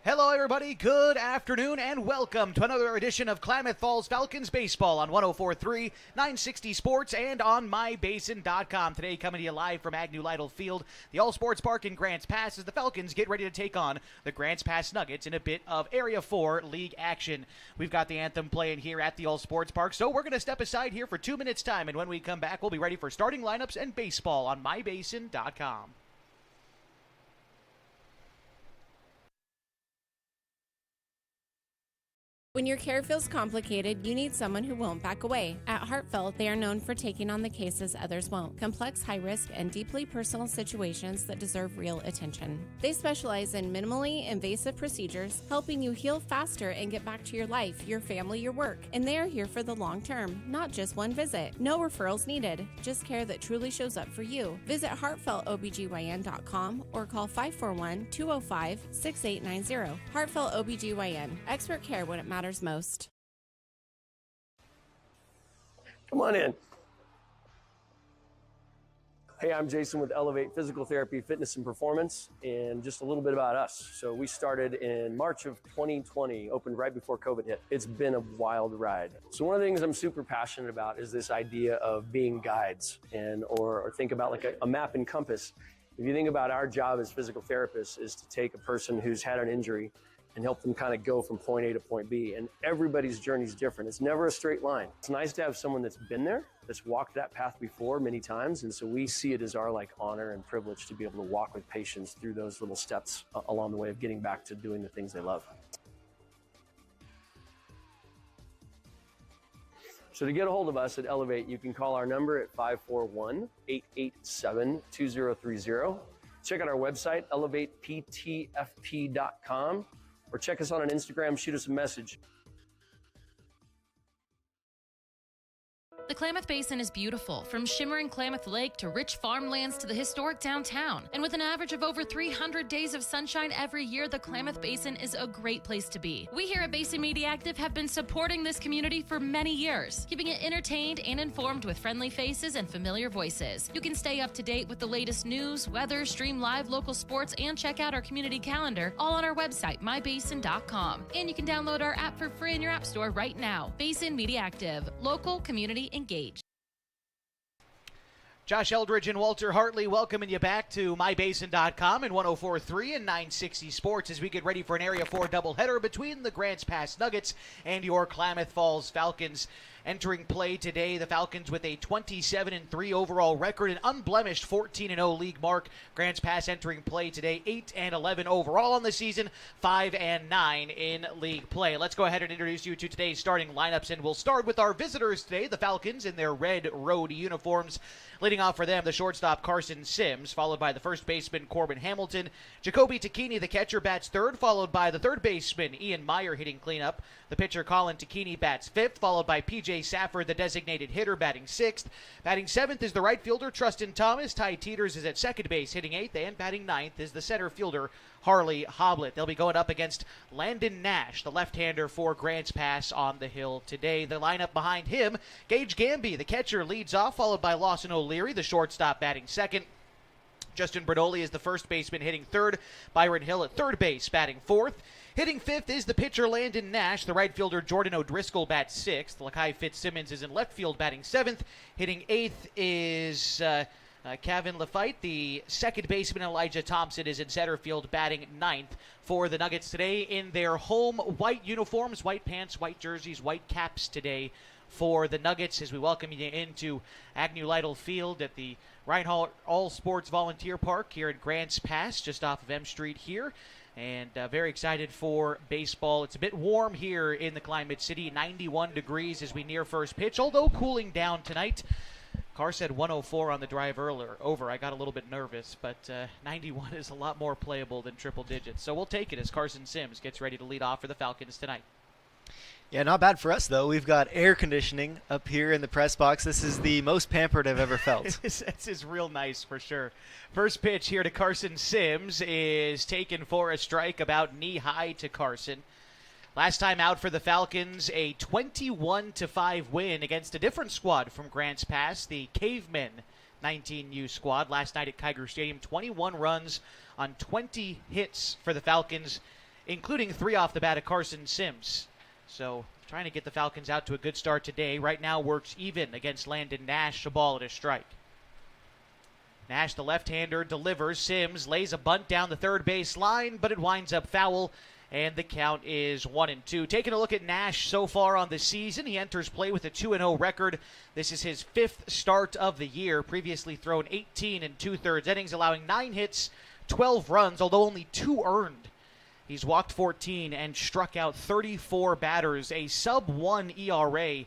Hello, everybody. Good afternoon, and welcome to another edition of Klamath Falls Falcons Baseball on 104.3, 960 Sports, and on MyBasin.com. Today, coming to you live from Agnew Lytle Field, the All Sports Park in Grants Pass, as the Falcons get ready to take on the Grants Pass Nuggets in a bit of Area 4 League action. We've got the anthem playing here at the All Sports Park, so we're going to step aside here for 2 minutes' time, and when we come back, we'll be ready for starting lineups and baseball on MyBasin.com. When your care feels complicated, you need someone who won't back away. At Heartfelt, they are known for taking on the cases others won't. Complex, high-risk, and deeply personal situations that deserve real attention. They specialize in minimally invasive procedures, helping you heal faster and get back to your life, your family, your work. And they are here for the long term, not just one visit. No referrals needed, just care that truly shows up for you. Visit heartfeltobgyn.com or call 541-205-6890. Heartfelt OBGYN. Expert care when it matters most. Come on in. Hey, I'm Jason with Elevate Physical Therapy, Fitness and Performance, and just a little bit about us. So we started in March of 2020, opened right before COVID hit. It's been a wild ride. So one of the things I'm super passionate about is this idea of being guides or think about like a map and compass. If you think about our job as physical therapists is to take a person who's had an injury and help them kind of go from point A to point B. And everybody's journey is different. It's never a straight line. It's nice to have someone that's been there, that's walked that path before many times. And so we see it as our honor and privilege to be able to walk with patients through those little steps along the way of getting back to doing the things they love. So to get a hold of us at Elevate, you can call our number at 541-887-2030. Check out our website, elevateptfp.com. Or check us out on Instagram, shoot us a message. The Klamath Basin is beautiful, from shimmering Klamath Lake to rich farmlands to the historic downtown. And with an average of over 300 days of sunshine every year, the Klamath Basin is a great place to be. We here at Basin Media Active have been supporting this community for many years, keeping it entertained and informed with friendly faces and familiar voices. You can stay up to date with the latest news, weather, stream live local sports, and check out our community calendar, all on our website, mybasin.com. And you can download our app for free in your app store right now. Basin Media Active, local community engaged. Josh Eldridge and Walter Hartley welcoming you back to MyBasin.com and 104.3 and 960 Sports as we get ready for an Area 4 doubleheader between the Grants Pass Nuggets and your Klamath Falls Falcons. Entering play today, the Falcons with a 27-3 overall record, an unblemished 14-0 league mark. Grants Pass entering play today, 8-11 overall on the season, 5-9 in league play. Let's go ahead and introduce you to today's starting lineups, and we'll start with our visitors today, the Falcons in their red road uniforms. Leading off for them, the shortstop Carson Sims, followed by the first baseman Corbin Hamilton. Jacoby Takini, the catcher, bats third, followed by the third baseman Ian Meyer hitting cleanup. The pitcher Colin Takini bats fifth, followed by P.J. Safford, the designated hitter, batting sixth. Batting seventh is the right fielder Trustin Thomas. Ty Teeters is at second base hitting eighth, and batting ninth is the center fielder Harley Hoblet. They'll be going up against Landon Nash, the left-hander for Grants Pass on the hill today. The lineup behind him, Gage Gamby, the catcher, leads off, followed by Lawson O'Leary, the shortstop, batting second. Justin Bernoli is the first baseman hitting third. Byron Hill at third base batting fourth. Hitting fifth is the pitcher Landon Nash. The right fielder Jordan O'Driscoll bats sixth. Lakai Fitzsimmons is in left field batting seventh. Hitting eighth is Kevin Lafitte. The second baseman Elijah Thompson is in center field batting ninth for the Nuggets today in their home white uniforms, white pants, white jerseys, white caps today for the Nuggets as we welcome you into Agnew Lytle Field at the Reinhardt All Sports Volunteer Park here at Grants Pass, just off of M Street here. And very excited for baseball. It's a bit warm here in the Climate City, 91 degrees as we near first pitch, although cooling down tonight. Carr said 104 on the drive over. I got a little bit nervous, but 91 is a lot more playable than triple digits. So we'll take it as Carson Sims gets ready to lead off for the Falcons tonight. Yeah, not bad for us, though. We've got air conditioning up here in the press box. This is the most pampered I've ever felt. This is real nice for sure. First pitch here to Carson Sims is taken for a strike about knee-high to Carson. Last time out for the Falcons, a 21-5 win against a different squad from Grants Pass, the Cavemen 19U squad. Last night at Kiger Stadium, 21 runs on 20 hits for the Falcons including 3 off the bat of Carson Sims. So trying to get the Falcons out to a good start today. Right now works even against Landon Nash, a ball and a strike. Nash, the left-hander, delivers. Sims lays a bunt down the third base line, but it winds up foul, and the count is 1-2. Taking a look at Nash so far on the season, he enters play with a 2-0 record. This is his 5th start of the year, previously thrown 18 2/3 innings, allowing 9 hits, 12 runs, although only 2 earned. He's walked 14 and struck out 34 batters, a sub-1 ERA,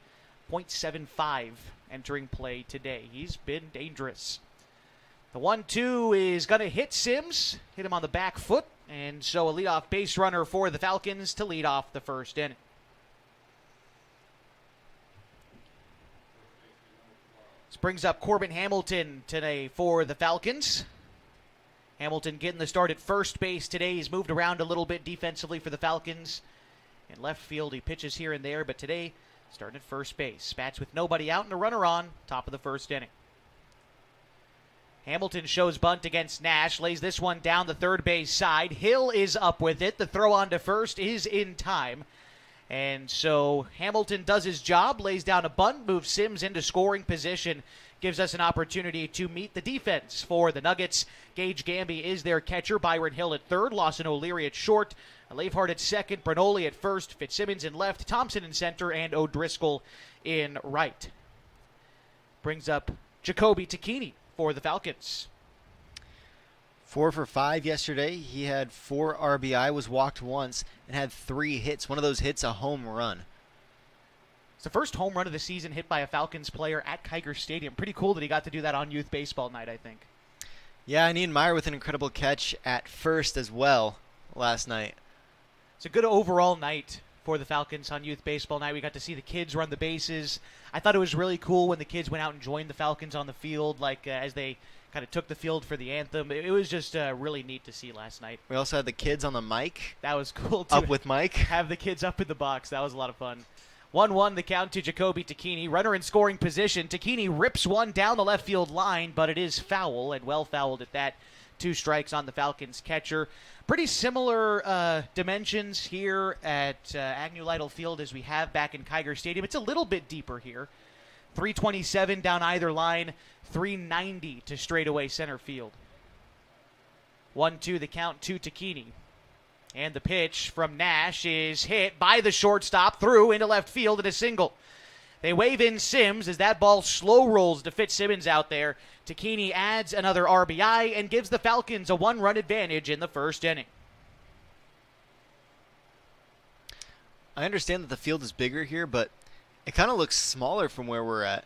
.75 entering play today. He's been dangerous. The 1-2 is going to hit Sims, hit him on the back foot, and so a leadoff base runner for the Falcons to lead off the first inning. This brings up Corbin Hamilton today for the Falcons. Hamilton getting the start at first base today. He's moved around a little bit defensively for the Falcons. In left field, he pitches here and there, but today, starting at first base. Bats with nobody out and a runner on, top of the first inning. Hamilton shows bunt against Nash, lays this one down the third base side. Hill is up with it. The throw on to first is in time. And so Hamilton does his job, lays down a bunt, moves Sims into scoring position, gives us an opportunity to meet the defense for the Nuggets. Gage Gamby is their catcher, Byron Hill at third, Lawson O'Leary at short, Leifhart at second, Bernoulli at first, Fitzsimmons in left, Thompson in center, and O'Driscoll in right. Brings up Jacoby Takini for the Falcons. 4 for 5 yesterday. He had 4 RBI, was walked once, and had 3 hits. One of those hits, a home run. It's the first home run of the season hit by a Falcons player at Kiger Stadium. Pretty cool that he got to do that on youth baseball night, I think. Yeah, and Ian Meyer with an incredible catch at first as well last night. It's a good overall night for the Falcons on youth baseball night. We got to see the kids run the bases. I thought it was really cool when the kids went out and joined the Falcons on the field, as they kind of took the field for the anthem. It was just really neat to see last night. We also had the kids on the mic. That was cool, too. Up with Mike. Have the kids up in the box. That was a lot of fun. 1-1 the count to Jacoby Takini. Runner in scoring position. Takini rips one down the left field line, but it is foul, and well fouled at that. 2 strikes on the Falcons catcher. Pretty similar dimensions here at Agnew Lytle Field as we have back in Kiger Stadium. It's a little bit deeper here. 327 down either line, 390 to straightaway center field. 1-2 the count to Takini. And the pitch from Nash is hit by the shortstop through into left field and a single. They wave in Sims as that ball slow rolls to Fitzsimmons out there. Takini adds another RBI and gives the Falcons a 1-run advantage in the first inning. I understand that the field is bigger here, but it kind of looks smaller from where we're at.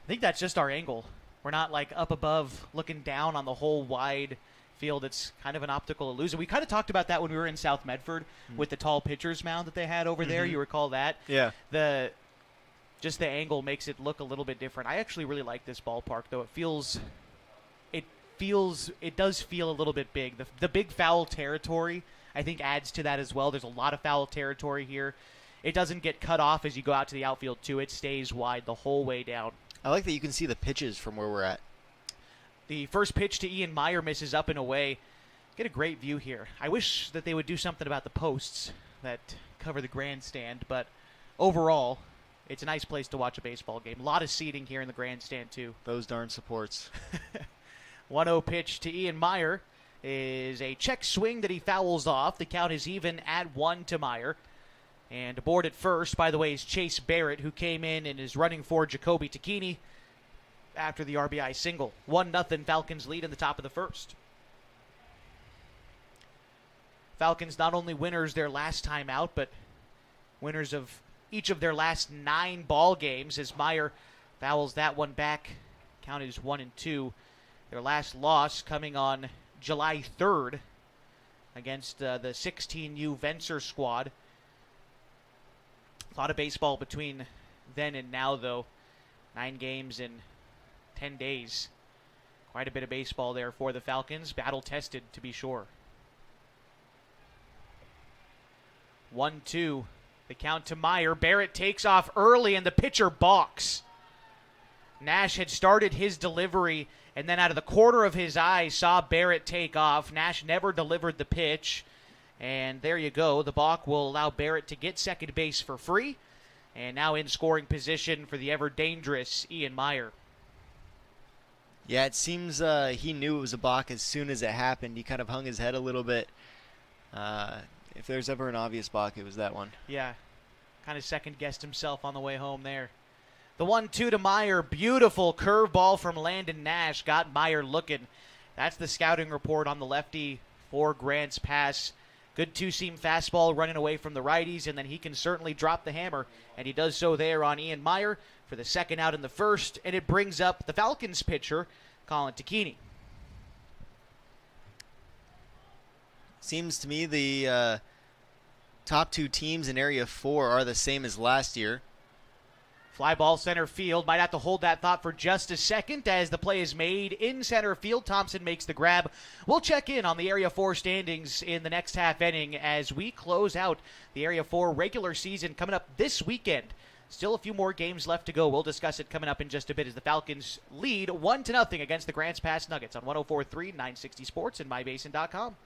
I think that's just our angle. We're not up above looking down on the whole wide field. It's kind of an optical illusion. We kind of talked about that when we were in South Medford with the tall pitcher's mound that they had over there. You recall that? Yeah. Just the angle makes it look a little bit different. I actually really like this ballpark, though. It does feel a little bit big. The big foul territory, I think, adds to that as well. There's a lot of foul territory here. It doesn't get cut off as you go out to the outfield, too. It stays wide the whole way down. I like that you can see the pitches from where we're at. The first pitch to Ian Meyer misses up and away. Get a great view here. I wish that they would do something about the posts that cover the grandstand, but overall, it's a nice place to watch a baseball game. A lot of seating here in the grandstand, too. Those darn supports. 1-0 pitch to Ian Meyer is a check swing that he fouls off. The count is even at 1 to Meyer. And aboard at first, by the way, is Chase Barrett, who came in and is running for Jacoby Takini after the RBI single. 1-0 Falcons lead in the top of the first. Falcons not only winners their last time out, but winners of each of their last 9 ball games as Meyer fouls that one back. Count is 1-2. Their last loss coming on July 3rd against the 16U Vencer squad. A lot of baseball between then and now, though. 9 games in 10 days. Quite a bit of baseball there for the Falcons. Battle-tested, to be sure. 1-2. The count to Meyer. Barrett takes off early, and the pitcher balks. Nash had started his delivery, and then out of the corner of his eye saw Barrett take off. Nash never delivered the pitch, And there you go. The balk will allow Barrett to get second base for free. And now in scoring position for the ever-dangerous Ian Meyer. Yeah, it seems he knew it was a balk as soon as it happened. He kind of hung his head a little bit. If there's ever an obvious balk, it was that one. Yeah, kind of second-guessed himself on the way home there. The 1-2 to Meyer. Beautiful curveball from Landon Nash. Got Meyer looking. That's the scouting report on the lefty for Grants Pass. Good two-seam fastball running away from the righties, and then he can certainly drop the hammer, and he does so there on Ian Meyer for the second out in the first, and it brings up the Falcons pitcher, Colin Tacchini. Seems to me the top two teams in Area 4 are the same as last year. Fly ball center field. Might have to hold that thought for just a second as the play is made in center field. Thompson makes the grab. We'll check in on the Area 4 standings in the next half inning as we close out the Area 4 regular season coming up this weekend. Still a few more games left to go. We'll discuss it coming up in just a bit as the Falcons lead 1-0 against the Grants Pass Nuggets on 104.3, 960 Sports and MyBasin.com.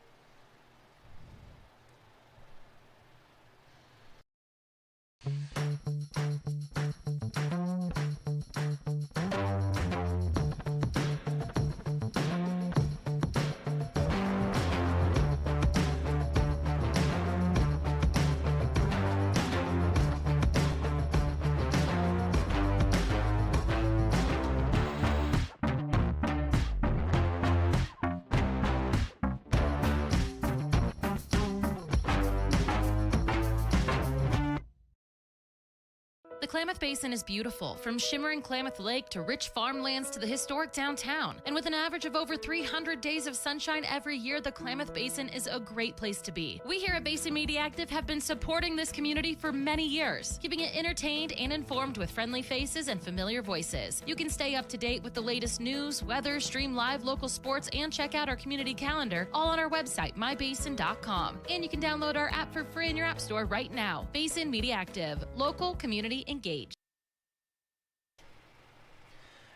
The Klamath Basin is beautiful, from shimmering Klamath Lake to rich farmlands to the historic downtown. And with an average of over 300 days of sunshine every year, the Klamath Basin is a great place to be. We here at Basin Media Active have been supporting this community for many years, keeping it entertained and informed with friendly faces and familiar voices. You can stay up to date with the latest news, weather, stream live local sports, and check out our community calendar, all on our website, mybasin.com. And you can download our app for free in your app store right now. Basin Media Active, local community engaged.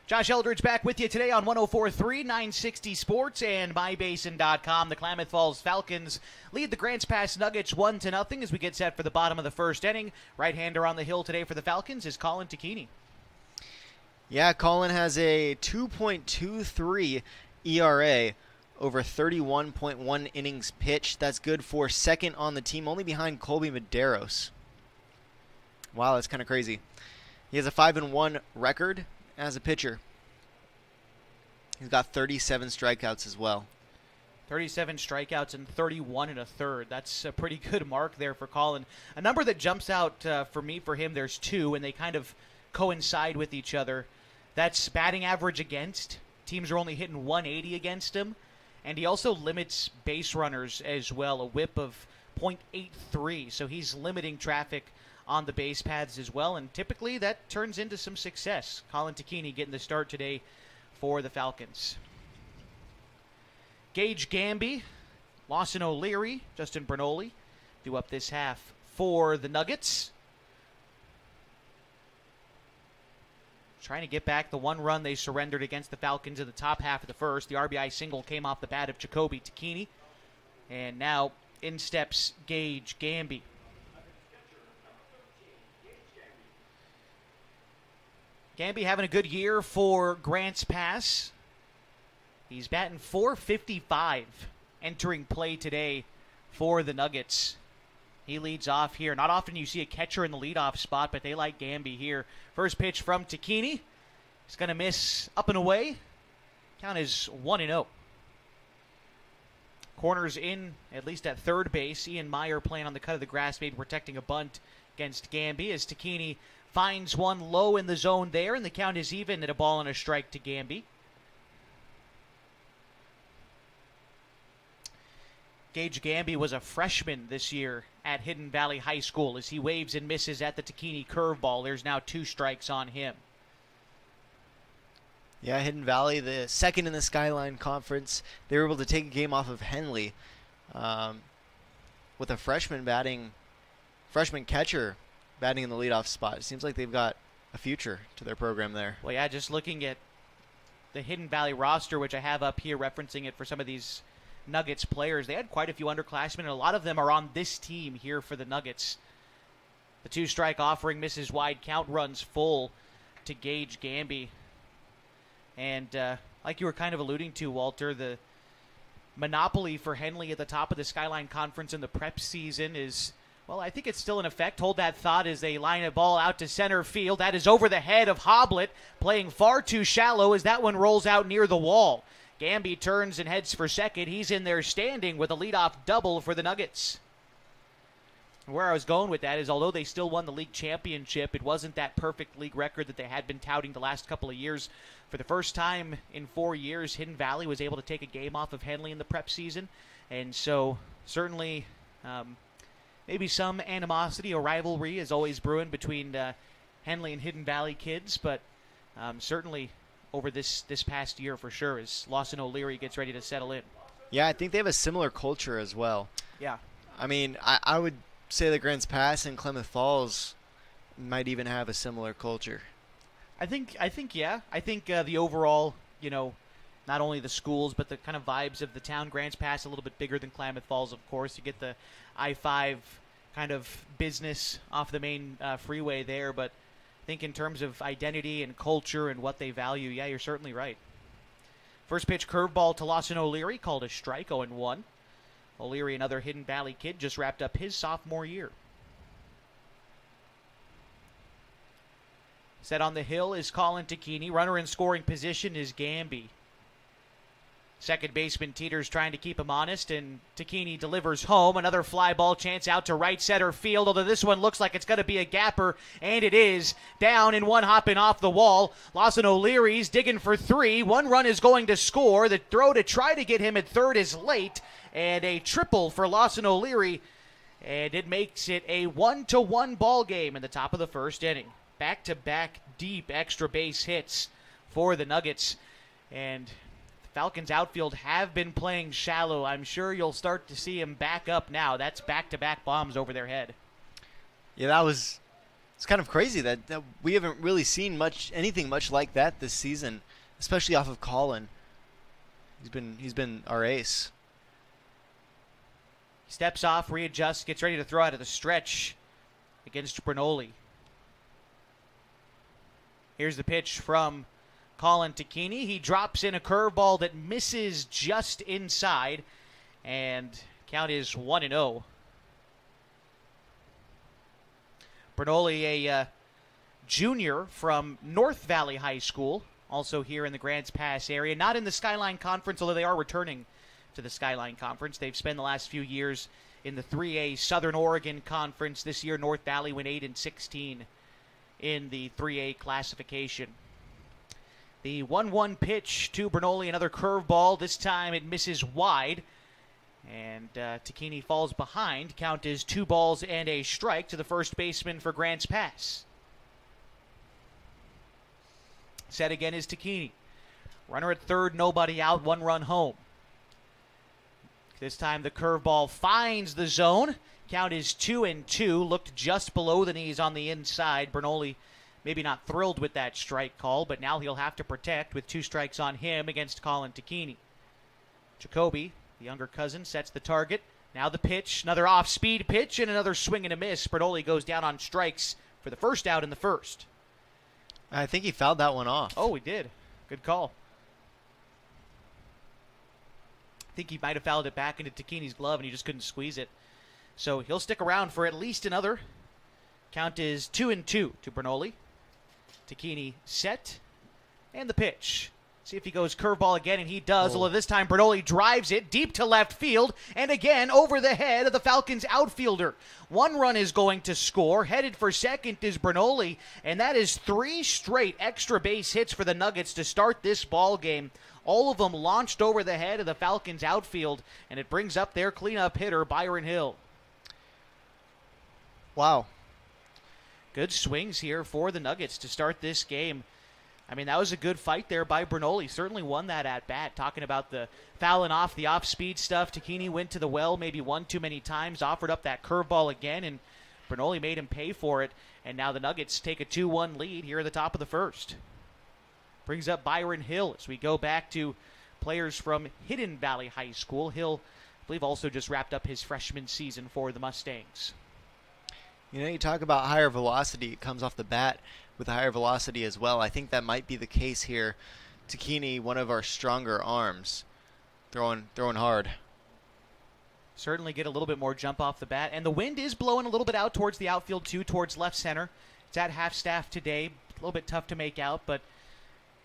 Josh Eldridge back with you today on 104.3, 960 Sports and MyBasin.com. The Klamath Falls Falcons lead the Grants Pass Nuggets 1-0 as we get set for the bottom of the first inning. Right-hander on the hill today for the Falcons is Colin Tacchini. Yeah, Colin has a 2.23 ERA over 31.1 innings pitched. That's good for second on the team, only behind Colby Medeiros. Wow, that's kind of crazy. He has a 5-1 record as a pitcher. He's got 37 strikeouts as well. 37 strikeouts and 31 1/3. That's a pretty good mark there for Colin. A number that jumps out for him, there's two, and they kind of coincide with each other. That's batting average against. Teams are only hitting 180 against him. And he also limits base runners as well, a whip of .83. So he's limiting traffic on the base paths as well, and typically that turns into some success. Colin Tacchini getting the start today for the Falcons. Gage Gamby, Lawson O'Leary, Justin Bernoulli do up this half for the Nuggets. Trying to get back the one run they surrendered against the Falcons in the top half of the first. The RBI single came off the bat of Jacoby Tacchini. And now in steps Gage Gamby. Gamby having a good year for Grants Pass. He's batting .455 entering play today for the Nuggets. He leads off here. Not often you see a catcher in the leadoff spot, but they like Gamby here. First pitch from Tacchini. He's going to miss up and away. Count is 1-0. Corners in, at least at third base. Ian Meyer playing on the cut of the grass, maybe protecting a bunt against Gamby as Tacchini finds one low in the zone there, and the count is even at a ball and a strike to Gamby. Gage Gamby was a freshman this year at Hidden Valley High School as he waves and misses at the Tacchini curveball. There's now 2 strikes on him. Yeah, Hidden Valley, the second in the Skyline Conference. They were able to take a game off of Henley with a freshman catcher batting in the leadoff spot. It seems like they've got a future to their program there. Well, yeah, just looking at the Hidden Valley roster, which I have up here referencing it for some of these Nuggets players. They had quite a few underclassmen, and a lot of them are on this team here for the Nuggets. The two-strike offering misses wide, count runs full to Gage Gamby. And like you were kind of alluding to, Walter, the monopoly for Henley at the top of the Skyline Conference in the prep season is, well, I think it's still in effect. Hold that thought as they line a ball out to center field. That is over the head of Hoblet, playing far too shallow as that one rolls out near the wall. Gamby turns and heads for second. He's in there standing with a leadoff double for the Nuggets. Where I was going with that is, although they still won the league championship, it wasn't that perfect league record that they had been touting the last couple of years. For the first time in 4 years, Hidden Valley was able to take a game off of Henley in the prep season. And so certainly maybe some animosity or rivalry is always brewing between Henley and Hidden Valley kids, but certainly over this past year for sure as Lawson O'Leary gets ready to settle in. Yeah, I think they have a similar culture as well. Yeah. I mean, I would say that Grants Pass and Klamath Falls might even have a similar culture. I think yeah. I think the overall, not only the schools, but the kind of vibes of the town. Grants Pass a little bit bigger than Klamath Falls, of course. You get the I-5 kind of business off the main freeway there, but I think in terms of identity and culture and what they value, yeah, you're certainly right. First pitch curveball to Lawson O'Leary, called a strike, 0-1. O'Leary, another Hidden Valley kid, just wrapped up his sophomore year. Set on the hill is Colin Takini. Runner in scoring position is Gamby. Second baseman Teeters trying to keep him honest, and Takini delivers home. Another fly ball chance out to right center field, although this one looks like it's going to be a gapper, and it is. Down in one hopping off the wall. Lawson O'Leary's digging for three. One run is going to score. The throw to try to get him at third is late, and a triple for Lawson O'Leary, and it makes it a 1-1 ball game in the top of the first inning. Back-to-back deep extra base hits for the Nuggets, and the Falcons outfield have been playing shallow. I'm sure you'll start to see him back up now. That's back-to-back bombs over their head. Yeah, it's kind of crazy that we haven't really seen anything much like that this season, especially off of Colin. He's been our ace. He steps off, readjusts, gets ready to throw out of the stretch against Bernoulli. Here's the pitch from Colin Takini. He drops in a curveball that misses just inside, and count is 1-0. Bernoulli, a junior from North Valley High School, also here in the Grants Pass area. Not in the Skyline Conference, although they are returning to the Skyline Conference. They've spent the last few years in the 3A Southern Oregon Conference. This year, North Valley went 8-16 in the 3A classification. The 1-1 pitch to Bernoulli, another curveball. This time it misses wide, and Takini falls behind. Count is 2 balls and a strike to the first baseman for Grants Pass. Set again is Takini. Runner at third, nobody out, 1 run home. This time the curveball finds the zone. Count is 2-2. Looked just below the knees on the inside. Bernoulli maybe not thrilled with that strike call, but now he'll have to protect with 2 strikes on him against Colin Takini. Jacoby, the younger cousin, sets the target. Now the pitch, another off-speed pitch, and another swing and a miss. Bernoulli goes down on strikes for the first out in the first. I think he fouled that one off. Oh, he did. Good call. I think he might have fouled it back into Takini's glove, and he just couldn't squeeze it. So he'll stick around for at least another. Count is 2-2 to Bernoulli. Takini set, and the pitch. See if he goes curveball again, and he does, although this time Bernoulli drives it deep to left field, and again over the head of the Falcons outfielder. 1 run is going to score. Headed for second is Bernoulli, and that is 3 straight extra base hits for the Nuggets to start this ball game. All of them launched over the head of the Falcons outfield, and it brings up their cleanup hitter, Byron Hill. Wow. Good swings here for the Nuggets to start this game. I mean, that was a good fight there by Bernoulli. Certainly won that at bat. Talking about the fouling off, the off-speed stuff. Takini went to the well maybe one too many times, offered up that curveball again, and Bernoulli made him pay for it. And now the Nuggets take a 2-1 lead here at the top of the first. Brings up Byron Hill as we go back to players from Hidden Valley High School. He'll, I believe, also just wrapped up his freshman season for the Mustangs. You know, you talk about higher velocity. It comes off the bat with a higher velocity as well. I think that might be the case here. Takini, one of our stronger arms, throwing hard. Certainly get a little bit more jump off the bat. And the wind is blowing a little bit out towards the outfield, too, towards left center. It's at half staff today. A little bit tough to make out, but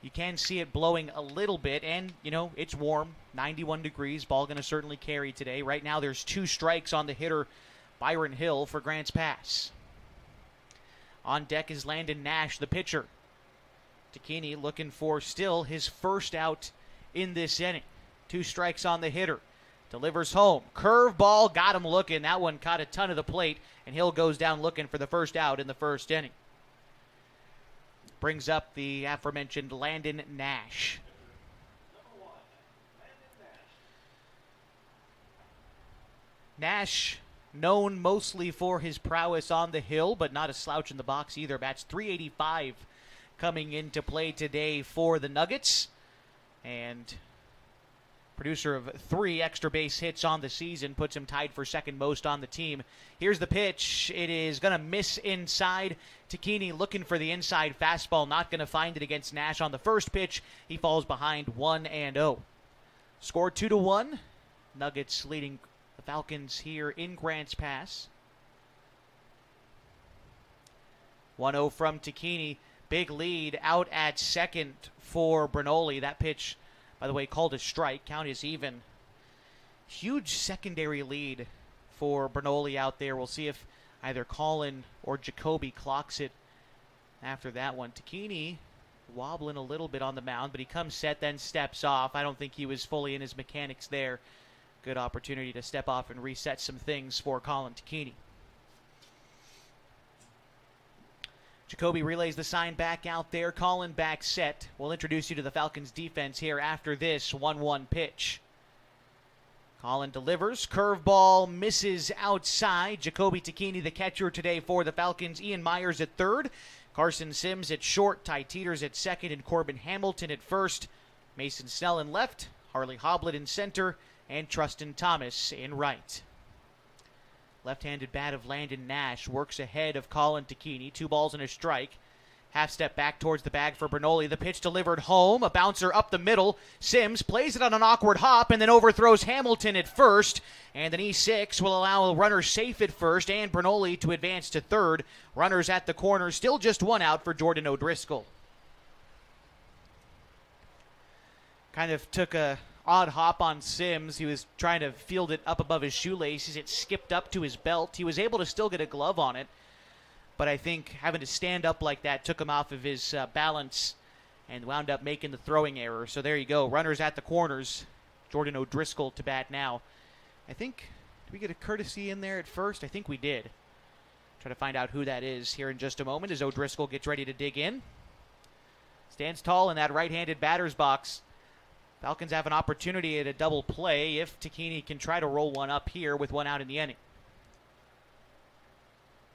you can see it blowing a little bit. And, you know, it's warm, 91 degrees. Ball going to certainly carry today. Right now there's 2 strikes on the hitter, Byron Hill, for Grants Pass. On deck is Landon Nash, the pitcher. Takini looking for still his first out in this inning. 2 strikes on the hitter. Delivers home. Curveball, got him looking. That one caught a ton of the plate, and Hill goes down looking for the first out in the first inning. Brings up the aforementioned Landon Nash. Nash, known mostly for his prowess on the hill, but not a slouch in the box either. Bats .385 coming into play today for the Nuggets. And producer of 3 extra base hits on the season, puts him tied for second most on the team. Here's the pitch. It is going to miss inside. Takini looking for the inside fastball, not going to find it against Nash on the first pitch. He falls behind 1-0. Score 2-1. Nuggets leading the Falcons here in Grants Pass. 1-0 from Takini. Big lead out at second for Bernoulli. That pitch, by the way, called a strike. Count is even. Huge secondary lead for Bernoulli out there. We'll see if either Colin or Jacoby clocks it after that one. Takini wobbling a little bit on the mound, but he comes set, then steps off. I don't think he was fully in his mechanics there. Good opportunity to step off and reset some things for Colin Takini. Jacoby relays the sign back out there. Colin back set. We'll introduce you to the Falcons defense here after this 1-1 pitch. Colin delivers. Curveball misses outside. Jacoby Takini, the catcher today for the Falcons. Ian Myers at third. Carson Sims at short. Ty Teeters at second. And Corbin Hamilton at first. Mason Snell in left. Harley Hoblet in center. And Trustin Thomas in right. Left-handed bat of Landon Nash works ahead of Colin Takini. 2 balls and a strike. Half step back towards the bag for Bernoulli. The pitch delivered home. A bouncer up the middle. Sims plays it on an awkward hop and then overthrows Hamilton at first. And an E6 will allow a runner safe at first and Bernoulli to advance to third. Runners at the corner. Still just 1 out for Jordan O'Driscoll. Kind of took a odd hop on Sims. He was trying to field it up above his shoelaces. It skipped up to his belt. He was able to still get a glove on it, but I think having to stand up like that took him off of his balance and wound up making the throwing error. So there you go. Runners at the corners. Jordan O'Driscoll to bat now. I think, did we get a courtesy in there at first? I think we did. Try to find out who that is here in just a moment as O'Driscoll gets ready to dig in. Stands tall in that right-handed batter's box. Falcons have an opportunity at a double play if Takini can try to roll one up here with 1 out in the inning.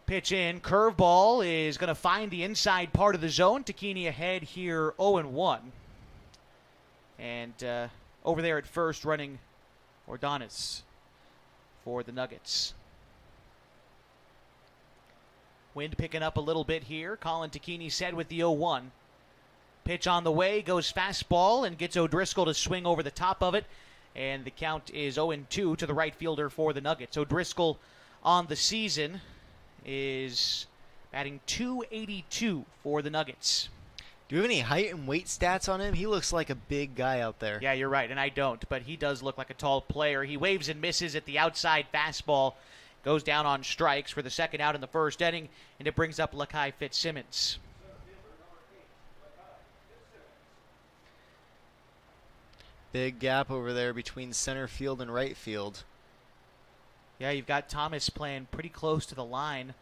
Pitch in. Curveball is going to find the inside part of the zone. Takini ahead here 0-1. And over there at first running Ordonis for the Nuggets. Wind picking up a little bit here. Colin Takini set with the 0-1. Pitch on the way, goes fastball and gets O'Driscoll to swing over the top of it. And the count is 0-2 to the right fielder for the Nuggets. O'Driscoll on the season is batting .282 for the Nuggets. Do you have any height and weight stats on him? He looks like a big guy out there. Yeah, you're right, and I don't, but he does look like a tall player. He waves and misses at the outside fastball. Goes down on strikes for the second out in the first inning, and it brings up Lakai Fitzsimmons. Big gap over there between center field and right field. Yeah, you've got Thomas playing pretty close to the line.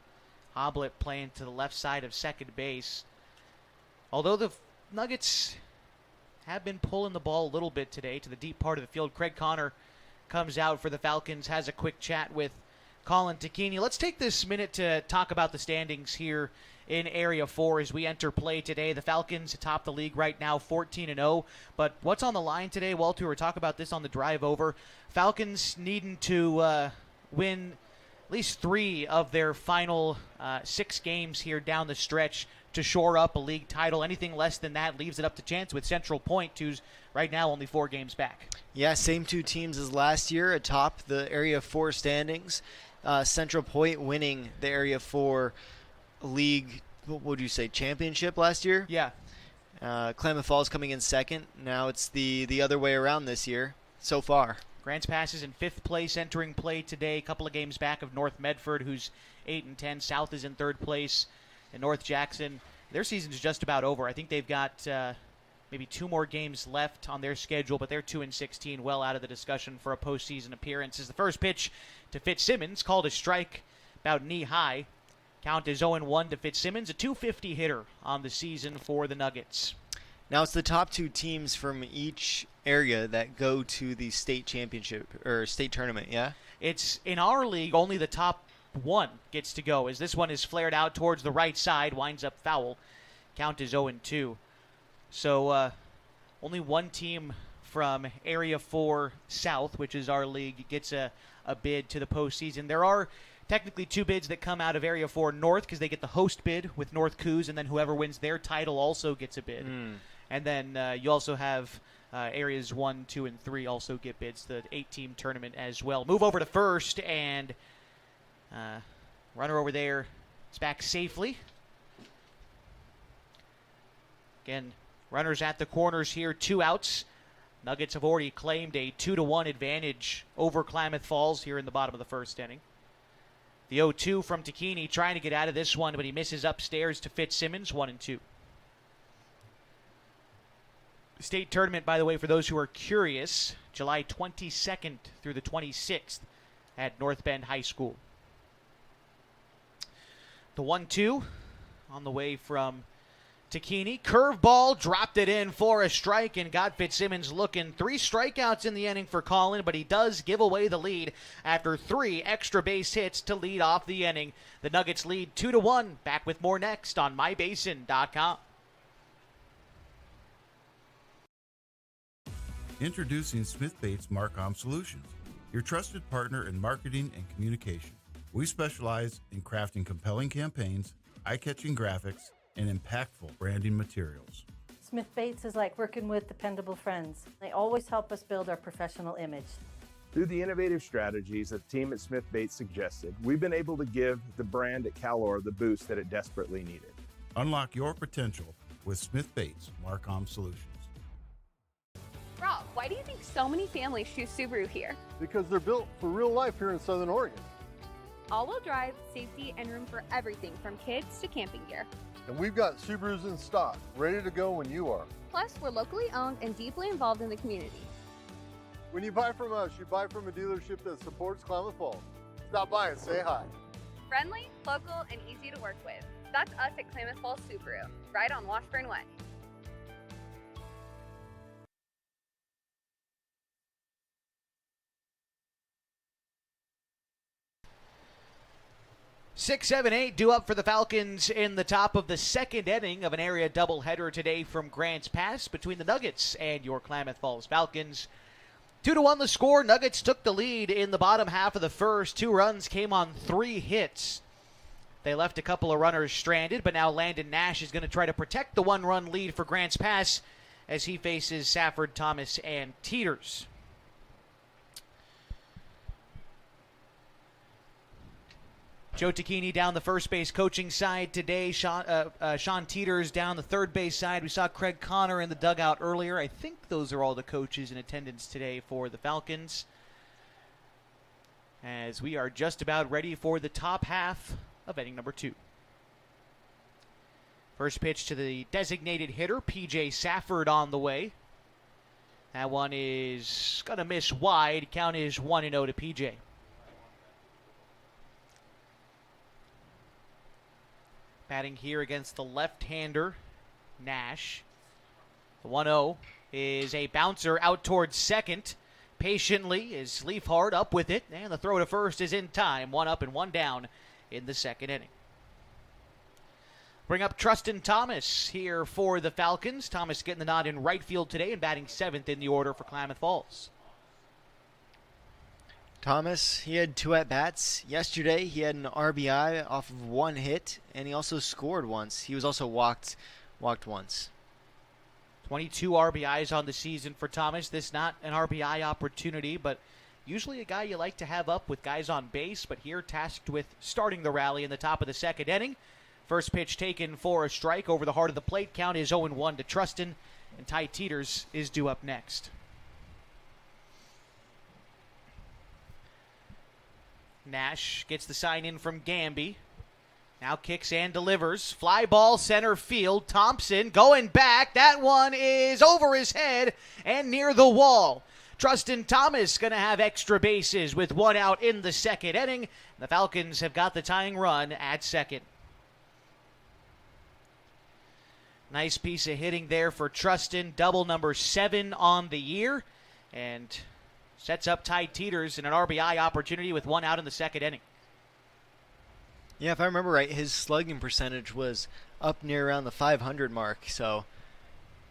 Hoblet playing to the left side of second base. Although the Nuggets have been pulling the ball a little bit today to the deep part of the field, Craig Connor comes out for the Falcons, has a quick chat with Colin Takini. Let's take this minute to talk about the standings here in Area 4 as we enter play today. The Falcons atop the league right now, 14-0. But what's on the line today, Walter? We were talking about this on the drive over. Falcons needing to win at least 3 of their final 6 games here down the stretch to shore up a league title. Anything less than that leaves it up to chance with Central Point, who's right now only 4 games back. Yeah, same 2 teams as last year atop the Area 4 standings. Central Point winning the Area 4 league, what would you say, championship last year? Yeah. Klamath Falls coming in second. Now it's the other way around this year so far. Grants Pass is in 5th place entering play today, a couple of games back of North Medford, who's 8-10. South is in 3rd place. And North Jackson, their season's just about over. I think they've got maybe 2 more games left on their schedule, but they're 2-16, well out of the discussion for a postseason appearance. As the first pitch to Fitzsimmons, called a strike about knee-high. Count is 0-1 to Fitzsimmons, a .250 hitter on the season for the Nuggets. Now it's the top 2 teams from each area that go to the state championship or state tournament, yeah? It's in our league, only the top 1 gets to go, as this one is flared out towards the right side, winds up foul. Count is 0-2. So only 1 team from Area 4 South, which is our league, gets a bid to the postseason. There are technically 2 bids that come out of Area 4 North because they get the host bid with North Coos, and then whoever wins their title also gets a bid. And then you also have Areas 1, 2, and 3 also get bids, the 8-team tournament as well. Move over to first, and runner over there is back safely. Again, runners at the corners here, 2 outs. Nuggets have already claimed a 2-1 advantage over Klamath Falls here in the bottom of the first inning. The 0-2 from Takini trying to get out of this one, but he misses upstairs to Fitzsimmons, 1-2. State tournament, by the way, for those who are curious, July 22nd through the 26th at North Bend High School. The 1-2 on the way from Takini. Curveball, dropped it in for a strike and got Fitzsimmons looking. 3 strikeouts in the inning for Colin, but he does give away the lead after 3 extra base hits to lead off the inning. The Nuggets lead 2-1. Back with more next on mybasin.com. Introducing Smith Bates Marcom Solutions, your trusted partner in marketing and communication. We specialize in crafting compelling campaigns, eye-catching graphics, and impactful branding materials. Smith Bates is like working with dependable friends. They always help us build our professional image. Through the innovative strategies that the team at Smith Bates suggested, we've been able to give the brand at Calor the boost that it desperately needed. Unlock your potential with Smith Bates Marcom Solutions. Rob, why do you think so many families choose Subaru here? Because they're built for real life here in Southern Oregon. All-wheel drive, safety, and room for everything from kids to camping gear. And we've got Subarus in stock, ready to go when you are. Plus, we're locally owned and deeply involved in the community. When you buy from us, you buy from a dealership that supports Klamath Falls. Stop by and say hi. Friendly, local, and easy to work with. That's us at Klamath Falls Subaru, right on Washburn Way. Six, 7, 8 due up for the Falcons in the top of the second inning of an area doubleheader today from Grants Pass between the Nuggets and your Klamath Falls Falcons. 2-1 the score. Nuggets took the lead in the bottom half of the first. 2 runs came on 3 hits. They left a couple of runners stranded, but now Landon Nash is going to try to protect the 1-run lead for Grants Pass as he faces Safford, Thomas, and Teeters. Joe Takini down the first base coaching side today. Sean Teeters down the third base side. We saw Craig Connor in the dugout earlier. I think those are all the coaches in attendance today for the Falcons, as we are just about ready for the top half of inning number 2. First pitch to the designated hitter, P.J. Safford, on the way. That one is going to miss wide. Count is 1-0 to P.J. Batting here against the left-hander, Nash. The 1-0 is a bouncer out towards second. Patiently is Leafhard up with it, and the throw to first is in time. 1 up and 1 down in the second inning. Bring up Trustin Thomas here for the Falcons. Thomas getting the nod in right field today and batting 7th in the order for Klamath Falls. Thomas, he had 2 at-bats. Yesterday, he had an RBI off of 1 hit, and he also scored once. He was also walked once. 22 RBIs on the season for Thomas. This not an RBI opportunity, but usually a guy you like to have up with guys on base, but here tasked with starting the rally in the top of the 2nd inning. First pitch taken for a strike over the heart of the plate. Count is 0-1 to Trustin, and Ty Teeters is due up next. Nash gets the sign in from Gamby. Now kicks and delivers. Fly ball center field. Thompson going back. That one is over his head and near the wall. Trustin Thomas going to have extra bases with 1 out in the 2nd inning. The Falcons have got the tying run at 2nd. Nice piece of hitting there for Trustin. Double number 7 on the year. And sets up Ty Teeters in an RBI opportunity with 1 out in the 2nd inning. Yeah, if I remember right, his slugging percentage was up near around the 500 mark. So,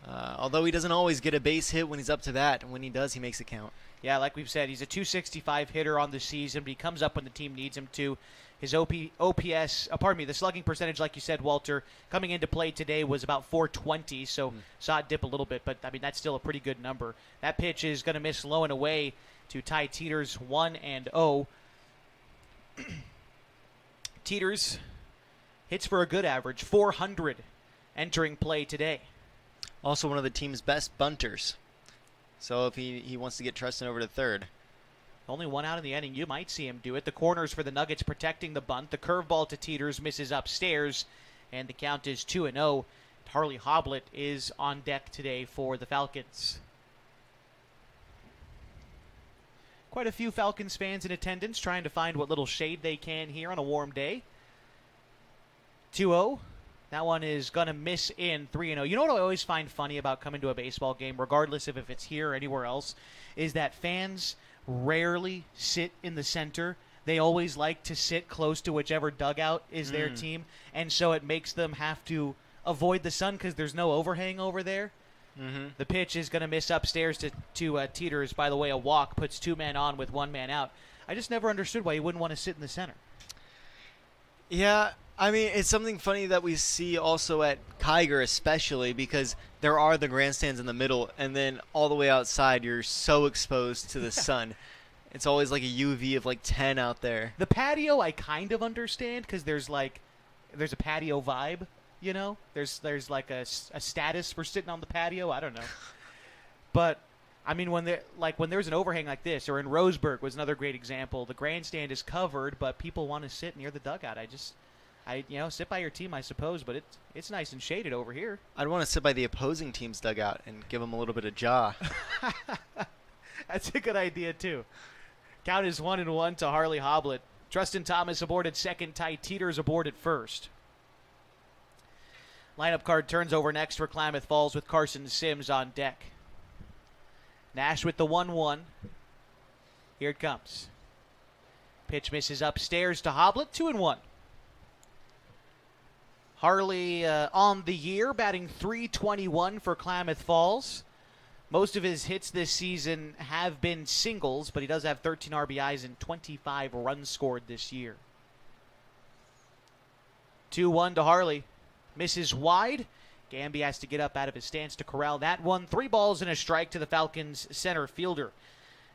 although he doesn't always get a base hit when he's up to bat, when he does, he makes it count. Yeah, like we've said, he's a 265 hitter on the season, but he comes up when the team needs him to. His OPS, the slugging percentage, like you said, Walter, coming into play today was about 420, so saw it dip a little bit, but I mean that's still a pretty good number. That pitch is going to miss low and away to Ty Teeters, 1-0. Teeters hits for a good average, 400 entering play today. Also one of the team's best bunters. So if he wants to get Trustin over to 3rd. Only 1 out in the inning. You might see him do it. The corners for the Nuggets protecting the bunt. The curveball to Teeters misses upstairs, and the count is 2-0. Harley Hoblet is on deck today for the Falcons. Quite a few Falcons fans in attendance trying to find what little shade they can here on a warm day. 2-0. That one is going to miss in 3-0. You know what I always find funny about coming to a baseball game, regardless of if it's here or anywhere else, is that fans rarely sit in the center. They always like to sit close to whichever dugout is their team, and so it makes them have to avoid the sun because there's no overhang over there. The pitch is going to miss upstairs to Teeters. By the way, a walk puts 2 men on with 1 man out. I just never understood why you wouldn't want to sit in the center. Yeah, I mean, it's something funny that we see also at Kiger especially, because there are the grandstands in the middle, and then all the way outside you're so exposed to the sun. It's always like a UV of like 10 out there. The patio I kind of understand because there's a patio vibe, you know? There's like a status for sitting on the patio. I don't know. But I mean, when there's an overhang like this, or in Roseburg was another great example, the grandstand is covered, but people want to sit near the dugout. Sit by your team, I suppose, but it's nice and shaded over here. I'd want to sit by the opposing team's dugout and give them a little bit of jaw. That's a good idea, too. Count is 1-1 to Harley Hoblet. Trustin Thomas aboard at 2nd. Ty Teeters aboard at 1st. Lineup card turns over next for Klamath Falls with Carson Sims on deck. Nash with the 1-1. Here it comes. Pitch misses upstairs to Hoblet, 2-1. Harley on the year, batting .321 for Klamath Falls. Most of his hits this season have been singles, but he does have 13 RBIs and 25 runs scored this year. 2-1 to Harley. Misses wide. Gamby has to get up out of his stance to corral that one. 3 balls and a strike to the Falcons' center fielder.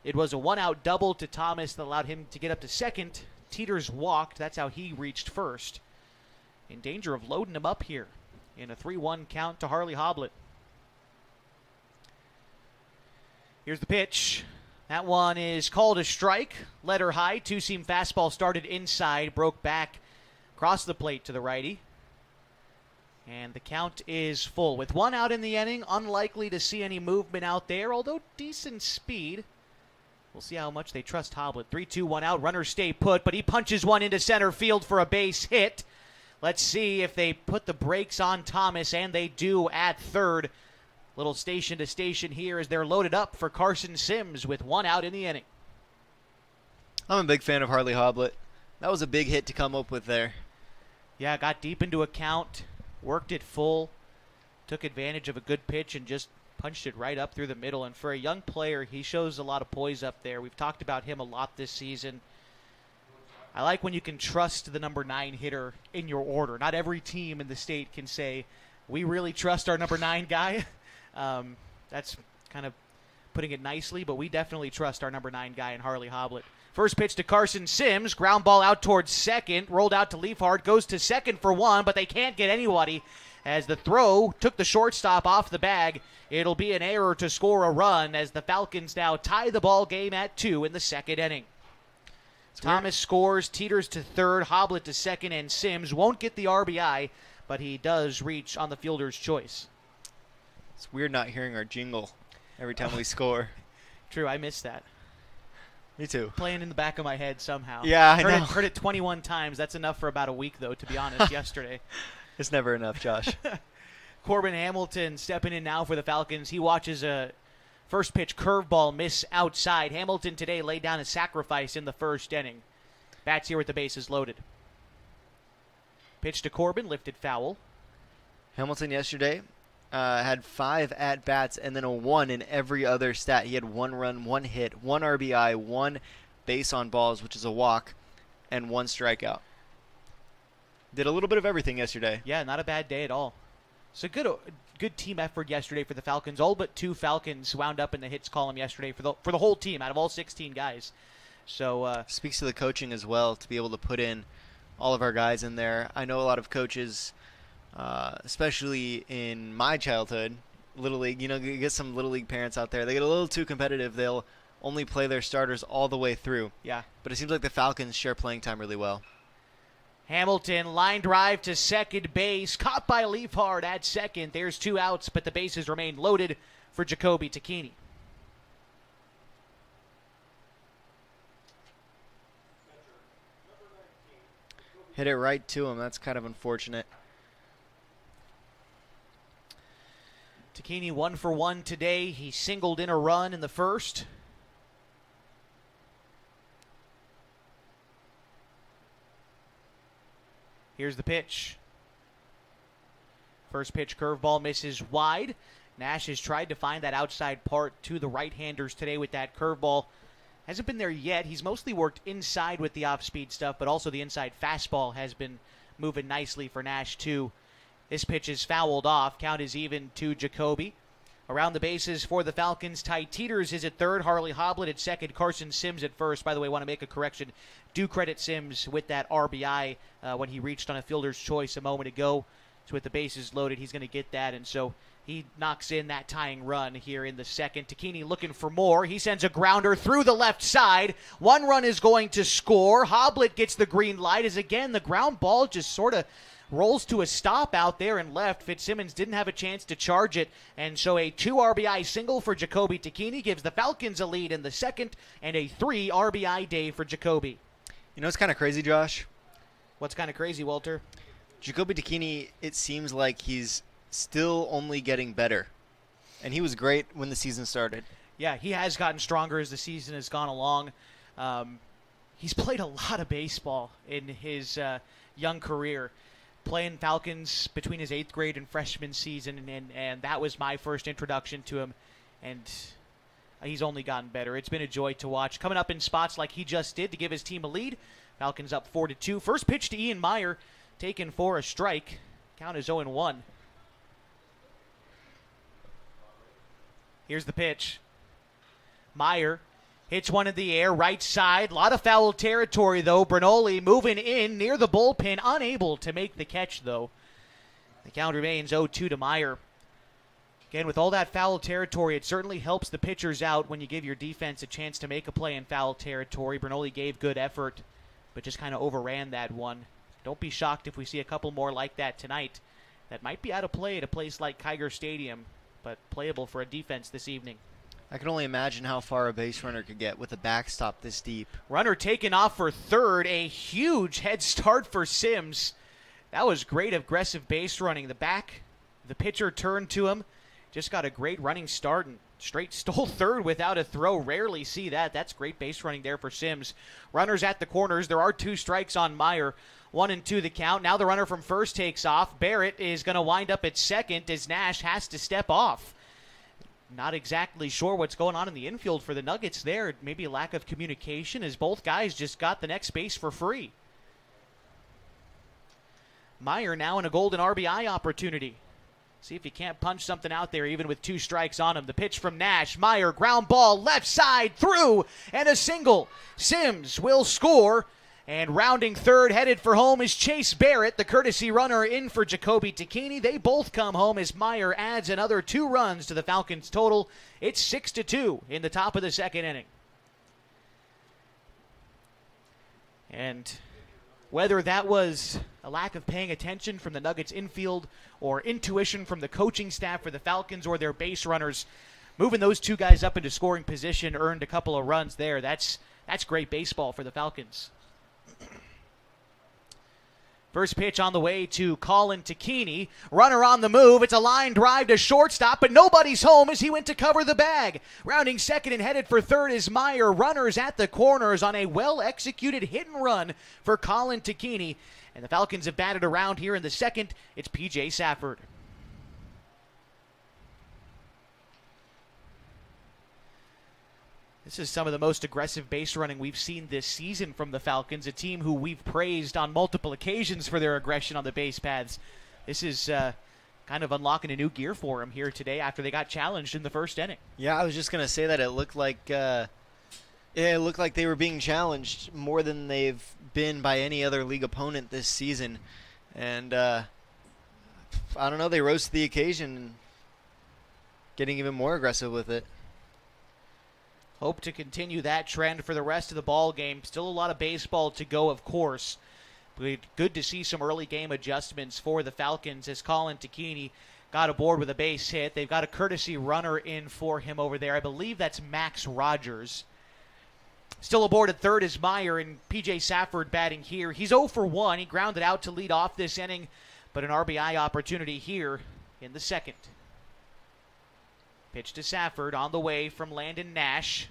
It was a 1-out double to Thomas that allowed him to get up to 2nd. Teeters walked. That's how he reached 1st. In danger of loading him up here in a 3-1 count to Harley Hoblet. Here's the pitch. That one is called a strike. Letter high. 2-seam fastball started inside. Broke back across the plate to the righty. And the count is full. With 1 out in the inning, unlikely to see any movement out there, although decent speed. We'll see how much they trust Hoblet. 3-2-1 out. Runners stay put, but he punches one into center field for a base hit. Let's see if they put the brakes on Thomas, and they do at 3rd. Little station to station here as they're loaded up for Carson Sims with 1 out in the inning. I'm a big fan of Harley Hoblet. That was a big hit to come up with there. Yeah, got deep into a count. worked it full, took advantage of a good pitch, and just punched it right up through the middle. And for a young player, he shows a lot of poise up there. We've talked about him a lot this season. I like when you can trust the number 9 hitter in your order. Not every team in the state can say, we really trust our number 9 guy. That's kind of putting it nicely, but we definitely trust our number 9 guy in Harley Hoblet. First pitch to Carson Sims, ground ball out towards second, rolled out to Leafhard, goes to second for one, but they can't get anybody as the throw took the shortstop off the bag. It'll be an error to score a run as the Falcons now tie the ball game at 2 in the second inning. Thomas scores, teeters to third, Hoblet to second, and Sims won't get the RBI, but he does reach on the fielder's choice. It's weird not hearing our jingle every time we score. True, I missed that. Me too. Playing in the back of my head somehow. Yeah, I know. Heard it 21 times. That's enough for about a week, though, to be honest, yesterday. It's never enough, Josh. Corbin Hamilton stepping in now for the Falcons. He watches a first pitch curveball miss outside. Hamilton today laid down a sacrifice in the first inning. Bats here with the bases loaded. Pitch to Corbin, lifted foul. Hamilton yesterday had 5 at-bats and then a 1 in every other stat. He had 1 run, 1 hit, 1 RBI, 1 base on balls, which is a walk, and 1 strikeout. Did a little bit of everything yesterday. Yeah, not a bad day at all. So good team effort yesterday for the Falcons. All but 2 Falcons wound up in the hits column yesterday for the whole team out of all 16 guys. So speaks to the coaching as well to be able to put in all of our guys in there. I know a lot of coaches, especially in my childhood, Little League, you get some Little League parents out there. They get a little too competitive. They'll only play their starters all the way through. Yeah. But it seems like the Falcons share playing time really well. Hamilton, line drive to second base, caught by Leafhard at second. There's 2 outs, but the bases remain loaded for Jacoby Tacchini. Hit it right to him. That's kind of unfortunate. Tacchini 1 for 1 today. He singled in a run in the first. Here's the pitch. First pitch curveball misses wide. Nash has tried to find that outside part to the right-handers today with that curveball. Hasn't been there yet. He's mostly worked inside with the off-speed stuff, but also the inside fastball has been moving nicely for Nash, too. This pitch is fouled off. Count is even to Jacoby. Around the bases for the Falcons, Ty Teeters is at third, Harley Hoblet at second, Carson Sims at first. By the way, I want to make a correction. Do credit Sims with that RBI when he reached on a fielder's choice a moment ago. So with the bases loaded, he's going to get that, and so he knocks in that tying run here in the second. Tacchini looking for more. He sends a grounder through the left side. 1 run is going to score. Hoblet gets the green light as, again, the ground ball just sort of rolls to a stop out there and left. Fitzsimmons didn't have a chance to charge it, and so a 2 RBI single for Jacoby Tacchini gives the Falcons a lead in the second, and a 3 RBI day for Jacoby. You know what's kind of crazy, Josh? What's kind of crazy, Walter? Jacoby Tacchini, it seems like he's still only getting better. And he was great when the season started. Yeah, he has gotten stronger as the season has gone along. He's played a lot of baseball in his young career, playing Falcons between his 8th grade and freshman season, and that was my first introduction to him, and he's only gotten better. It's been a joy to watch. Coming up in spots like he just did to give his team a lead. Falcons up 4-2. First pitch to Ian Meyer, taken for a strike. Count is 0-1. Here's the pitch. Meyer hits one in the air, right side. A lot of foul territory, though. Bernoulli moving in near the bullpen, unable to make the catch, though. The count remains 0-2 to Meyer. Again, with all that foul territory, it certainly helps the pitchers out when you give your defense a chance to make a play in foul territory. Bernoulli gave good effort, but just kind of overran that one. Don't be shocked if we see a couple more like that tonight. That might be out of play at a place like Kiger Stadium, but playable for a defense this evening. I can only imagine how far a base runner could get with a backstop this deep. Runner taken off for third. A huge head start for Sims. That was great aggressive base running. The pitcher turned to him. Just got a great running start and Straight stole third without a throw. Rarely see that. That's great base running there for Sims. Runners at the corners. There are 2 strikes on Meyer. 1-2 the count. Now the runner from first takes off. Barrett is going to wind up at second as Nash has to step off. Not exactly sure what's going on in the infield for the Nuggets there. Maybe a lack of communication as both guys just got the next base for free. Meyer now in a golden RBI opportunity. See if he can't punch something out there even with 2 strikes on him. The pitch from Nash. Meyer, ground ball, left side, through, and a single. Sims will score. And rounding third, headed for home, is Chase Barrett, the courtesy runner in for Jacoby Takini. They both come home as Meyer adds another 2 runs to the Falcons' total. It's 6-2 in the top of the second inning. And whether that was a lack of paying attention from the Nuggets infield or intuition from the coaching staff for the Falcons or their base runners, moving those 2 guys up into scoring position earned a couple of runs there. That's great baseball for the Falcons. First pitch on the way to Colin Takini. Runner on the move. It's a line drive to shortstop, but nobody's home as he went to cover the bag. Rounding second and headed for third is Meyer. Runners at the corners on a well-executed hit and run for Colin Takini. And the Falcons have batted around here in the second. It's P.J. Safford. This is some of the most aggressive base running we've seen this season from the Falcons, a team who we've praised on multiple occasions for their aggression on the base paths. This is kind of unlocking a new gear for them here today after they got challenged in the first inning. Yeah, I was just going to say that it looked like they were being challenged more than they've been by any other league opponent this season. And I don't know, they rose to the occasion, getting even more aggressive with it. Hope to continue that trend for the rest of the ball game. Still a lot of baseball to go, of course. But good to see some early game adjustments for the Falcons as Colin Takini got aboard with a base hit. They've got a courtesy runner in for him over there. I believe that's Max Rogers. Still aboard at third is Meyer, and P.J. Safford batting here. He's 0 for 1. He grounded out to lead off this inning, but an RBI opportunity here in the second. Pitch to Safford on the way from Landon Nash.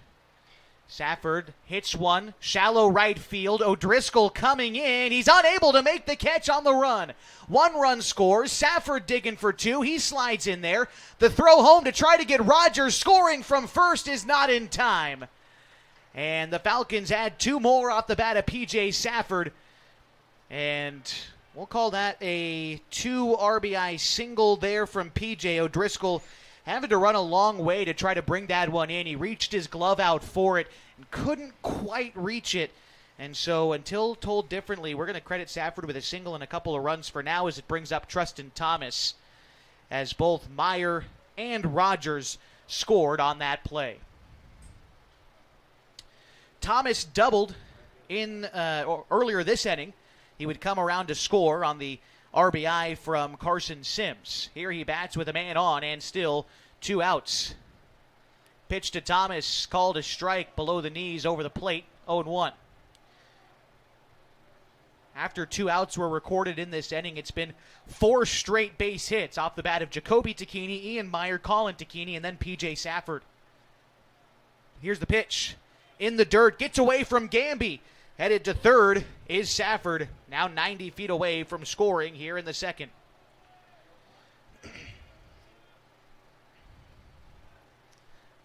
Safford hits one, shallow right field. O'Driscoll coming in. He's unable to make the catch on the run. 1 run scores. Safford digging for 2. He slides in there. The throw home to try to get Rogers scoring from first is not in time. And the Falcons add 2 more off the bat of P.J. Safford. And we'll call that a 2 RBI single there from P.J. O'Driscoll, having to run a long way to try to bring that one in. He reached his glove out for it and couldn't quite reach it. And so until told differently, we're going to credit Safford with a single and a couple of runs for now as it brings up Trustin Thomas, as both Meyer and Rogers scored on that play. Thomas doubled in earlier this inning. He would come around to score on the RBI from Carson Sims. Here he bats with a man on and still 2 outs. Pitch to Thomas, called a strike below the knees over the plate, 0-1. After 2 outs were recorded in this inning, it's been 4 straight base hits off the bat of Jacoby Takini, Ian Meyer, Colin Takini, and then P.J. Safford. Here's the pitch. In the dirt, gets away from Gamby. Headed to third is Safford, now 90 feet away from scoring here in the second.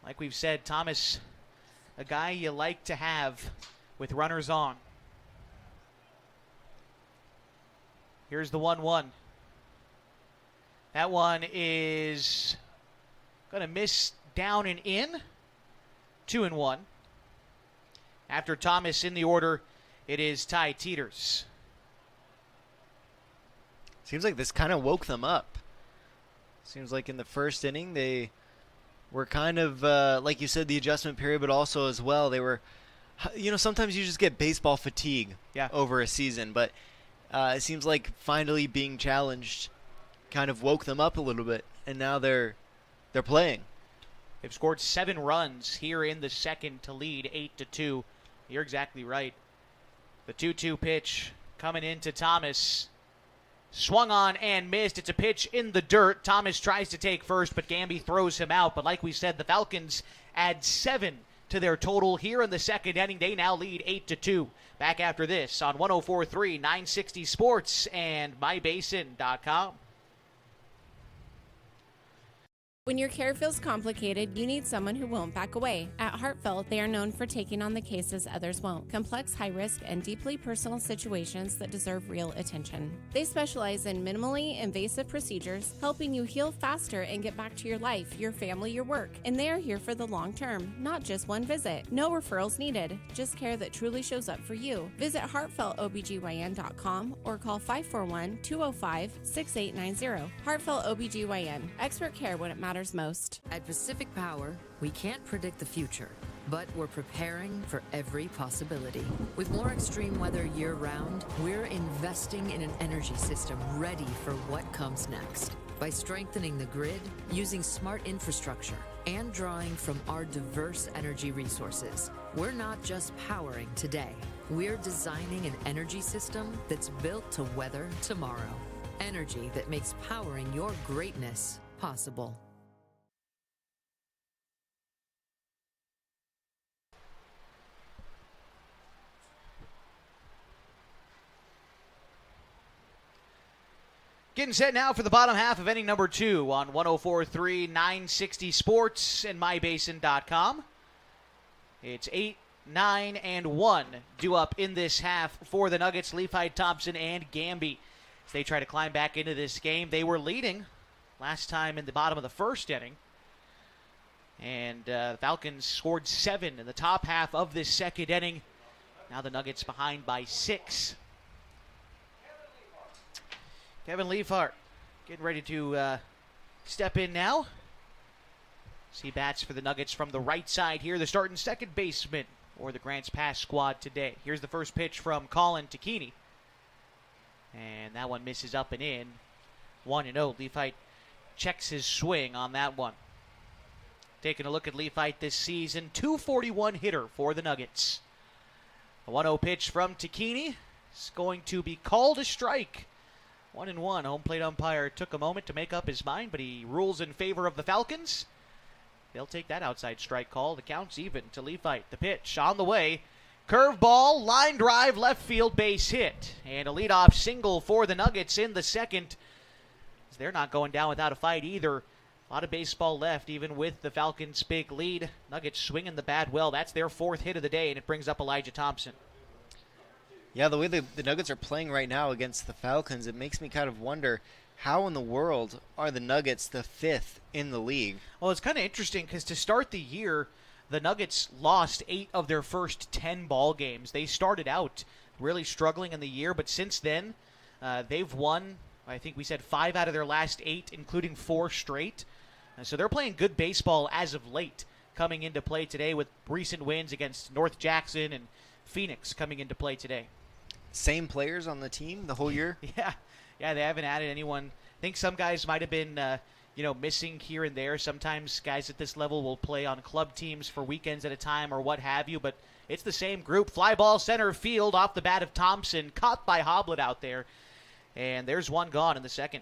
Like we've said, Thomas, a guy you like to have with runners on. Here's the 1-1. That one is going to miss down and in. 2-1. After Thomas in the order, it is Ty Teeters. Seems like this kind of woke them up. Seems like in the first inning they were kind of, like you said, the adjustment period, but also as well, they were, sometimes you just get baseball fatigue over a season, but it seems like finally being challenged kind of woke them up a little bit, and now they're playing. They've scored 7 runs here in the second to lead 8-2. You're exactly right. The 2-2 pitch coming into Thomas. Swung on and missed. It's a pitch in the dirt. Thomas tries to take first, but Gamby throws him out. But like we said, the Falcons add 7 to their total here in the second inning. They now lead 8-2. Back after this on 104.3, 960 Sports and mybasin.com. When your care feels complicated, you need someone who won't back away. At Heartfelt, they are known for taking on the cases others won't. Complex, high-risk, and deeply personal situations that deserve real attention. They specialize in minimally invasive procedures, helping you heal faster and get back to your life, your family, your work. And they are here for the long term, not just one visit. No referrals needed, just care that truly shows up for you. Visit heartfeltobgyn.com or call 541-205-6890. Heartfelt OBGYN. Expert care when it matters most. At Pacific Power, we can't predict the future, but we're preparing for every possibility. With more extreme weather year-round, we're investing in an energy system ready for what comes next. By strengthening the grid, using smart infrastructure, and drawing from our diverse energy resources, we're not just powering today. We're designing an energy system that's built to weather tomorrow. Energy that makes powering your greatness possible. Getting set now for the bottom half of inning number 2 on 104.3, 960 Sports and mybasin.com. It's 8, 9, and 1 due up in this half for the Nuggets. Leafheit, Thompson, and Gamby as they try to climb back into this game. They were leading last time in the bottom of the first inning. And the Falcons scored 7 in the top half of this second inning. Now the Nuggets behind by 6. Kevin Leafhart getting ready to step in now. He bats for the Nuggets from the right side here, the starting second baseman or the Grants Pass squad today. Here's the first pitch from Colin Takini. And that one misses up and in. 1-0. Leafhart checks his swing on that one. Taking a look at Leafhart this season, .241 hitter for the Nuggets. A 1-0 pitch from Takini is going to be called a strike. 1-1. Home plate umpire took a moment to make up his mind, but he rules in favor of the Falcons. They'll take that outside strike call. The count's even to Leafhart. The pitch on the way. Curveball, line drive, left field, base hit. And a leadoff single for the Nuggets in the second. They're not going down without a fight either. A lot of baseball left, even with the Falcons' big lead. Nuggets swinging the bat well. That's their 4th hit of the day, and it brings up Elijah Thompson. Yeah, the way the Nuggets are playing right now against the Falcons, it makes me kind of wonder, how in the world are the Nuggets the 5th in the league? Well, it's kind of interesting because to start the year, the Nuggets lost 8 of their first 10 ball games. They started out really struggling in the year, but since then, they've won, I think we said 5 out of their last 8, including 4 straight. So they're playing good baseball as of late, coming into play today with recent wins against North Jackson and Phoenix coming into play today. Same players on the team the whole year? Yeah, they haven't added anyone. I think some guys might have been, missing here and there. Sometimes guys at this level will play on club teams for weekends at a time or what have you, but it's the same group. Fly ball center field off the bat of Thompson, caught by Hoblet out there, and there's one gone in the second.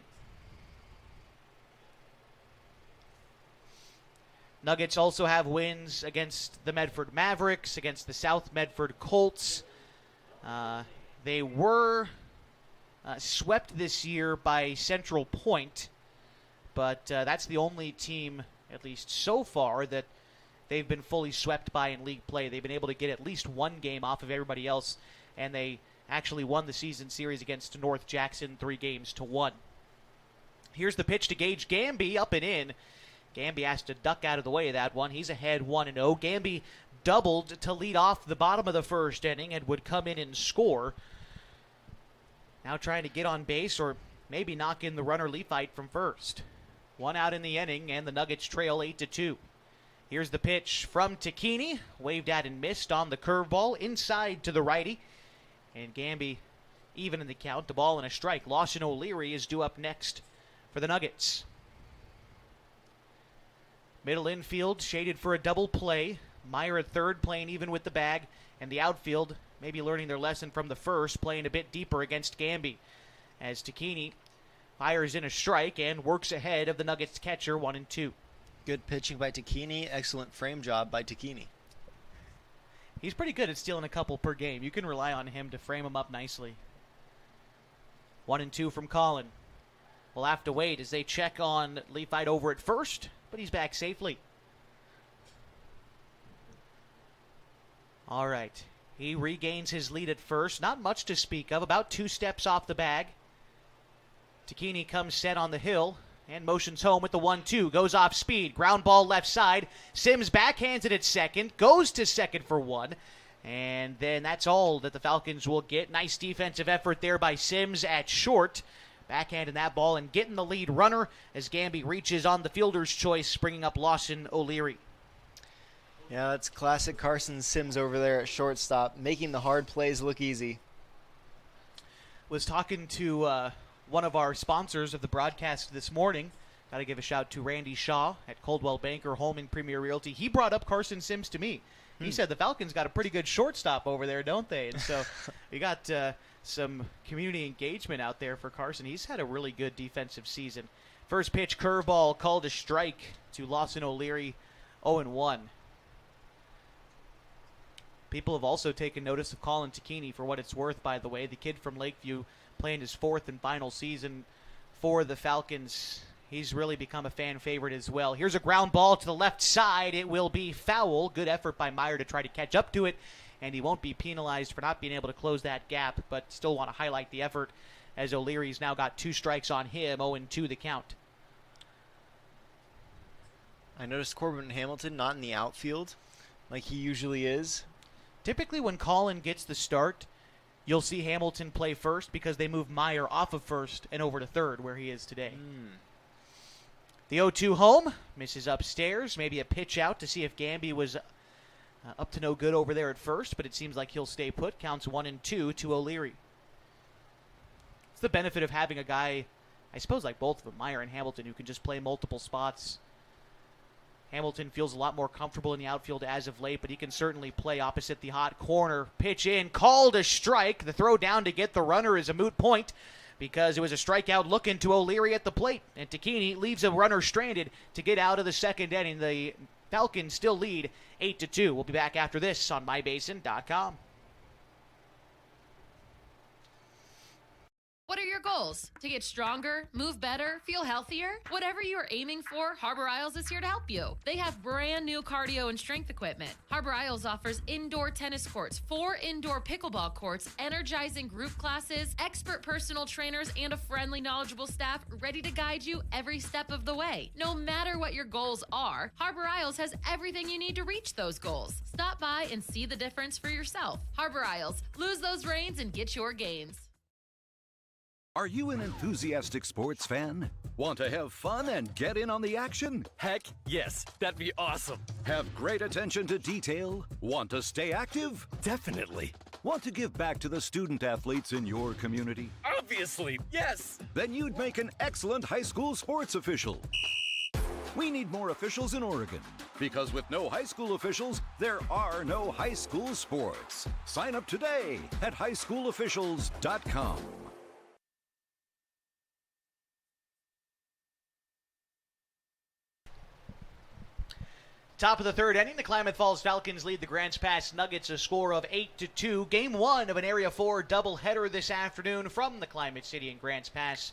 Nuggets also have wins against the Medford Mavericks, against the South Medford Colts. They were swept this year by Central Point, but that's the only team, at least so far, that they've been fully swept by in league play. They've been able to get at least one game off of everybody else, and they actually won the season series against North Jackson 3-1. Here's the pitch to Gage Gamby, up and in. Gamby has to duck out of the way of that one. He's ahead 1-0. Gamby doubled to lead off the bottom of the first inning and would come in and score. Now trying to get on base or maybe knock in the runner Leafhart from first. 1 out in the inning, and the Nuggets trail 8-2. Here's the pitch from Takini. Waved at and missed on the curveball. Inside to the righty. And Gamby even in the count. The ball and a strike. Lawson O'Leary is due up next for the Nuggets. Middle infield shaded for a double play. Meyer at third, playing even with the bag. And the outfield maybe learning their lesson from the first, playing a bit deeper against Gamby. As Takini fires in a strike and works ahead of the Nuggets catcher 1-2. Good pitching by Takini. Excellent frame job by Takini. He's pretty good at stealing a couple per game. You can rely on him to frame him up nicely. 1-2 from Colin. We'll have to wait as they check on Leafite over at first, but he's back safely. All right. He regains his lead at first. Not much to speak of. About 2 steps off the bag. Takini comes set on the hill and motions home with the 1-2. Goes off speed. Ground ball left side. Sims backhands it at second. Goes to second for 1. And then that's all that the Falcons will get. Nice defensive effort there by Sims at short. Backhanding that ball and getting the lead runner as Gamby reaches on the fielder's choice, bringing up Lawson O'Leary. Yeah, that's classic Carson Sims over there at shortstop, making the hard plays look easy. Was talking to one of our sponsors of the broadcast this morning. Got to give a shout to Randy Shaw at Coldwell Banker Holman Premier Realty. He brought up Carson Sims to me. He said the Falcons got a pretty good shortstop over there, don't they? And so you got some community engagement out there for Carson. He's had a really good defensive season. First pitch curveball called a strike to Lawson O'Leary, 0-1. People have also taken notice of Colin Takini, for what it's worth, by the way. The kid from Lakeview playing his 4th and final season for the Falcons. He's really become a fan favorite as well. Here's a ground ball to the left side. It will be foul. Good effort by Meyer to try to catch up to it, and he won't be penalized for not being able to close that gap, but still want to highlight the effort as O'Leary's now got 2 strikes on him, 0-2 the count. I noticed Corbin Hamilton not in the outfield like he usually is. Typically when Colin gets the start, you'll see Hamilton play first because they move Meyer off of first and over to third where he is today. The 0-2 home, misses upstairs, maybe a pitch out to see if Gamby was up to no good over there at first, but it seems like he'll stay put. Counts 1-2 to O'Leary. It's the benefit of having a guy, I suppose like both of them, Meyer and Hamilton, who can just play multiple spots. Hamilton feels a lot more comfortable in the outfield as of late, but he can certainly play opposite the hot corner. Pitch in, called a strike. The throw down to get the runner is a moot point because it was a strikeout looking to O'Leary at the plate. And Takini leaves a runner stranded to get out of the second inning. The Falcons still lead 8-2. We'll be back after this on mybasin.com. What are your goals? To get stronger, move better, feel healthier? Whatever you are aiming for, Harbor Isles is here to help you. They have brand new cardio and strength equipment. Harbor Isles offers indoor tennis courts, 4 indoor pickleball courts, energizing group classes, expert personal trainers, and a friendly, knowledgeable staff ready to guide you every step of the way. No matter what your goals are, Harbor Isles has everything you need to reach those goals. Stop by and see the difference for yourself. Harbor Isles, lose those reins and get your gains. Are you an enthusiastic sports fan? Want to have fun and get in on the action? Heck, yes. That'd be awesome. Have great attention to detail? Want to stay active? Definitely. Want to give back to the student athletes in your community? Obviously, yes. Then you'd make an excellent high school sports official. We need more officials in Oregon, because with no high school officials, there are no high school sports. Sign up today at highschoolofficials.com. Top of the third inning, the Klamath Falls Falcons lead the Grants Pass Nuggets a score of 8-2. Game 1 of an Area 4 doubleheader this afternoon from the Climate City in Grants Pass.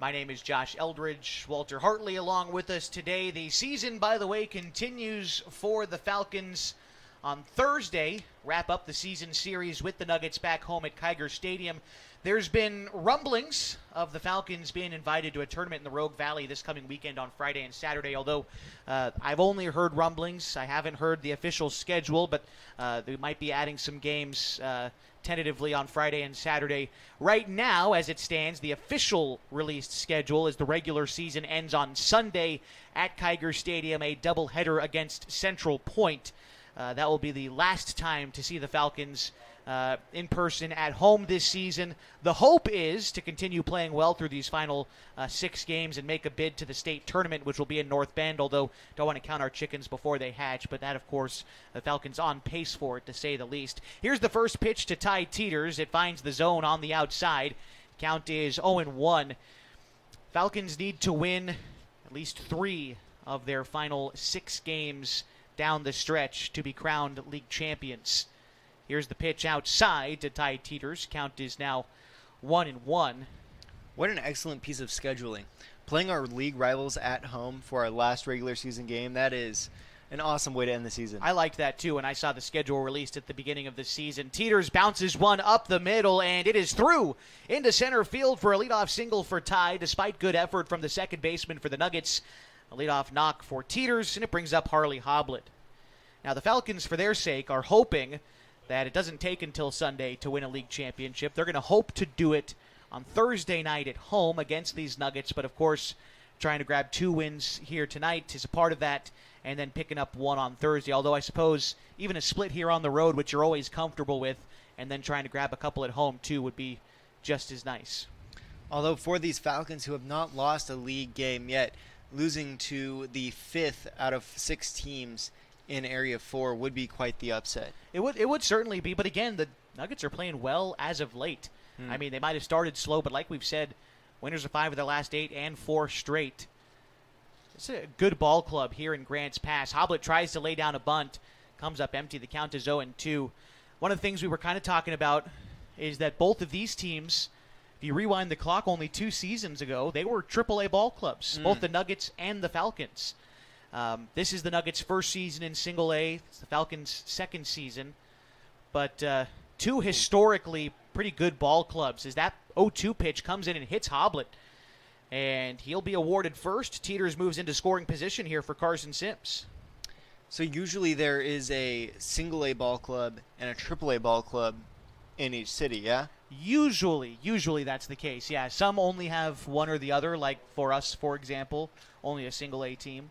My name is Josh Eldridge. Walter Hartley along with us today. The season, by the way, continues for the Falcons on Thursday. Wrap up the season series with the Nuggets back home at Kiger Stadium. There's been rumblings of the Falcons being invited to a tournament in the Rogue Valley this coming weekend on Friday and Saturday, although I've only heard rumblings. I haven't heard the official schedule, but they might be adding some games tentatively on Friday and Saturday. Right now, as it stands, the official released schedule is the regular season ends on Sunday at Kiger Stadium, a doubleheader against Central Point. That will be the last time to see the Falcons in person at home this season. The hope is to continue playing well through these final 6 games and make a bid to the state tournament, which will be in North Bend, although don't want to count our chickens before they hatch, but that, of course, the Falcons on pace for it, to say the least. Here's the first pitch to Ty Teeters. It finds the zone on the outside. Count is 0-1. Falcons need to win at least 3 of their final 6 games down the stretch to be crowned league champions. Here's the pitch outside to Ty Teeters. Count is now 1-1. What an excellent piece of scheduling. Playing our league rivals at home for our last regular season game, that is an awesome way to end the season. I liked that too when I saw the schedule released at the beginning of the season. Teeters bounces one up the middle, and it is through into center field for a leadoff single for Ty, despite good effort from the second baseman for the Nuggets. A leadoff knock for Teeters, and it brings up Harley Hoblet. Now the Falcons, for their sake, are hoping that it doesn't take until Sunday to win a league championship. They're going to hope to do it on Thursday night at home against these Nuggets, but of course trying to grab 2 wins here tonight is a part of that, and then picking up 1 on Thursday, although I suppose even a split here on the road, which you're always comfortable with, and then trying to grab a couple at home too would be just as nice. Although for these Falcons who have not lost a league game yet, losing to the 5th out of 6 teams in Area 4 would be quite the upset. It would certainly be, but again, the Nuggets are playing well as of late. I mean, they might have started slow, but like we've said, winners of 5 of their last 8 and 4 straight. It's a good ball club here in Grants Pass. Hoblet tries to lay down a bunt, comes up empty. The count is 0-2. One of the things we were kind of talking about is that both of these teams, if you rewind the clock only 2 seasons ago, they were AAA ball clubs, both the Nuggets and the Falcons. This is the Nuggets' first season in Single A. It's the Falcons' second season. But 2 historically pretty good ball clubs, as that 0-2 pitch comes in and hits Hoblet. And he'll be awarded first. Teeters moves into scoring position here for Carson Sims. So usually there is a single A ball club and a triple A ball club in each city, yeah? Usually that's the case, yeah. Some only have one or the other, like for us, for example, only a single A team.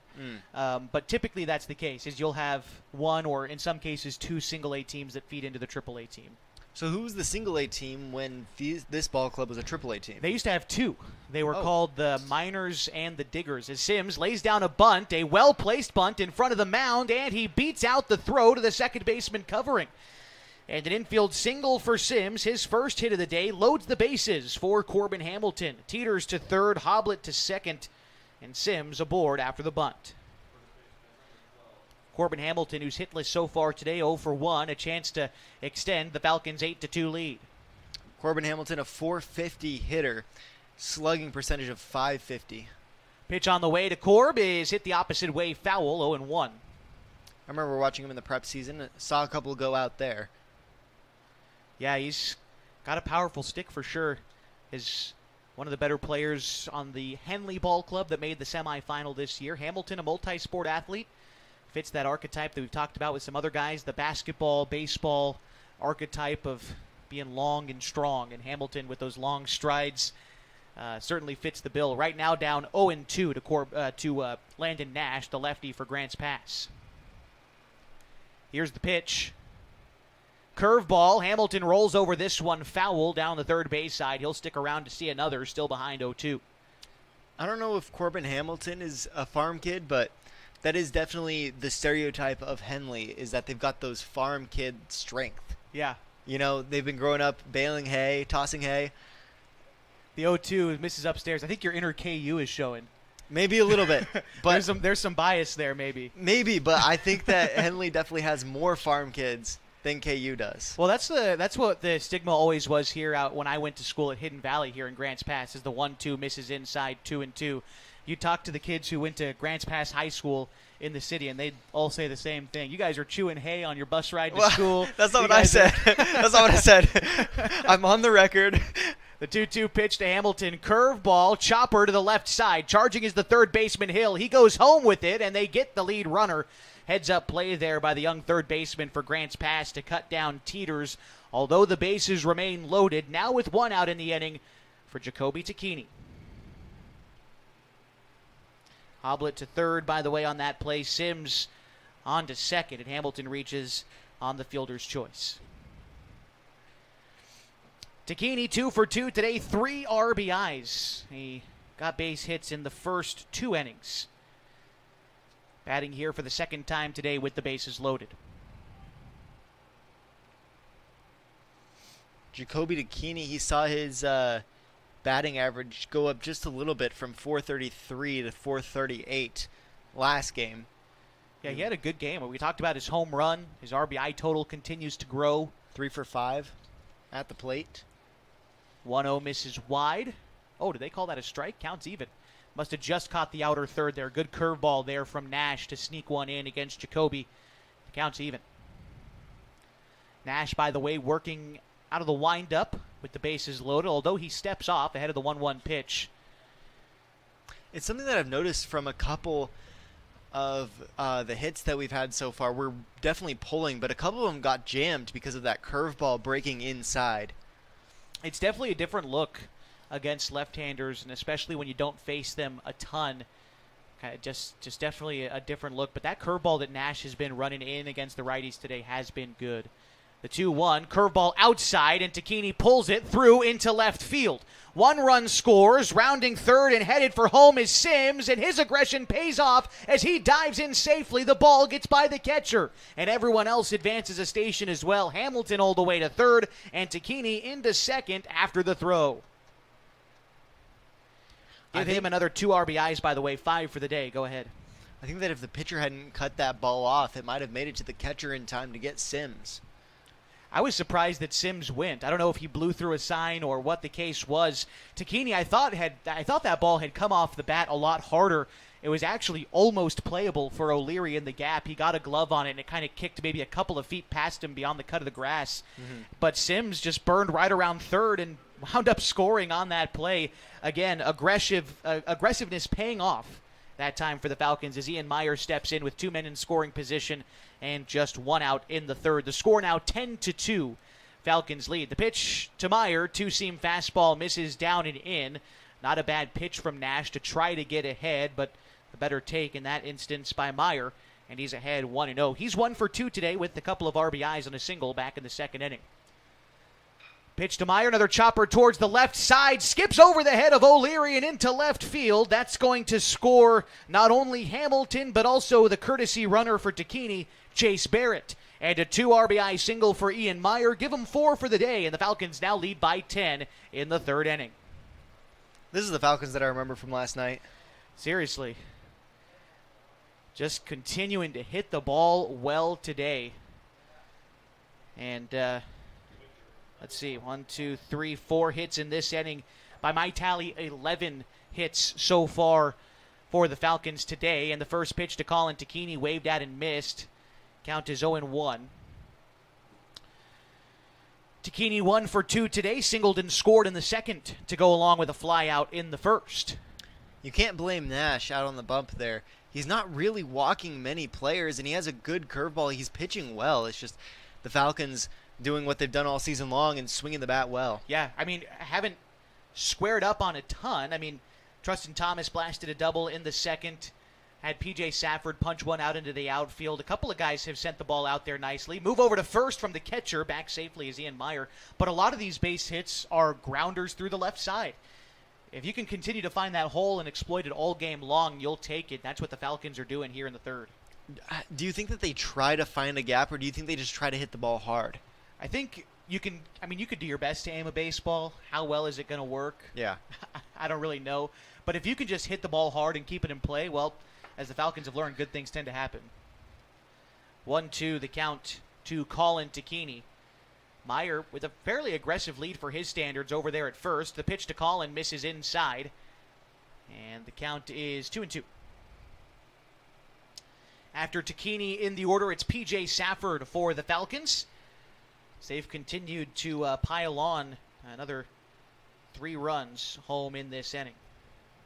But typically that's the case, is you'll have 1 or in some cases 2 single A teams that feed into the triple A team. So who was the single A team when this ball club was a triple A team? They used to have 2. They were called the Miners and the Diggers. As Sims lays down a bunt, a well-placed bunt in front of the mound, and he beats out the throw to the second baseman covering. And an infield single for Sims, his first hit of the day, loads the bases for Corbin Hamilton. Teeters to third, Hoblet to second, and Sims aboard after the bunt. Corbin Hamilton, who's hitless so far today, 0 for 1, a chance to extend the Falcons' 8-2 lead. Corbin Hamilton, a .450 hitter, slugging percentage of .550. Pitch on the way to Corb is hit the opposite way, foul, 0-1. I remember watching him in the prep season, saw a couple go out there. Yeah, he's got a powerful stick for sure. Is one of the better players on the Henley Ball Club that made the semifinal this year. Hamilton, a multi-sport athlete, fits that archetype that we've talked about with some other guys, the basketball, baseball archetype of being long and strong. And Hamilton, with those long strides, certainly fits the bill. Right now down 0-2 to Landon Nash, the lefty for Grants Pass. Here's the pitch. Curveball. Hamilton rolls over this one, foul down the third base side. He'll stick around to see another, still behind 0-2. I don't know if Corbin Hamilton is a farm kid, but that is definitely the stereotype of Henley, is that they've got those farm kid strength. Yeah. You know, they've been growing up baling hay, tossing hay. The 0-2 misses upstairs. I think your inner KU is showing. Maybe a little bit. But there's some bias there, maybe. Maybe, but I think that Henley definitely has more farm kids than KU does. Well, that's what the stigma always was here out when I went to school at Hidden Valley here in Grants Pass, is the 1-2 misses inside, 2-2. You talk to the kids who went to Grants Pass High School in the city, and they'd all say the same thing. You guys are chewing hay on your bus ride to school. That's not what I said. That's not what I said. I'm on the record. The 2-2 pitch to Hamilton. Curveball, chopper to the left side. Charging is the third baseman, Hill. He goes home with it, and they get the lead runner. Heads-up play there by the young third baseman for Grants Pass to cut down Teeters, although the bases remain loaded, now with 1 out in the inning for Jacoby Tacchini. Hoblet to third, by the way, on that play. Sims on to second, and Hamilton reaches on the fielder's choice. Tacchini 2 for 2 today, 3 RBIs. He got base hits in the first 2 innings. Batting here for the second time today with the bases loaded. Jacoby Tacchini, he saw his batting average go up just a little bit from 433 to 438 last game. Yeah, he had a good game. We talked about his home run. His RBI total continues to grow. 3 for 5 at the plate. 1-0 misses wide. Oh, did they call that a strike? Counts even. Must have just caught the outer third there. Good curveball there from Nash to sneak one in against Jacoby. Counts even. Nash, by the way, working out of the windup with the bases loaded, although he steps off ahead of the 1-1 pitch. It's something that I've noticed from a couple of the hits that we've had so far. We're definitely pulling, but a couple of them got jammed because of that curveball breaking inside. It's definitely a different look against left-handers, and especially when you don't face them a ton. Just definitely a different look. But that curveball that Nash has been running in against the righties today has been good. The 2-1, curveball outside, and Takini pulls it through into left field. 1 run scores, rounding third and headed for home is Sims, and his aggression pays off as he dives in safely. The ball gets by the catcher, and everyone else advances a station as well. Hamilton all the way to third, and Takini into second after the throw. Give him another 2 RBIs, by the way, 5 for the day. Go ahead. I think that if the pitcher hadn't cut that ball off, it might have made it to the catcher in time to get Sims. I was surprised that Sims went. I don't know if he blew through a sign or what the case was. Takini, I thought that ball had come off the bat a lot harder. It was actually almost playable for O'Leary in the gap. He got a glove on it, and it kind of kicked maybe a couple of feet past him beyond the cut of the grass. Mm-hmm. But Sims just burned right around third and wound up scoring on that play. Again, aggressiveness paying off that time for the Falcons as Ian Meyer steps in with 2 men in scoring position and just 1 out in the third. The score now 10-2. Falcons lead. The pitch to Meyer, 2-seam fastball misses down and in. Not a bad pitch from Nash to try to get ahead, but a better take in that instance by Meyer, and he's ahead 1-0. He's 1 for 2 today with a couple of RBIs and a single back in the second inning. Pitch to Meyer, another chopper towards the left side, skips over the head of O'Leary and into left field. That's going to score not only Hamilton, but also the courtesy runner for Takini, Chase Barrett. And a 2 RBI single for Ian Meyer. Give him 4 for the day, and the Falcons now lead by 10 in the third inning. This is the Falcons that I remember from last night. Seriously. Just continuing to hit the ball well today. And let's see, 1, 2, 3, 4 hits in this inning. By my tally, 11 hits so far for the Falcons today. And the first pitch to Colin Takini waved at and missed. Count is 0-1. Takini 1 for 2 today. Singled and scored in the second to go along with a fly out in the first. You can't blame Nash out on the bump there. He's not really walking many players, and he has a good curveball. He's pitching well. It's just the Falcons doing what they've done all season long and swinging the bat well. Yeah, I mean, haven't squared up on a ton. I mean, Trustin Thomas blasted a double in the second. Had P.J. Safford punch one out into the outfield. A couple of guys have sent the ball out there nicely. Move over to first from the catcher. Back safely is Ian Meyer. But a lot of these base hits are grounders through the left side. If you can continue to find that hole and exploit it all game long, you'll take it. That's what the Falcons are doing here in the third. Do you think that they try to find a gap, or do you think they just try to hit the ball hard? I think you can. I mean, you could do your best to aim a baseball. How well is it going to work? Yeah. I don't really know. But if you can just hit the ball hard and keep it in play, well, as the Falcons have learned, good things tend to happen. 1-2 the count to Colin Takini. Meyer with a fairly aggressive lead for his standards over there at first. The pitch to Colin misses inside. And the count is 2-2. After Takini in the order, it's P.J. Safford for the Falcons. They've continued to pile on another 3 runs home in this inning.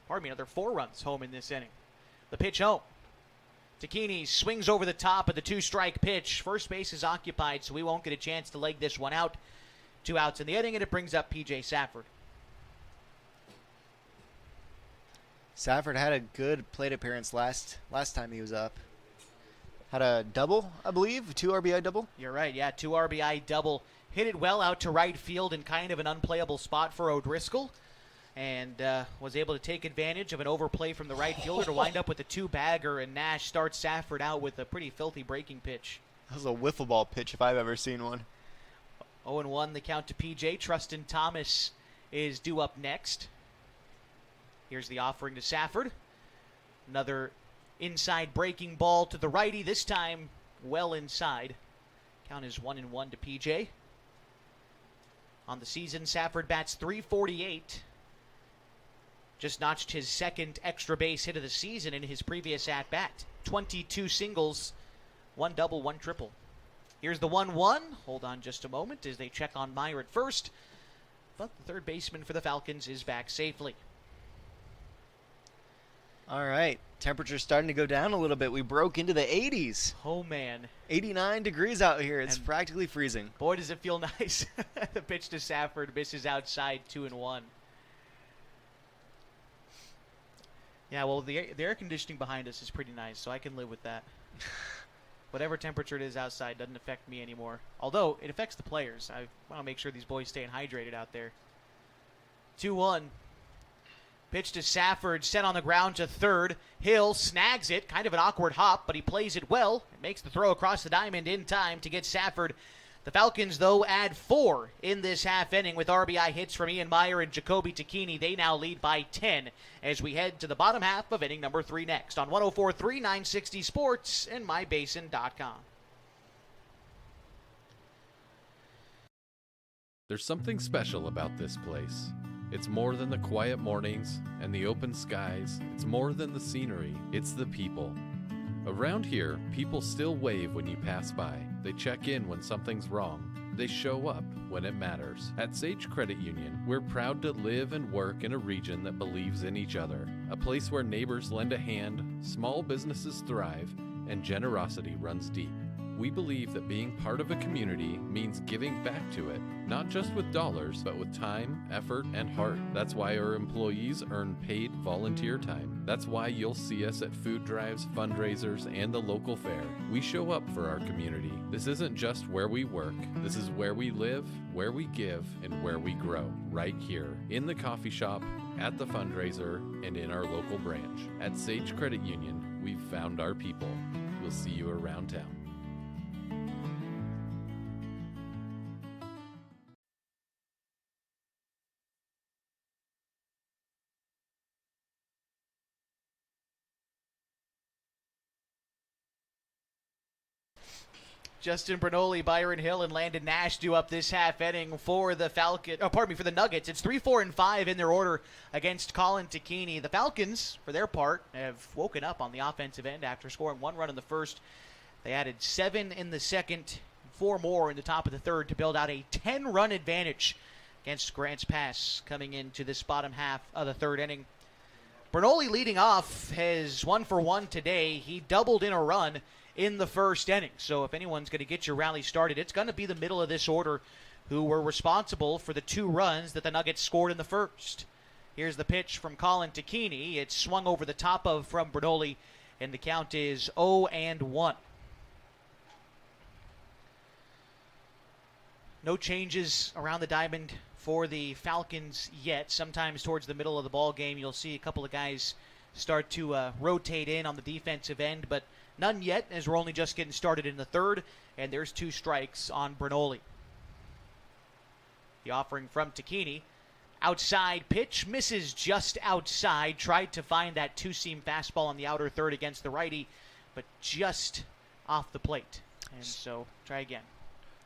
Pardon me, another 4 runs home in this inning. The pitch home. Takini swings over the top of the 2-strike pitch. First base is occupied, so we won't get a chance to leg this one out. 2 outs in the inning, and it brings up P.J. Safford. Safford had a good plate appearance last time he was up. Had a double, I believe, 2 RBI double. You're right, yeah, 2 RBI double. Hit it well out to right field in kind of an unplayable spot for O'Driscoll. And was able to take advantage of an overplay from the right fielder to wind up with a 2-bagger, and Nash starts Safford out with a pretty filthy breaking pitch. That was a wiffle ball pitch if I've ever seen one. 0-1 the count to P.J. Trustin Thomas is due up next. Here's the offering to Safford. Another inside breaking ball to the righty, this time well inside. Count is 1-1 to PJ. On the season, Safford bats .348. Just notched his second extra base hit of the season in his previous at-bat. 22 singles, 1 double, 1 triple. Here's the 1-1. Hold on just a moment as they check on Meyer at first. But the third baseman for the Falcons is back safely. All right. Temperature's starting to go down a little bit. We broke into the 80s. Oh, man. 89 degrees out here. It's practically freezing. Boy, does it feel nice. The pitch to Safford misses outside, 2-1. Yeah, well, the air conditioning behind us is pretty nice, so I can live with that. Whatever temperature it is outside doesn't affect me anymore. Although, it affects the players. I want to make sure these boys staying hydrated out there. 2-1. Pitch to Safford, sent on the ground to third. Hill snags it, kind of an awkward hop, but he plays it well. It makes the throw across the diamond in time to get Safford. The Falcons, though, add 4 in this half inning with RBI hits from Ian Meyer and Jacoby Tacchini. They now lead by 10 as we head to the bottom half of inning number 3 next on 104.3 960 Sports and MyBasin.com. There's something special about this place. It's more than the quiet mornings and the open skies. It's more than the scenery. It's the people. Around here, people still wave when you pass by. They check in when something's wrong. They show up when it matters. At Sage Credit Union, we're proud to live and work in a region that believes in each other. A place where neighbors lend a hand, small businesses thrive, and generosity runs deep. We believe that being part of a community means giving back to it, not just with dollars, but with time, effort, and heart. That's why our employees earn paid volunteer time. That's why you'll see us at food drives, fundraisers, and the local fair. We show up for our community. This isn't just where we work. This is where we live, where we give, and where we grow. Right here, in the coffee shop, at the fundraiser, and in our local branch. At Sage Credit Union, we've found our people. We'll see you around town. Justin Bernoulli, Byron Hill, and Landon Nash do up this half inning for the for the Nuggets. It's 3, 4, and 5 in their order against Colin Tacchini. The Falcons, for their part, have woken up on the offensive end after scoring 1 run in the first. They added 7 in the second, 4 more in the top of the third to build out a 10-run advantage against Grants Pass coming into this bottom half of the third inning. Bernoulli leading off has 1 for 1 today. He doubled in a run in the first inning. So if anyone's going to get your rally started, it's going to be the middle of this order who were responsible for the 2 runs that the Nuggets scored in the first. Here's the pitch from Colin Tacchini. It's swung over the top of from Bernoulli, and the count is 0-1. No changes around the diamond for the Falcons yet. Sometimes towards the middle of the ball game, you'll see a couple of guys start to rotate in on the defensive end, but none yet, as we're only just getting started in the third, and there's 2 strikes on Bernoulli. The offering from Tacchini. Outside pitch, misses just outside. Tried to find that 2-seam fastball on the outer third against the righty, but just off the plate. And so, try again.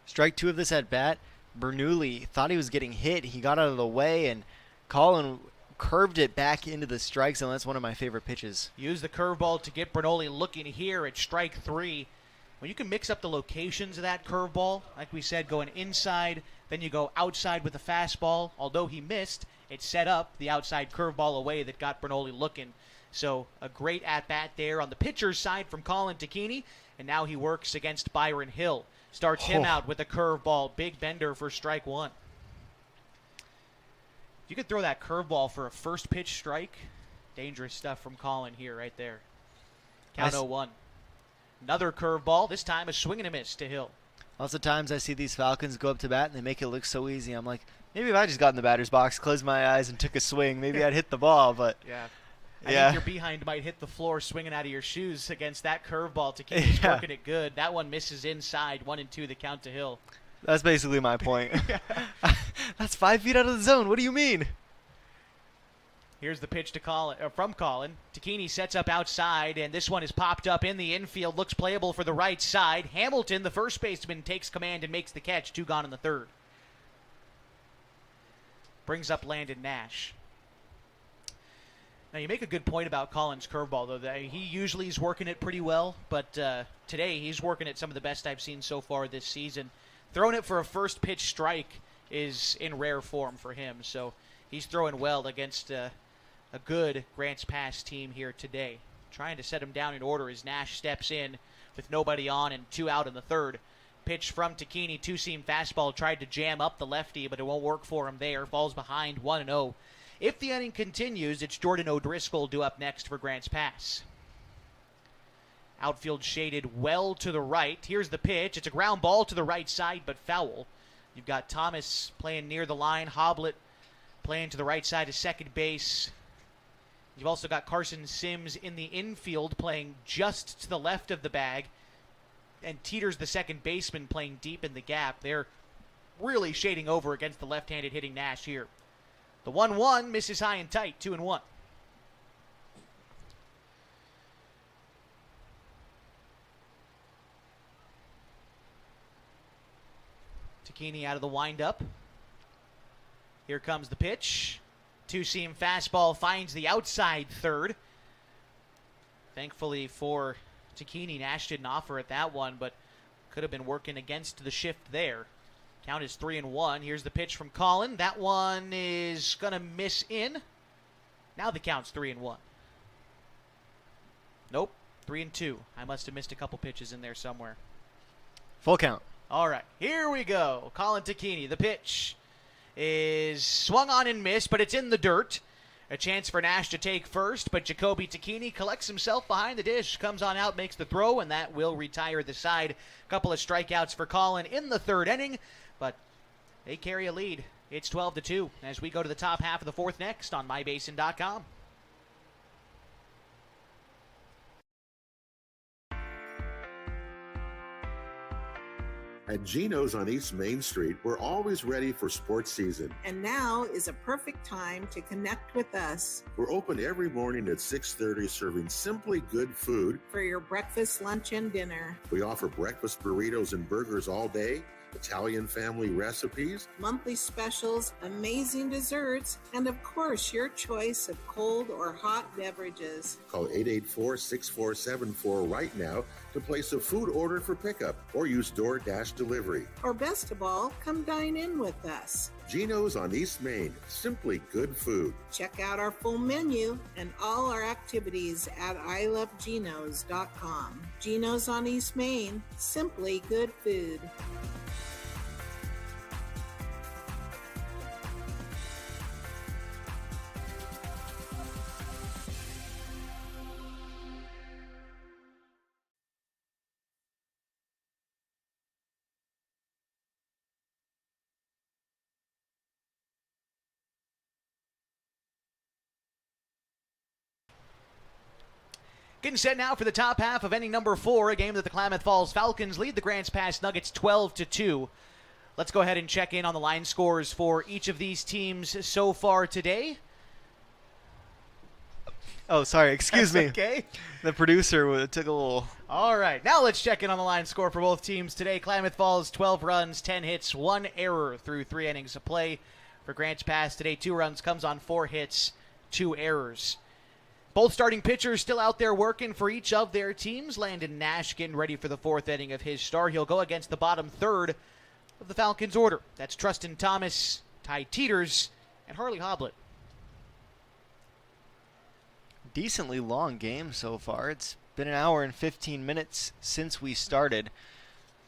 Strike 2 of this at bat. Bernoulli thought he was getting hit. He got out of the way, and Colin curved it back into the strike zone. That's one of my favorite pitches. Use the curveball to get Bernoulli looking here at strike 3. When you can mix up the locations of that curveball, like we said, going inside, then you go outside with the fastball. Although he missed, it set up the outside curveball away that got Bernoulli looking. So a great at-bat there on the pitcher's side from Colin Tacchini, and now he works against Byron Hill. Starts him out with a curveball. Big bender for strike 1. You could throw that curveball for a first pitch strike. Dangerous stuff from Colin here, right there. Count 0-1. Another curveball, this time a swing and a miss to Hill. Lots of times I see these Falcons go up to bat and they make it look so easy. I'm like, maybe if I just got in the batter's box, closed my eyes, and took a swing, maybe I'd hit the ball. But I think your behind might hit the floor swinging out of your shoes against that curveball. Tacchini's working it good. That one misses inside. 1-2 the count to Hill. That's basically my point. That's 5 feet out of the zone. What do you mean? Here's the pitch to Colin, from Colin. Takini sets up outside, and this one is popped up in the infield. Looks playable for the right side. Hamilton, the first baseman, takes command and makes the catch. 2 gone in the third. Brings up Landon Nash. Now, you make a good point about Colin's curveball, though. That he usually is working it pretty well, but today he's working it some of the best I've seen so far this season. Throwing it for a first pitch strike is in rare form for him, so he's throwing well against a good Grants Pass team here today. Trying to set him down in order as Nash steps in with nobody on and 2 out in the third. Pitch from Takini, 2-seam fastball, tried to jam up the lefty, but it won't work for him there. Falls behind 1-0. If the inning continues, it's Jordan O'Driscoll due up next for Grants Pass. Outfield shaded well to the right. Here's the pitch. It's a ground ball to the right side, but foul. You've got Thomas playing near the line. Hoblet playing to the right side of second base. You've also got Carson Sims in the infield playing just to the left of the bag. And Teeters, the second baseman, playing deep in the gap. They're really shading over against the left-handed hitting Nash here. The 1-1 misses high and tight, 2-1. Takini out of the windup. Here comes the pitch. 2-seam fastball finds the outside third. Thankfully for Takini, Nash didn't offer at that one, but could have been working against the shift there. Count is 3-1. Here's the pitch from Colin. That one is going to miss in. Now the count's 3-1. Nope, 3-2. I must have missed a couple pitches in there somewhere. Full count. All right, here we go. Colin Takini, the pitch is swung on and missed, but it's in the dirt. A chance for Nash to take first, but Jacoby Takini collects himself behind the dish, comes on out, makes the throw, and that will retire the side. A couple of strikeouts for Colin in the third inning, but they carry a lead. It's 12-2 as we go to the top half of the fourth next on mybasin.com. At Geno's on East Main Street, we're always ready for sports season. And now is a perfect time to connect with us. We're open every morning at 6:30, serving simply good food. For your breakfast, lunch, and dinner. We offer breakfast burritos and burgers all day, Italian family recipes, monthly specials, amazing desserts, and of course, your choice of cold or hot beverages. Call 884-6474 right now to place a food order for pickup or use DoorDash delivery. Or best of all, come dine in with us. Geno's on East Main, simply good food. Check out our full menu and all our activities at ilovegenos.com. Geno's on East Main, simply good food. Getting set now for the top half of inning number 4, a game that the Klamath Falls Falcons lead the Grants Pass Nuggets 12-2. Let's go ahead and check in on the line scores for each of these teams so far today. Oh, sorry. Excuse me. Okay. The producer took a little... All right. Now let's check in on the line score for both teams today. Klamath Falls, 12 runs, 10 hits, 1 error through 3 innings of play. For Grants Pass today, 2 runs, comes on 4 hits, 2 errors. Both starting pitchers still out there working for each of their teams. Landon Nash getting ready for the 4th inning of his start. He'll go against the bottom third of the Falcons' order. That's Trustin Thomas, Ty Teeters, and Harley Hoblet. Decently long game so far. It's been an hour and 15 minutes since we started,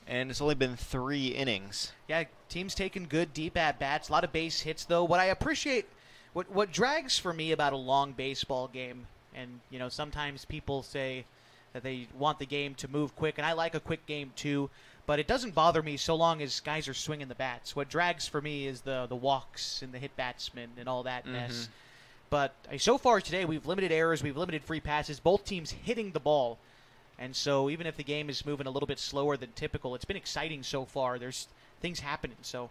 and it's only been 3 innings. Yeah, team's taking good deep at-bats. A lot of base hits, though. What I appreciate... What drags for me about a long baseball game, and, you know, sometimes people say that they want the game to move quick, and I like a quick game too, but it doesn't bother me so long as guys are swinging the bats. What drags for me is the walks and the hit batsmen and all that mess. But so far today, we've limited errors, we've limited free passes, both teams hitting the ball. And so even if the game is moving a little bit slower than typical, it's been exciting so far. There's things happening, so...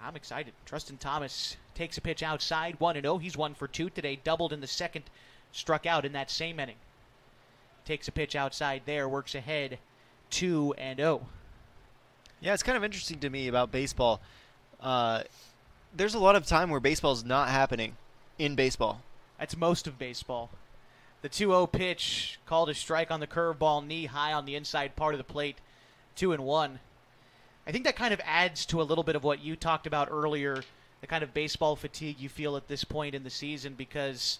I'm excited. Trustin Thomas takes a pitch outside, 1-0. He's 1 for 2 today, doubled in the second, struck out in that same inning. Takes a pitch outside there, works ahead, 2-0. Yeah, it's kind of interesting to me about baseball. There's a lot of time where baseball's not happening in baseball. That's most of baseball. The 2-0 pitch, called a strike on the curveball, knee high on the inside part of the plate, 2-1. I think that kind of adds to a little bit of what you talked about earlier, the kind of baseball fatigue you feel at this point in the season because,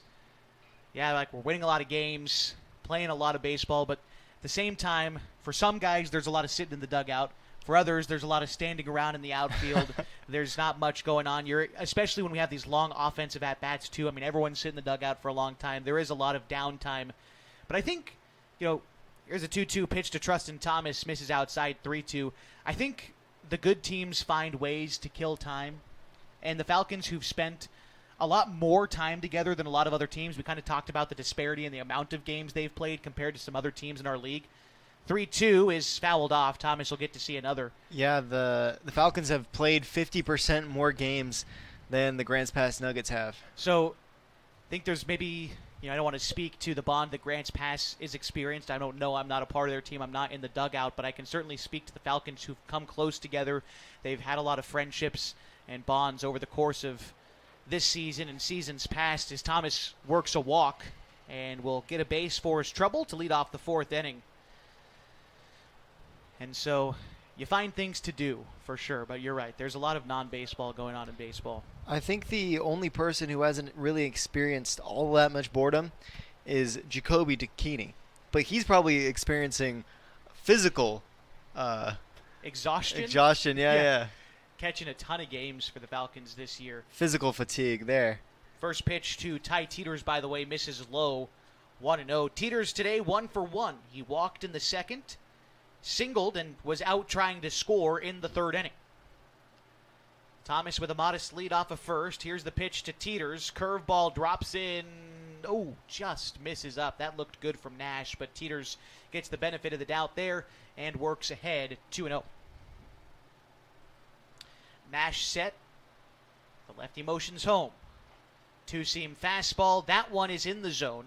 yeah, like we're winning a lot of games, playing a lot of baseball, but at the same time, for some guys, there's a lot of sitting in the dugout. For others, there's a lot of standing around in the outfield. There's not much going on. Especially when we have these long offensive at-bats, too. I mean, everyone's sitting in the dugout for a long time. There is a lot of downtime. But I think, here's a 2-2 pitch to Trustin Thomas, misses outside 3-2. I think the good teams find ways to kill time. And the Falcons, who've spent a lot more time together than a lot of other teams, we kind of talked about the disparity in the amount of games they've played compared to some other teams in our league. 3-2 is fouled off. Thomas will get to see another. Yeah, the Falcons have played 50% more games than the Grants Pass Nuggets have. So I think there's maybe, I don't want to speak to the bond that Grants Pass is experienced. I don't know. I'm not a part of their team. I'm not in the dugout, but I can certainly speak to the Falcons who've come close together. They've had a lot of friendships and bonds over the course of this season and seasons past as Thomas works a walk and will get a base for his trouble to lead off the fourth inning. And so you find things to do, for sure. But you're right. There's a lot of non-baseball going on in baseball. I think the only person who hasn't really experienced all that much boredom is Jacoby Dakini. But he's probably experiencing physical exhaustion. Yeah. Catching a ton of games for the Falcons this year. Physical fatigue there. First pitch to Ty Teeters, by the way, misses low, 1-0. Teeters today 1 for 1. He walked in the second, singled, and was out trying to score in the third inning. Thomas with a modest lead off of first. Here's the pitch to Teeters. Curveball drops in. Oh, just misses up. That looked good from Nash, but Teeters gets the benefit of the doubt there and works ahead 2-0. Nash set. The lefty motions home. Two-seam fastball. That one is in the zone.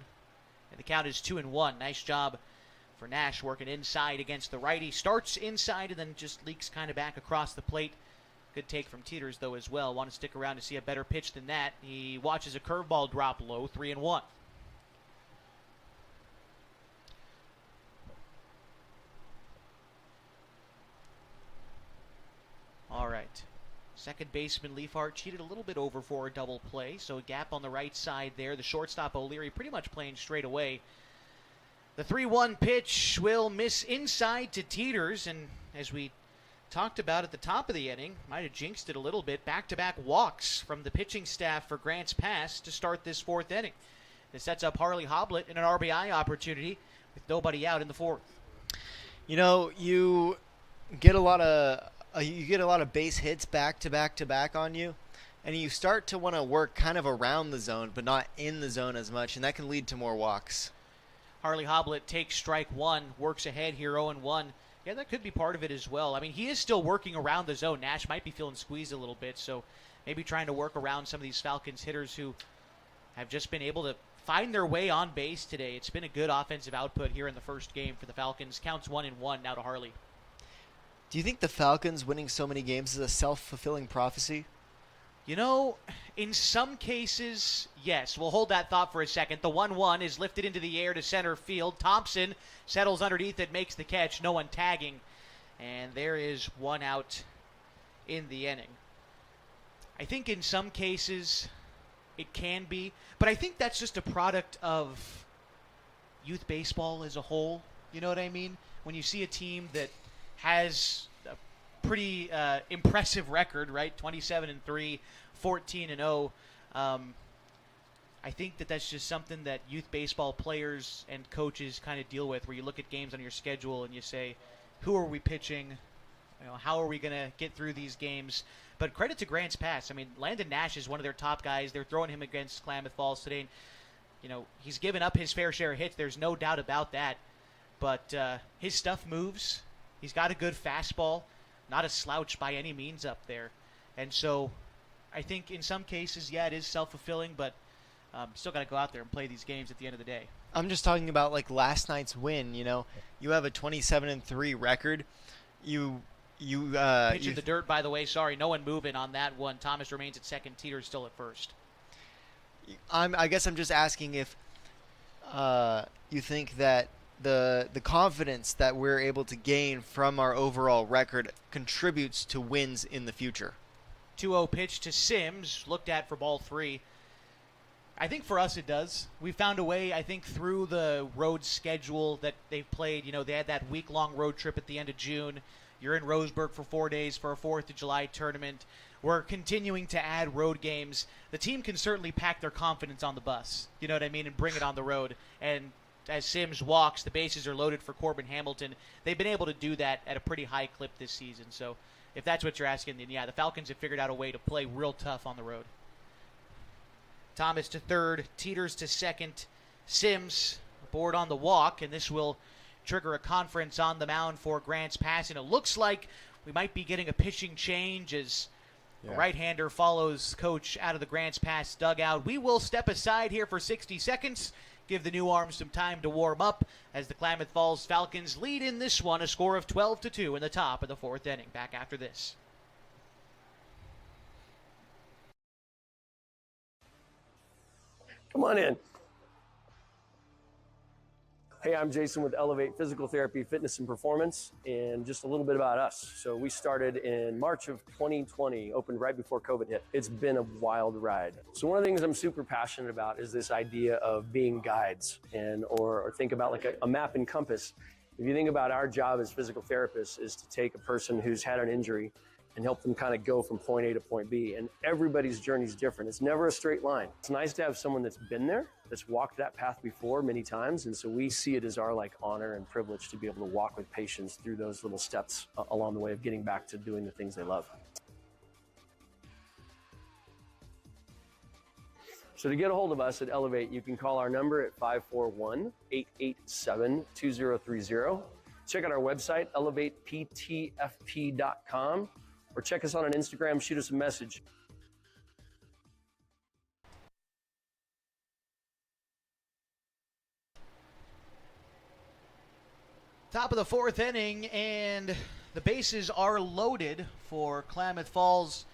And the count is 2-1. Nice job for Nash working inside against the righty. Starts inside and then just leaks kind of back across the plate. Good take from Teeters, though, as well. Want to stick around to see a better pitch than that. He watches a curveball drop low, 3-1. All right. Second baseman Leafhart cheated a little bit over for a double play, so a gap on the right side there. The shortstop O'Leary pretty much playing straight away. The 3-1 pitch will miss inside to Teeters, and as we talked about at the top of the inning, might have jinxed it a little bit. Back-to-back walks from the pitching staff for Grants Pass to start this fourth inning. This sets up Harley Hoblet in an RBI opportunity with nobody out in the fourth. You get a lot of base hits back to back on you, and you start to want to work kind of around the zone, but not in the zone as much, and that can lead to more walks. Harley Hoblet takes strike one, works ahead here 0-1. Yeah, that could be part of it as well. I mean, he is still working around the zone. Nash might be feeling squeezed a little bit, so maybe trying to work around some of these Falcons hitters who have just been able to find their way on base today. It's been a good offensive output here in the first game for the Falcons. Counts 1-1 now to Harley. Do you think the Falcons winning so many games is a self-fulfilling prophecy? In some cases, yes. We'll hold that thought for a second. The 1-1 is lifted into the air to center field. Thompson settles underneath it, makes the catch. No one tagging. And there is one out in the inning. I think in some cases it can be. But I think that's just a product of youth baseball as a whole. You know what I mean? When you see a team that has pretty impressive record, right? 27-3, 14-0. I think that's just something that youth baseball players and coaches kind of deal with, where you look at games on your schedule and you say, who are we pitching? How are we going to get through these games? But credit to Grants Pass. I mean, Landon Nash is one of their top guys. They're throwing him against Klamath Falls today. And, he's given up his fair share of hits. There's no doubt about that. But his stuff moves. He's got a good fastball. Not a slouch by any means up there. And so I think in some cases, yeah, it is self-fulfilling, but still got to go out there and play these games at the end of the day. I'm just talking about like last night's win. You know, you have a 27-3 record. Pitch in the dirt, by the way. Sorry, no one moving on that one. Thomas remains at second. Teeter's still at first. I guess I'm just asking if you think that the confidence that we're able to gain from our overall record contributes to wins in the future. 2-0 pitch to Sims, looked at for ball 3. I think for us it does. We found a way, I think, through the road schedule that they've played. You know, they had that week-long road trip at the end of June. You're in Roseburg for 4 days for a 4th of July tournament. We're continuing to add road games. The team can certainly pack their confidence on the bus, you know what I mean, and bring it on the road. And as Sims walks, the bases are loaded for Corbin Hamilton. They've been able to do that at a pretty high clip this season. So if that's what you're asking, then yeah, the Falcons have figured out a way to play real tough on the road. Thomas to third, Teeters to second, Sims aboard on the walk, and this will trigger a conference on the mound for Grants Pass, and it looks like we might be getting a pitching change as a right-hander follows coach out of the Grants Pass dugout. We will step aside here for 60 seconds, give the new arms some time to warm up as the Klamath Falls Falcons lead in this one, a score of 12-2 in the top of the 4th inning. Back after this. Come on in. Hey, I'm Jason with Elevate Physical Therapy, Fitness, and Performance, and just a little bit about us. So we started in March of 2020, opened right before COVID hit. It's been a wild ride. So one of the things I'm super passionate about is this idea of being guides, or think about like a map and compass. If you think about our job as physical therapists is to take a person who's had an injury and help them kind of go from point A to point B. And everybody's journey is different. It's never a straight line. It's nice to have someone that's been there, that's walked that path before many times. And so we see it as our honor and privilege to be able to walk with patients through those little steps along the way of getting back to doing the things they love. So to get a hold of us at Elevate, you can call our number at 541-887-2030. Check out our website, elevateptfp.com. Or check us out on Instagram, shoot us a message. Top of the 4th inning, and the bases are loaded for Klamath Falls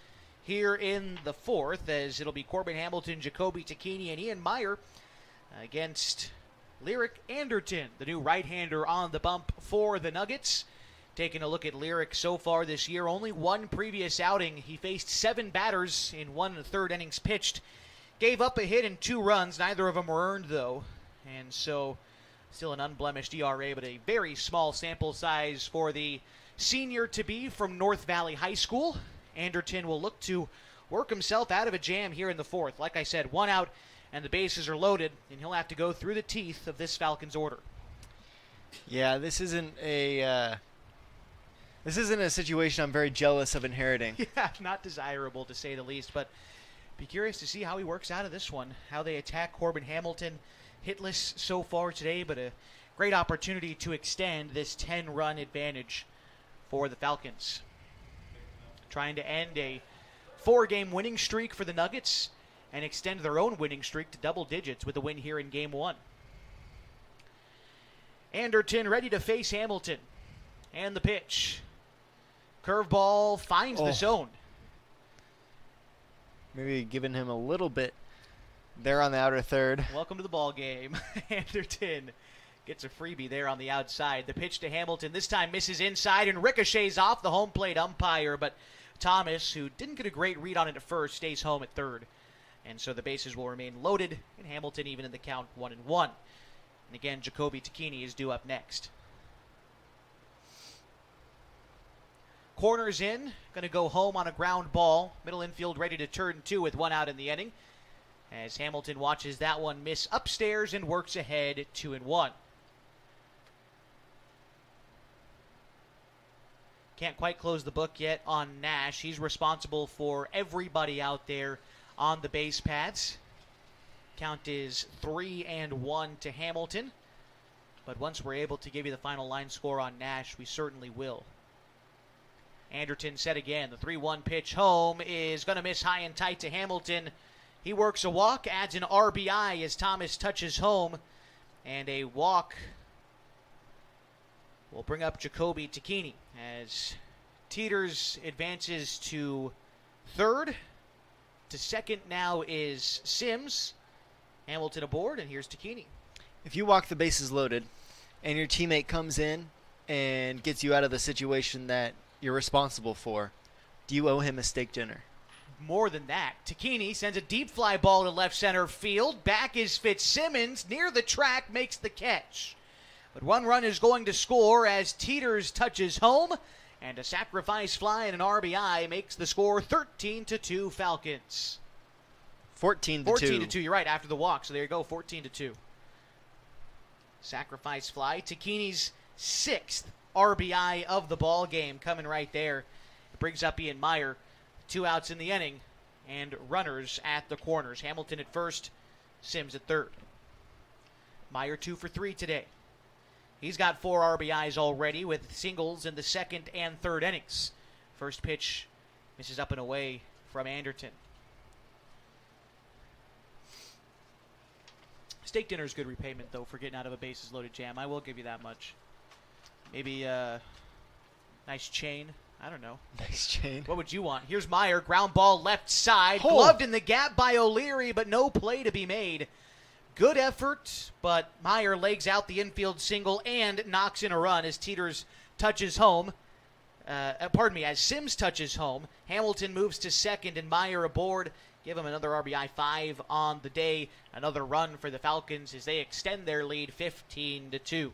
here in the 4th, as it'll be Corbin Hamilton, Jacoby Tacchini, and Ian Meyer against Lyric Anderton, the new right-hander on the bump for the Nuggets. Taking a look at Lyric so far this year, only one previous outing. He faced 7 batters in 1 1/3 innings pitched. Gave up a hit and 2 runs. Neither of them were earned, though. And so still an unblemished ERA, but a very small sample size for the senior-to-be from North Valley High School. Anderton will look to work himself out of a jam here in the 4th. Like I said, 1 out and the bases are loaded, and he'll have to go through the teeth of this Falcons order. Yeah, this isn't a situation I'm very jealous of inheriting. Yeah, not desirable to say the least, but be curious to see how he works out of this one, how they attack Corbin Hamilton. Hitless so far today, but a great opportunity to extend this 10-run advantage for the Falcons. Trying to end a 4-game winning streak for the Nuggets and extend their own winning streak to double digits with a win here in Game 1. Anderton ready to face Hamilton. And the pitch. Curveball finds the zone. Maybe giving him a little bit there on the outer third. Welcome to the ball game. Anderton gets a freebie there on the outside. The pitch to Hamilton this time misses inside and ricochets off the home plate umpire, but Thomas, who didn't get a great read on it at first, stays home at third. And so the bases will remain loaded, and Hamilton even in the count 1-1. And again, Jacoby Tacchini is due up next. Corners in, going to go home on a ground ball. Middle infield ready to turn 2 with 1 out in the inning. As Hamilton watches that one miss upstairs and works ahead 2-1. Can't quite close the book yet on Nash. He's responsible for everybody out there on the base paths. Count is 3-1 to Hamilton. But once we're able to give you the final line score on Nash, we certainly will. Anderton set again. The 3-1 pitch home is going to miss high and tight to Hamilton. He works a walk, adds an RBI as Thomas touches home. And a walk will bring up Jacoby Tacchini as Teeters advances to third. To second now is Sims. Hamilton aboard, and here's Tacchini. If you walk the bases loaded and your teammate comes in and gets you out of the situation that you're responsible for, do you owe him a steak dinner? More than that, Tacchini sends a deep fly ball to left center field. Back is Fitzsimmons. Near the track, makes the catch. But one run is going to score as Teeters touches home. And a sacrifice fly and an RBI makes the score 13-2 Falcons. 14-2. 14-2, you're right, after the walk. So there you go, 14-2. Sacrifice fly. Tacchini's 6th RBI of the ball game coming right there. It brings up Ian Meyer. 2 outs in the inning and runners at the corners. Hamilton at first, Sims at third. Meyer 2 for 3 today. He's got 4 RBIs already with singles in the second and third innings. First pitch misses up and away from Anderton. Steak dinner's good repayment, though, for getting out of a bases-loaded jam. I will give you that much. Maybe a nice chain. I don't know. Nice chain. What would you want? Here's Meyer. Ground ball left side. Gloved in the gap by O'Leary, but no play to be made. Good effort, but Meyer legs out the infield single and knocks in a run as Teeters touches home. As Sims touches home. Hamilton moves to second and Meyer aboard. Give him another RBI 5 on the day. Another run for the Falcons as they extend their lead 15-2.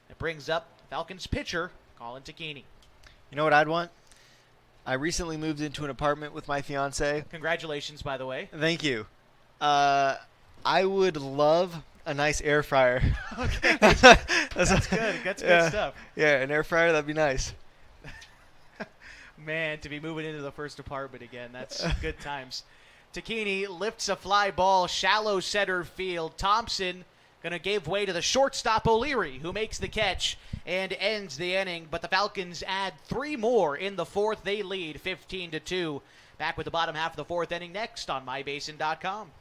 It brings up Falcons pitcher, Colin Tacchini. You know what I'd want? I recently moved into an apartment with my fiance. Congratulations, by the way. Thank you. I would love a nice air fryer. Okay. That's good. That's good stuff. Yeah, an air fryer, that'd be nice. Man, to be moving into the first apartment again, that's good times. Tacchini lifts a fly ball, shallow center field. Thompson going to give way to the shortstop O'Leary, who makes the catch and ends the inning. But the Falcons add 3 more in the fourth. They lead 15-2. Back with the bottom half of the fourth inning next on mybasin.com.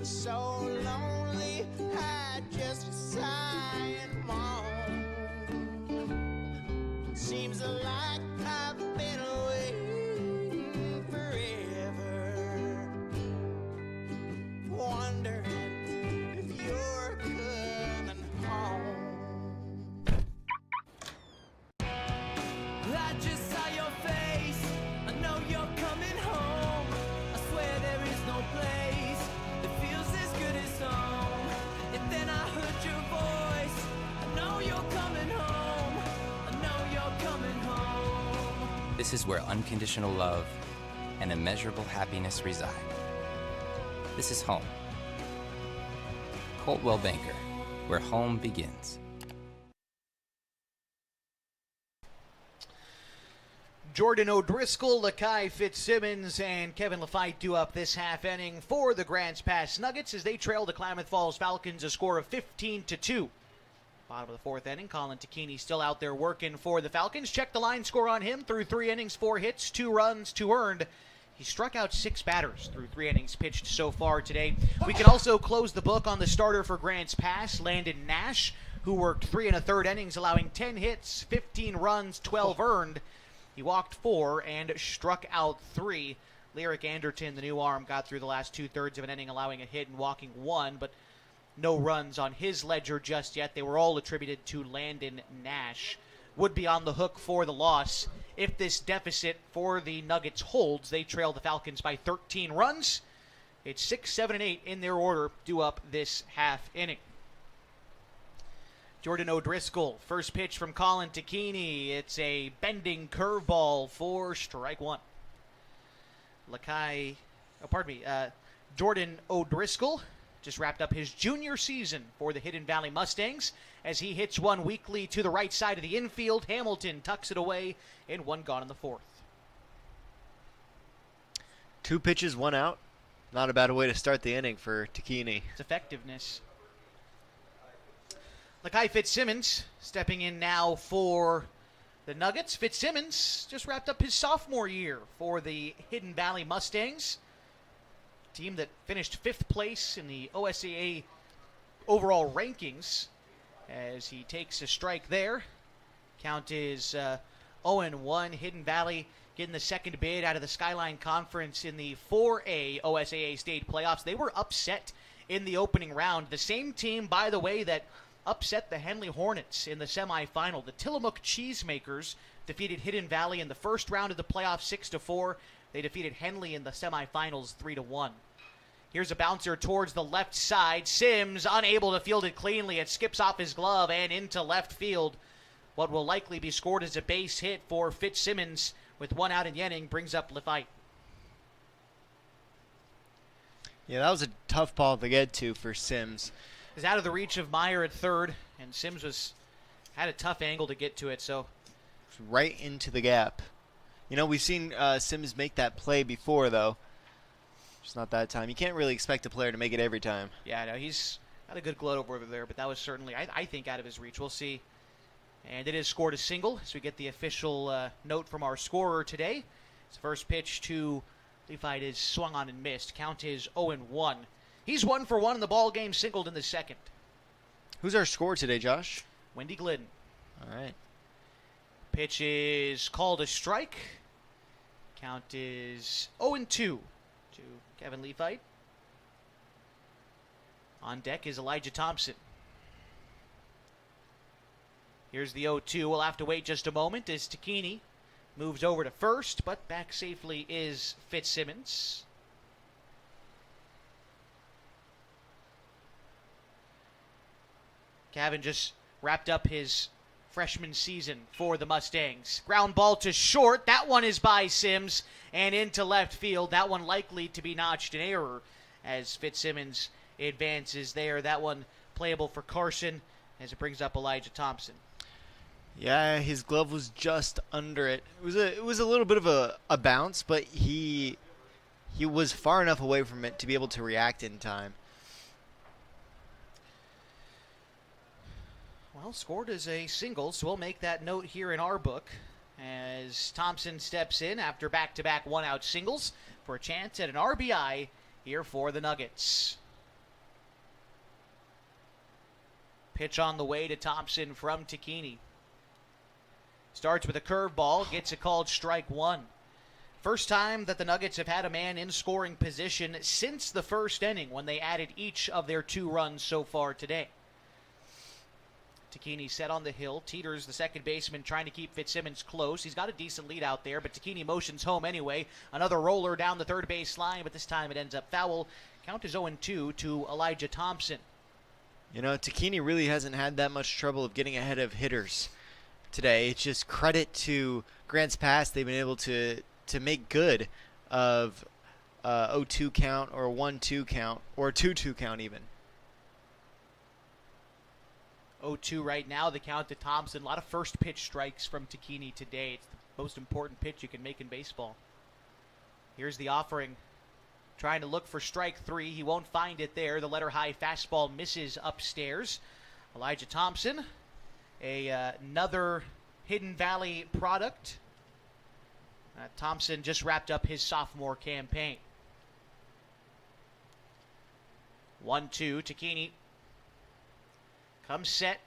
So lonely, I just sigh and moan. Seems like I've been away forever, wondering if you're coming home. I just saw your face, I know you're coming home. I swear there is no place that feels as good as home. And then I heard your voice. I know you're coming home. I know you're coming home. This is where unconditional love and immeasurable happiness reside. This is home. Coltwell Banker, where home begins. Jordan O'Driscoll, Lakai Fitzsimmons, and Kevin Lafayette do up this half inning for the Grants Pass Nuggets as they trail the Klamath Falls Falcons a score of 15-2. Bottom of the fourth inning, Colin Tacchini still out there working for the Falcons. Check the line score on him through 3 innings, 4 hits, 2 runs, 2 earned. He struck out 6 batters through 3 innings pitched so far today. We can also close the book on the starter for Grants Pass, Landon Nash, who worked 3 1/3 innings, allowing 10 hits, 15 runs, 12 earned. He walked 4 and struck out 3. Lyric Anderton, the new arm, got through the last 2/3 of an inning, allowing a hit and walking 1, but no runs on his ledger just yet. They were all attributed to Landon Nash. Would be on the hook for the loss. If this deficit for the Nuggets holds, they trail the Falcons by 13 runs. It's 6, 7, and 8 in their order due up this half inning. Jordan O'Driscoll, first pitch from Colin Tacchini. It's a bending curveball for strike 1. Jordan O'Driscoll just wrapped up his junior season for the Hidden Valley Mustangs as he hits one weakly to the right side of the infield. Hamilton tucks it away and 1 gone in the 4th. 2 pitches, 1 out. Not a bad way to start the inning for Takini. It's effectiveness. Lakai Fitzsimmons stepping in now for the Nuggets. Fitzsimmons just wrapped up his sophomore year for the Hidden Valley Mustangs, team that finished 5th place in the OSAA overall rankings, as he takes a strike there. Count is 0-1. Hidden Valley getting the second bid out of the Skyline Conference in the 4A OSAA state playoffs. They were upset in the opening round. The same team, by the way, that upset the Henley Hornets in the semifinal. The Tillamook Cheesemakers defeated Hidden Valley in the first round of the playoffs 6-4. They defeated Henley in the semifinals 3-1. Here's a bouncer towards the left side. Sims unable to field it cleanly. It skips off his glove and into left field. What will likely be scored as a base hit for Fitzsimmons with 1 out in the inning brings up Lefite. Yeah, that was a tough ball to get to for Sims. It was out of the reach of Meyer at third, and Sims had a tough angle to get to it, so right into the gap. You know, we've seen Sims make that play before, though. Just not that time. You can't really expect a player to make it every time. Yeah, no, he's got a good glove over there, but that was certainly, I think, out of his reach. We'll see. And it is scored a single, so we get the official note from our scorer today. His first pitch to Lefite is swung on and missed. Count is 0-1. He's 1 for 1 in the ball game, singled in the second. Who's our scorer today, Josh? Wendy Glidden. All right. Pitch is called a strike. Count is 0-2 to Kevin Lefite. On deck is Elijah Thompson. Here's the 0-2. We'll have to wait just a moment as Takini moves over to first, but back safely is Fitzsimmons. Gavin just wrapped up his freshman season for the Mustangs. Ground ball to short. That one is by Sims and into left field. That one likely to be notched in error as Fitzsimmons advances there. That one playable for Carson as it brings up Elijah Thompson. Yeah, his glove was just under it. It was a little bit of a bounce, but he was far enough away from it to be able to react in time. Well, scored as a single, so we'll make that note here in our book as Thompson steps in after back-to-back one-out singles for a chance at an RBI here for the Nuggets. Pitch on the way to Thompson from Takini. Starts with a curveball, gets a called strike one. First time that the Nuggets have had a man in scoring position since the first inning when they added each of their 2 runs so far today. Takini set on the hill. Teeters, the second baseman, trying to keep Fitzsimmons close. He's got a decent lead out there, but Takini motions home anyway. Another roller down the third base line, but this time it ends up foul. Count is 0-2 to Elijah Thompson. You know, Takini really hasn't had that much trouble of getting ahead of hitters today. It's just credit to Grants Pass. They've been able to make good of 0-2 count or 1-2 count or 2-2 count even. 0-2 right now, the count to Thompson. A lot of first pitch strikes from Takini today. It's the most important pitch you can make in baseball. Here's the offering. Trying to look for strike 3. He won't find it there. The letter high fastball misses upstairs. Elijah Thompson, another Hidden Valley product. Thompson just wrapped up his sophomore campaign. 1-2, Takini comes set,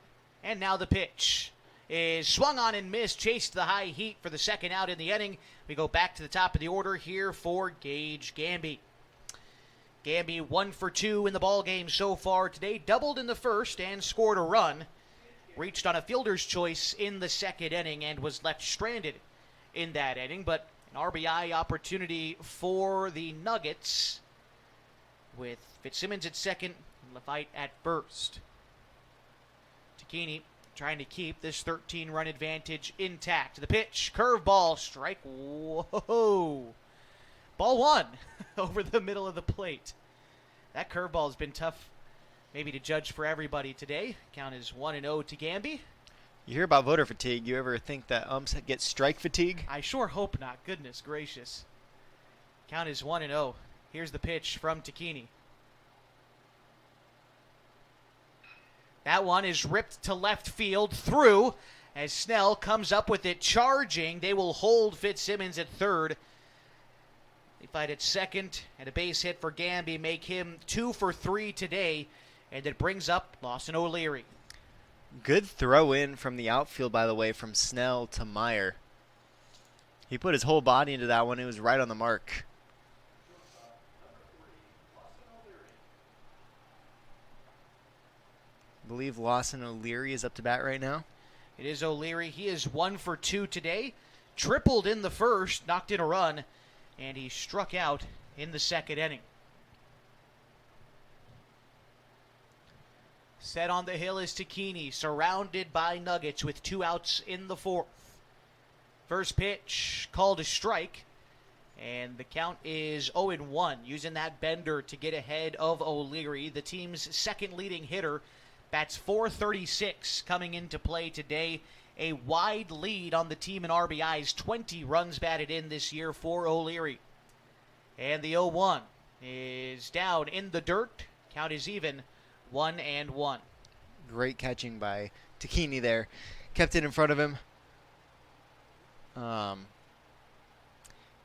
and now the pitch is swung on and missed, chased the high heat for the second out in the inning. We go back to the top of the order here for Gage Gamby. Gamby 1 for 2 in the ball game so far today, doubled in the first and scored a run. Reached on a fielder's choice in the second inning and was left stranded in that inning, but an RBI opportunity for the Nuggets with Fitzsimmons at second and Lefite at first. Takini trying to keep this 13-run advantage intact. The pitch, curveball, strike. Whoa. Ball 1 over the middle of the plate. That curveball has been tough maybe to judge for everybody today. Count is 1-0 to Gamby. You hear about voter fatigue. You ever think that umps get strike fatigue? I sure hope not. Goodness gracious. Count is 1-0. Here's the pitch from Takini. That one is ripped to left field through as Snell comes up with it charging. They will hold Fitzsimmons at third. They fight at second, and a base hit for Gamby make him 2 for 3 today, and it brings up Lawson O'Leary. Good throw in from the outfield, by the way, from Snell to Meyer. He put his whole body into that one. It was right on the mark. I believe Lawson O'Leary is up to bat right now. It is O'Leary. He is 1 for 2 today. Tripled in the first, knocked in a run, and he struck out in the second inning. Set on the hill is Takini, surrounded by Nuggets with 2 outs in the fourth. First pitch called a strike, and the count is 0-1, using that bender to get ahead of O'Leary, the team's second leading hitter. Bats .436 coming into play today. A wide lead on the team in RBIs, 20 runs batted in this year for O'Leary. And the 0-1 is down in the dirt. Count is even, 1-1. Great catching by Takini there. Kept it in front of him.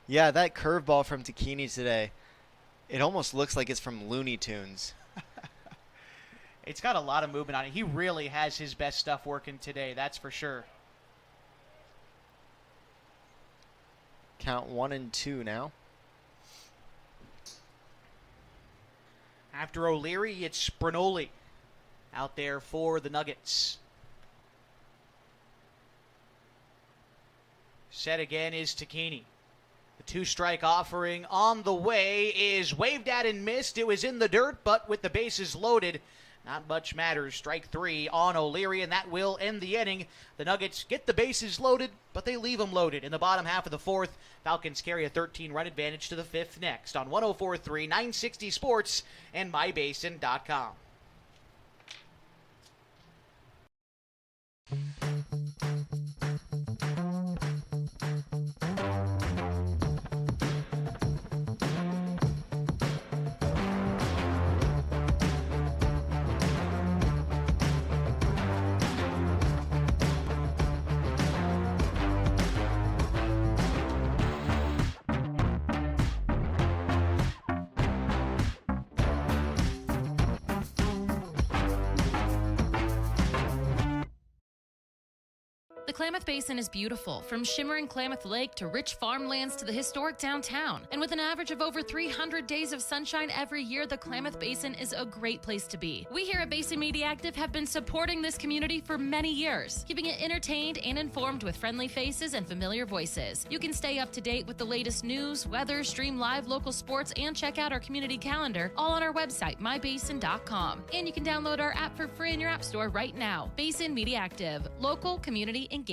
Yeah, that curveball from Takini today, it almost looks like it's from Looney Tunes. It's got a lot of movement on it. He really has his best stuff working today, that's for sure. Count 1-2 now. After O'Leary, it's Sprinoli out there for the Nuggets. Set again is Takini. The 2-strike offering on the way is waved at and missed. It was in the dirt, but with the bases loaded, not much matters. Strike 3 on O'Leary, and that will end the inning. The Nuggets get the bases loaded, but they leave them loaded. In the bottom half of the fourth, Falcons carry a 13-run advantage to the fifth next on 104.3, 960 Sports, and MyBasin.com. The Klamath Basin is beautiful, from shimmering Klamath Lake to rich farmlands to the historic downtown. And with an average of over 300 days of sunshine every year, the Klamath Basin is a great place to be. We here at Basin Media Active have been supporting this community for many years, keeping it entertained and informed with friendly faces and familiar voices. You can stay up to date with the latest news, weather, stream live local sports, and check out our community calendar, all on our website, mybasin.com. And you can download our app for free in your app store right now. Basin Media Active, local community engaged.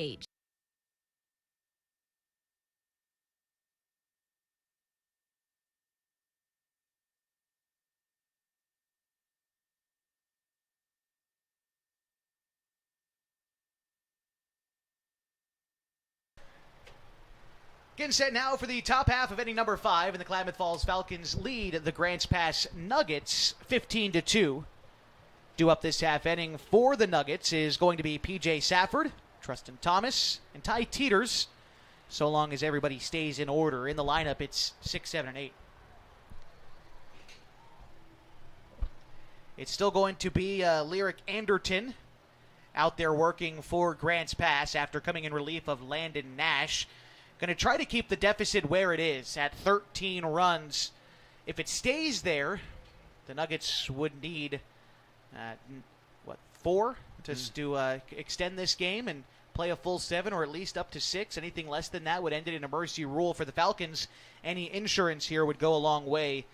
Getting set now for the top half of inning number 5, and the Klamath Falls Falcons lead the Grants Pass Nuggets 15-2. Due up this half inning for the Nuggets is going to be P.J. Safford, Trustin Thomas, and Ty Teeters, so long as everybody stays in order. In the lineup, it's 6, 7, and 8. It's still going to be Lyric Anderton out there working for Grants Pass after coming in relief of Landon Nash. Going to try to keep the deficit where it is at 13 runs. If it stays there, the Nuggets would need, 4 to extend this game and play a full 7 or at least up to 6. Anything less than that would end it in a mercy rule for the Falcons. Any insurance here would go a long way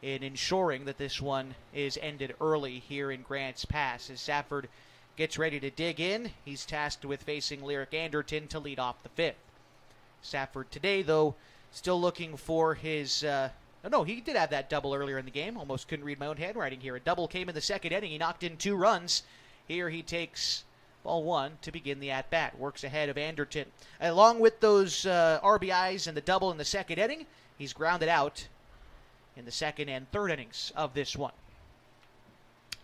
in ensuring that this one is ended early here in Grants Pass. As Safford gets ready to dig in, he's tasked with facing Lyric Anderton to lead off the 5th. Safford today, though, still looking for his... he did have that double earlier in the game. Almost couldn't read my own handwriting here. A double came in the second inning. He knocked in 2 runs. Here he takes ball 1 to begin the at-bat. Works ahead of Anderton. Along with those RBIs and the double in the second inning, He's grounded out in the second and third innings of this one.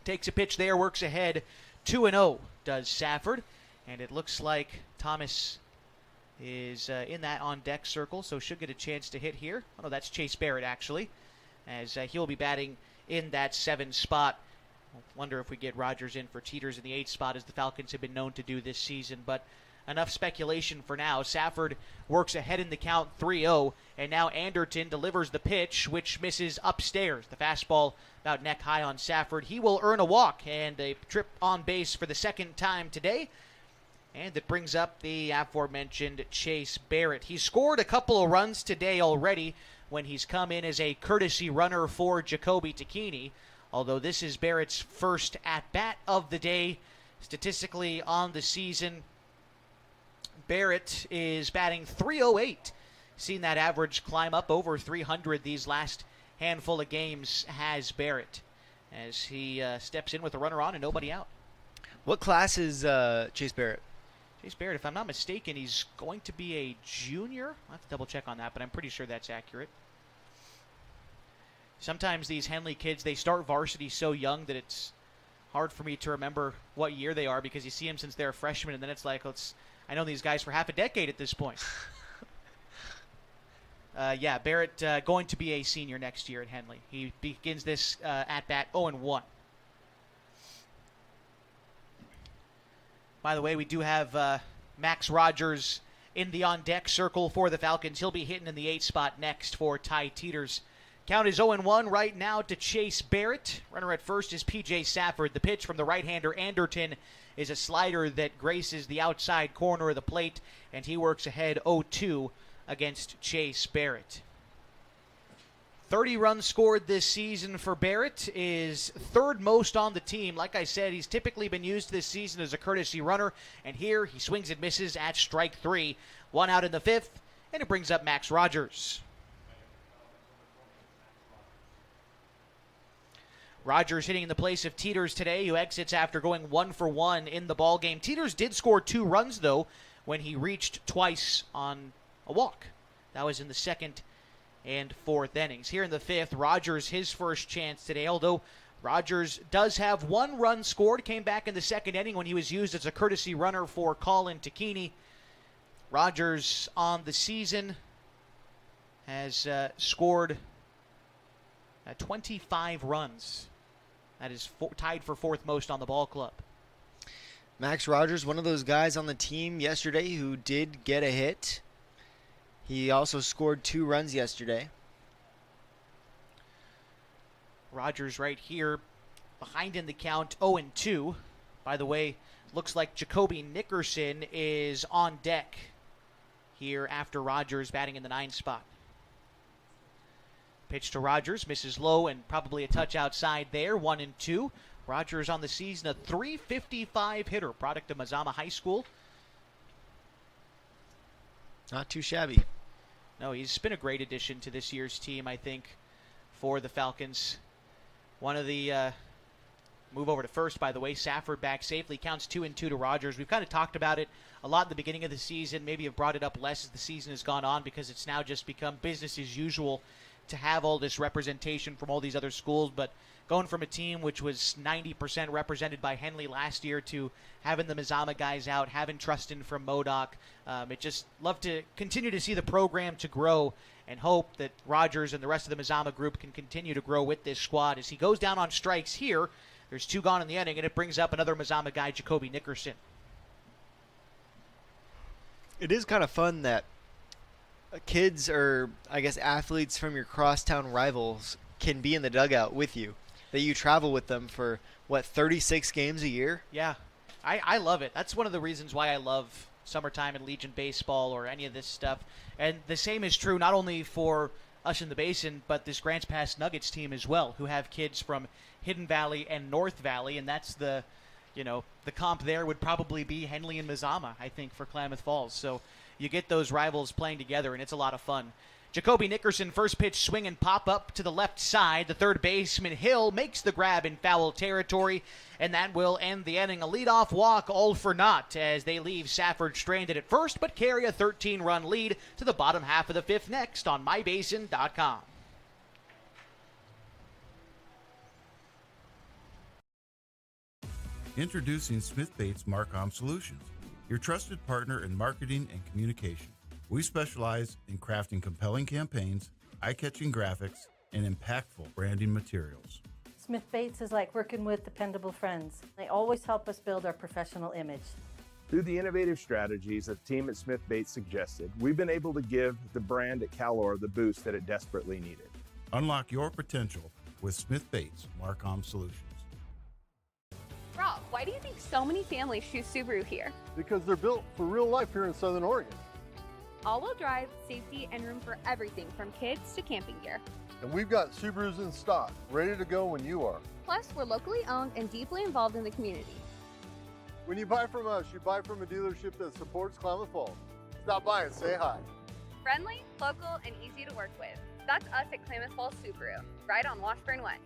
Takes a pitch there, works ahead. 2-0 does Safford. And it looks like Thomas is in that on-deck circle, so should get a chance to hit here. Oh, no, that's Chase Barrett, actually, as he'll be batting in that 7 spot. Wonder if we get Rogers in for Teeters in the 8 spot, as the Falcons have been known to do this season. But enough speculation for now. Safford works ahead in the count, 3-0, and now Anderton delivers the pitch, which misses upstairs. The fastball about neck high on Safford. He will earn a walk and a trip on base for the second time today. And it brings up the aforementioned Chase Barrett. He scored a couple of runs today already when he's come in as a courtesy runner for Jacoby Tacchini, although this is Barrett's first at-bat of the day. Statistically on the season, Barrett is batting .308. Seen that average climb up over 300 these last handful of games has Barrett, as he steps in with a runner on and nobody out. What class is Chase Barrett? Chase Barrett, if I'm not mistaken, he's going to be a junior. I'll have to double check on that, but I'm pretty sure that's accurate. Sometimes these Henley kids, they start varsity so young that it's hard for me to remember what year they are, because you see them since they're a freshman, and then it's like, I know these guys for half a decade at this point. Yeah, Barrett going to be a senior next year at Henley. He begins this at-bat 0-1. By the way, we do have Max Rogers in the on-deck circle for the Falcons. He'll be hitting in the 8 spot next for Ty Teeters. Count is 0-1 right now to Chase Barrett. Runner at first is P.J. Safford. The pitch from the right-hander Anderton is a slider that graces the outside corner of the plate, and he works ahead 0-2 against Chase Barrett. 30 runs scored this season for Barrett, is third most on the team. Like I said, he's typically been used this season as a courtesy runner, and here he swings and misses at strike 3. 1 out in the 5th, and it brings up Max Rogers. Rogers hitting in the place of Teeters today, who exits after going 1 for 1 in the ballgame. Teeters did score 2 runs, though, when he reached twice on a walk. That was in the 2nd and 4th innings. Here in the 5th, Rogers, his first chance today, although Rogers does have 1 run scored. Came back in the 2nd inning when he was used as a courtesy runner for Colin Tacchini. Rogers on the season has scored 25 runs. That is tied for 4th most on the ball club. Max Rogers, one of those guys on the team yesterday who did get a hit. He also scored 2 runs yesterday. Rogers right here, behind in the count, 0-2. By the way, looks like Jacoby Nickerson is on deck here after Rogers batting in the 9 spot. Pitch to Rogers, misses low and probably a touch outside there, 1-2. Rogers on the season, a .355 hitter, product of Mazama High School. Not too shabby. No, he's been a great addition to this year's team, I think, for the Falcons. One of the move over to first, by the way. Safford back safely, counts 2-2 to Rogers. We've kind of talked about it a lot at the beginning of the season. Maybe have brought it up less as the season has gone on, because it's now just become business as usual to have all this representation from all these other schools. But going from a team which was 90% represented by Henley last year to having the Mazama guys out, having Trustin from Modoc, it just love to continue to see the program to grow, and hope that Rogers and the rest of the Mazama group can continue to grow with this squad. As he goes down on strikes here, there's 2 gone in the inning, and it brings up another Mazama guy, Jacoby Nickerson. It is kind of fun that kids, or I guess athletes from your crosstown rivals, can be in the dugout with you. That you travel with them for, 36 games a year? Yeah, I love it. That's one of the reasons why I love summertime and Legion baseball or any of this stuff. And the same is true not only for us in the Basin, but this Grants Pass Nuggets team as well, who have kids from Hidden Valley and North Valley, and that's the comp there would probably be Henley and Mazama, I think, for Klamath Falls. So you get those rivals playing together, and it's a lot of fun. Jacoby Nickerson, first pitch swing and pop up to the left side. The third baseman, Hill, makes the grab in foul territory, and that will end the inning. A leadoff walk, all for naught, as they leave Safford stranded at first, but carry a 13-run lead to the bottom half of the fifth next on mybasin.com. Introducing Smith Bates Marcom Solutions, your trusted partner in marketing and communication. We specialize in crafting compelling campaigns, eye-catching graphics, and impactful branding materials. Smith Bates is like working with dependable friends. They always help us build our professional image. Through the innovative strategies that the team at Smith Bates suggested, we've been able to give the brand at Calor the boost that it desperately needed. Unlock your potential with Smith Bates Marcom Solutions. Rob, why do you think so many families choose Subaru here? Because they're built for real life here in Southern Oregon. All-wheel drive, safety, and room for everything from kids to camping gear. And we've got Subarus in stock, ready to go when you are. Plus, we're locally owned and deeply involved in the community. When you buy from us, you buy from a dealership that supports Klamath Falls. Stop by and say hi. Friendly, local, and easy to work with. That's us at Klamath Falls Subaru, right on Washburn Way.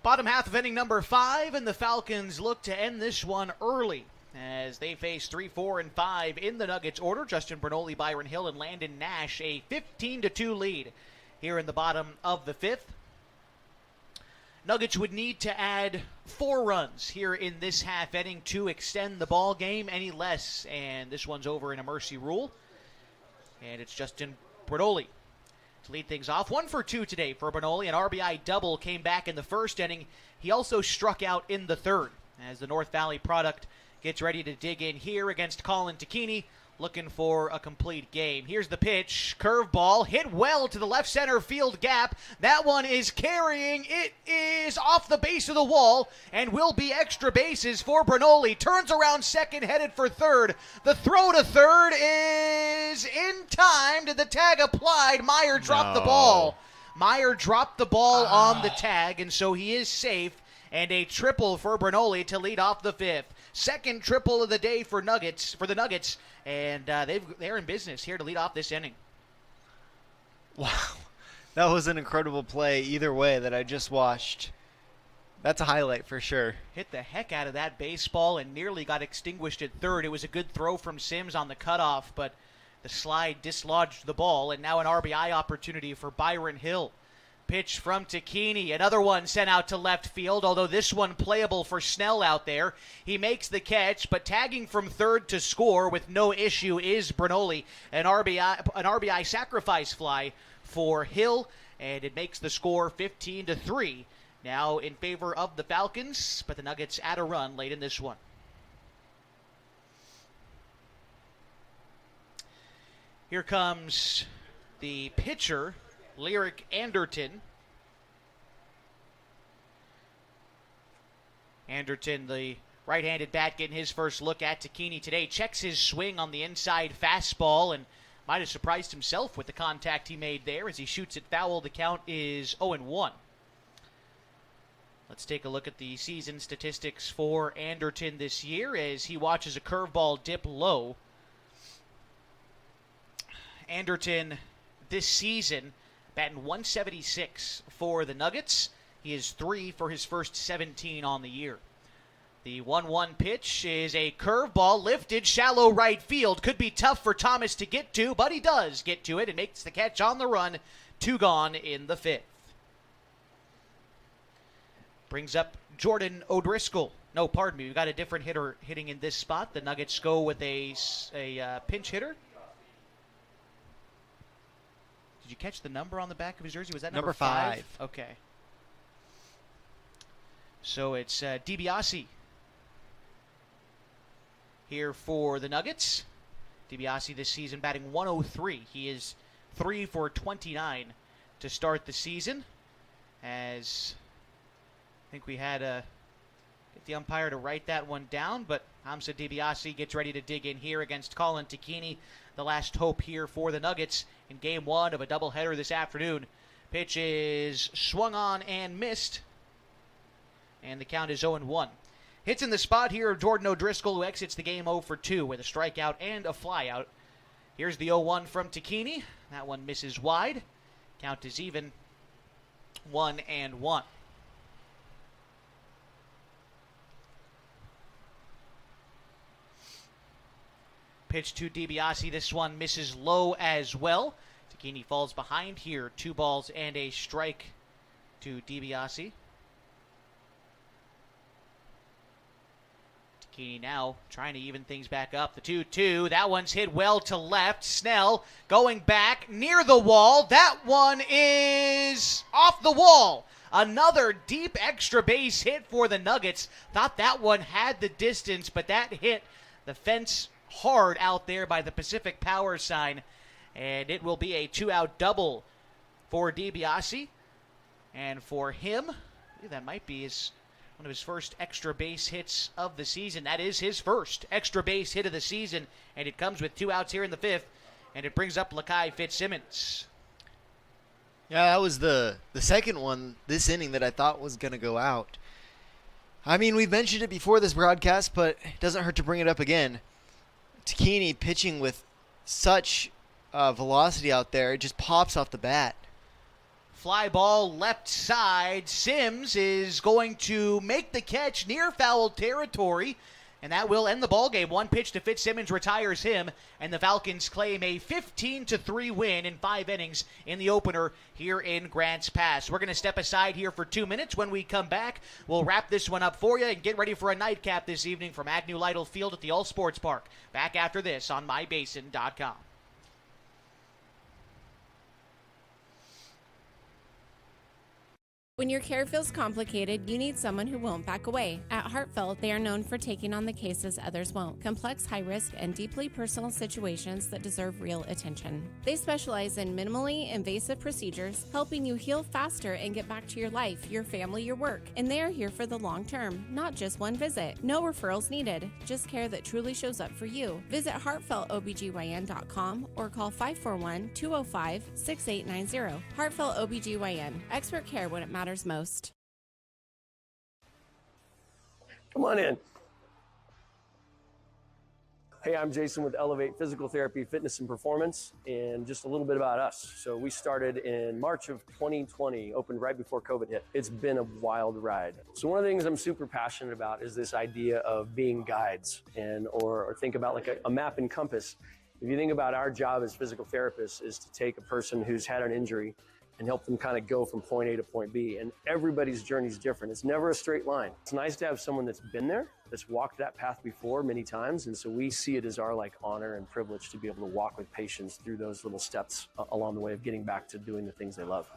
Bottom half of inning number 5, and the Falcons look to end this one early as they face 3, 4, and 5 in the Nuggets order. Justin Bernoulli, Byron Hill, and Landon Nash, a 15-2 lead here in the bottom of the 5th. Nuggets would need to add 4 runs here in this half inning to extend the ball game any less, and this one's over in a mercy rule. And it's Justin Bernoulli to lead things off. 1 for 2 today for Bernoulli. An RBI double came back in the first inning. He also struck out in the third as the North Valley product gets ready to dig in here against Colin Tacchini, looking for a complete game. Here's the pitch. Curveball hit well to the left center field gap. That one is carrying. It is off the base of the wall and will be extra bases for Bernoulli. Turns around second, headed for third. The throw to third is in time. Did the tag applied? Meyer dropped the ball. Meyer dropped the ball on the tag, and so he is safe. And a triple for Bernoulli to lead off the 5th. Second triple of the day for the Nuggets, and they're in business here to lead off this inning. Wow, that was an incredible play either way that I just watched. That's a highlight for sure. Hit the heck out of that baseball and nearly got extinguished at third. It was a good throw from Sims on the cutoff, but the slide dislodged the ball, and now an RBI opportunity for Byron Hill. Pitch from Tacchini. Another one sent out to left field, although this one playable for Snell out there. He makes the catch, but tagging from third to score with no issue is Bernoulli. An RBI sacrifice fly for Hill, and it makes the score 15-3. Now in favor of the Falcons, but the Nuggets add a run late in this one. Here comes the pitcher, Lyric Anderton. Anderton, the right-handed bat, getting his first look at Tacchini today. Checks his swing on the inside fastball and might have surprised himself with the contact he made there as he shoots it foul. The count is 0-1. Let's take a look at the season statistics for Anderton this year as he watches a curveball dip low. Anderton this season batting 176 for the Nuggets. He is 3 for his first 17 on the year. The 1-1 pitch is a curveball lifted shallow right field. Could be tough for Thomas to get to, but he does get to it and makes the catch on the run. 2 gone in the 5th. Brings up Jordan O'Driscoll. No, pardon me. We've got a different hitter hitting in this spot. The Nuggets go with a pinch hitter. Did you catch the number on the back of his jersey? Was that number 5? Okay. So it's DiBiase here for the Nuggets. DiBiase this season batting 103. He is 3 for 29 to start the season. As I think we had to get the umpire to write that one down, but Hamza DiBiase gets ready to dig in here against Colin Tacchini. The last hope here for the Nuggets in Game 1 of a doubleheader this afternoon Pitch is swung on and missed, and the count is 0-1. Hits in the spot here of Jordan O'Driscoll, who exits the game 0 for 2 with a strikeout and a flyout. Here's the 0-1 from Takini. That one misses wide. Count is even, 1-1. Pitch to DiBiase. This one misses low as well. Takini falls behind here. 2 balls and a strike to DiBiase. Takini now trying to even things back up. The 2-2. That one's hit well to left. Snell going back near the wall. That one is off the wall. Another deep extra base hit for the Nuggets. Thought that one had the distance, but that hit the fence hard out there by the Pacific Power sign. And it will be a 2-out double for DiBiase. And for him, that might be one of his first extra base hits of the season. That is his first extra base hit of the season. And it comes with 2 outs here in the 5th. And it brings up Lakai Fitzsimmons. Yeah, that was the second one this inning that I thought was going to go out. I mean, we've mentioned it before this broadcast, but it doesn't hurt to bring it up again. Takini pitching with such velocity out there, it just pops off the bat. Fly ball left side. Sims is going to make the catch near foul territory, and that will end the ball game. 1 pitch to Fitzsimmons retires him, and the Falcons claim a 15-3 win in 5 innings in the opener here in Grants Pass. We're going to step aside here for 2 minutes. When we come back, we'll wrap this one up for you and get ready for a nightcap this evening from Agnew Lytle Field at the All Sports Park. Back after this on mybasin.com. When your care feels complicated, you need someone who won't back away. At Heartfelt, they are known for taking on the cases others won't. Complex, high-risk, and deeply personal situations that deserve real attention. They specialize in minimally invasive procedures, helping you heal faster and get back to your life, your family, your work. And they are here for the long term, not just one visit. No referrals needed, just care that truly shows up for you. Visit heartfeltobgyn.com or call 541-205-6890. Heartfelt OBGYN. Expert care when it matters most. Come on in. Hey, I'm Jason with Elevate Physical Therapy, Fitness, and Performance, and just a little bit about us. So we started in March of 2020, opened right before COVID hit. It's been a wild ride. So one of the things I'm super passionate about is this idea of being guides, or think about like a map and compass. If you think about our job as physical therapists is to take a person who's had an injury and help them kind of go from point A to point B. And everybody's journey is different. It's never a straight line. It's nice to have someone that's been there, that's walked that path before many times. And so we see it as our honor and privilege to be able to walk with patients through those little steps along the way of getting back to doing the things they love.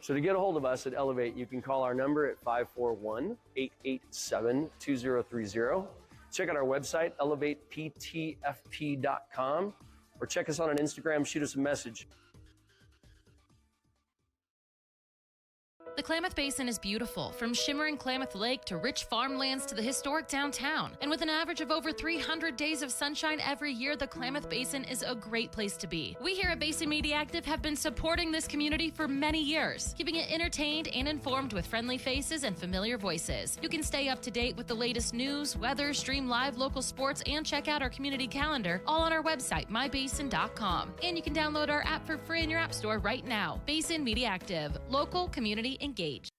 So to get a hold of us at Elevate, you can call our number at 541-887-2030. Check out our website, elevateptfp.com. Or check us out on Instagram, shoot us a message. The Klamath Basin is beautiful, from shimmering Klamath Lake to rich farmlands to the historic downtown. And with an average of over 300 days of sunshine every year, the Klamath Basin is a great place to be. We here at Basin Media Active have been supporting this community for many years, keeping it entertained and informed with friendly faces and familiar voices. You can stay up to date with the latest news, weather, stream live local sports, and check out our community calendar, all on our website, mybasin.com. And you can download our app for free in your app store right now. Basin Media Active, local community engaged.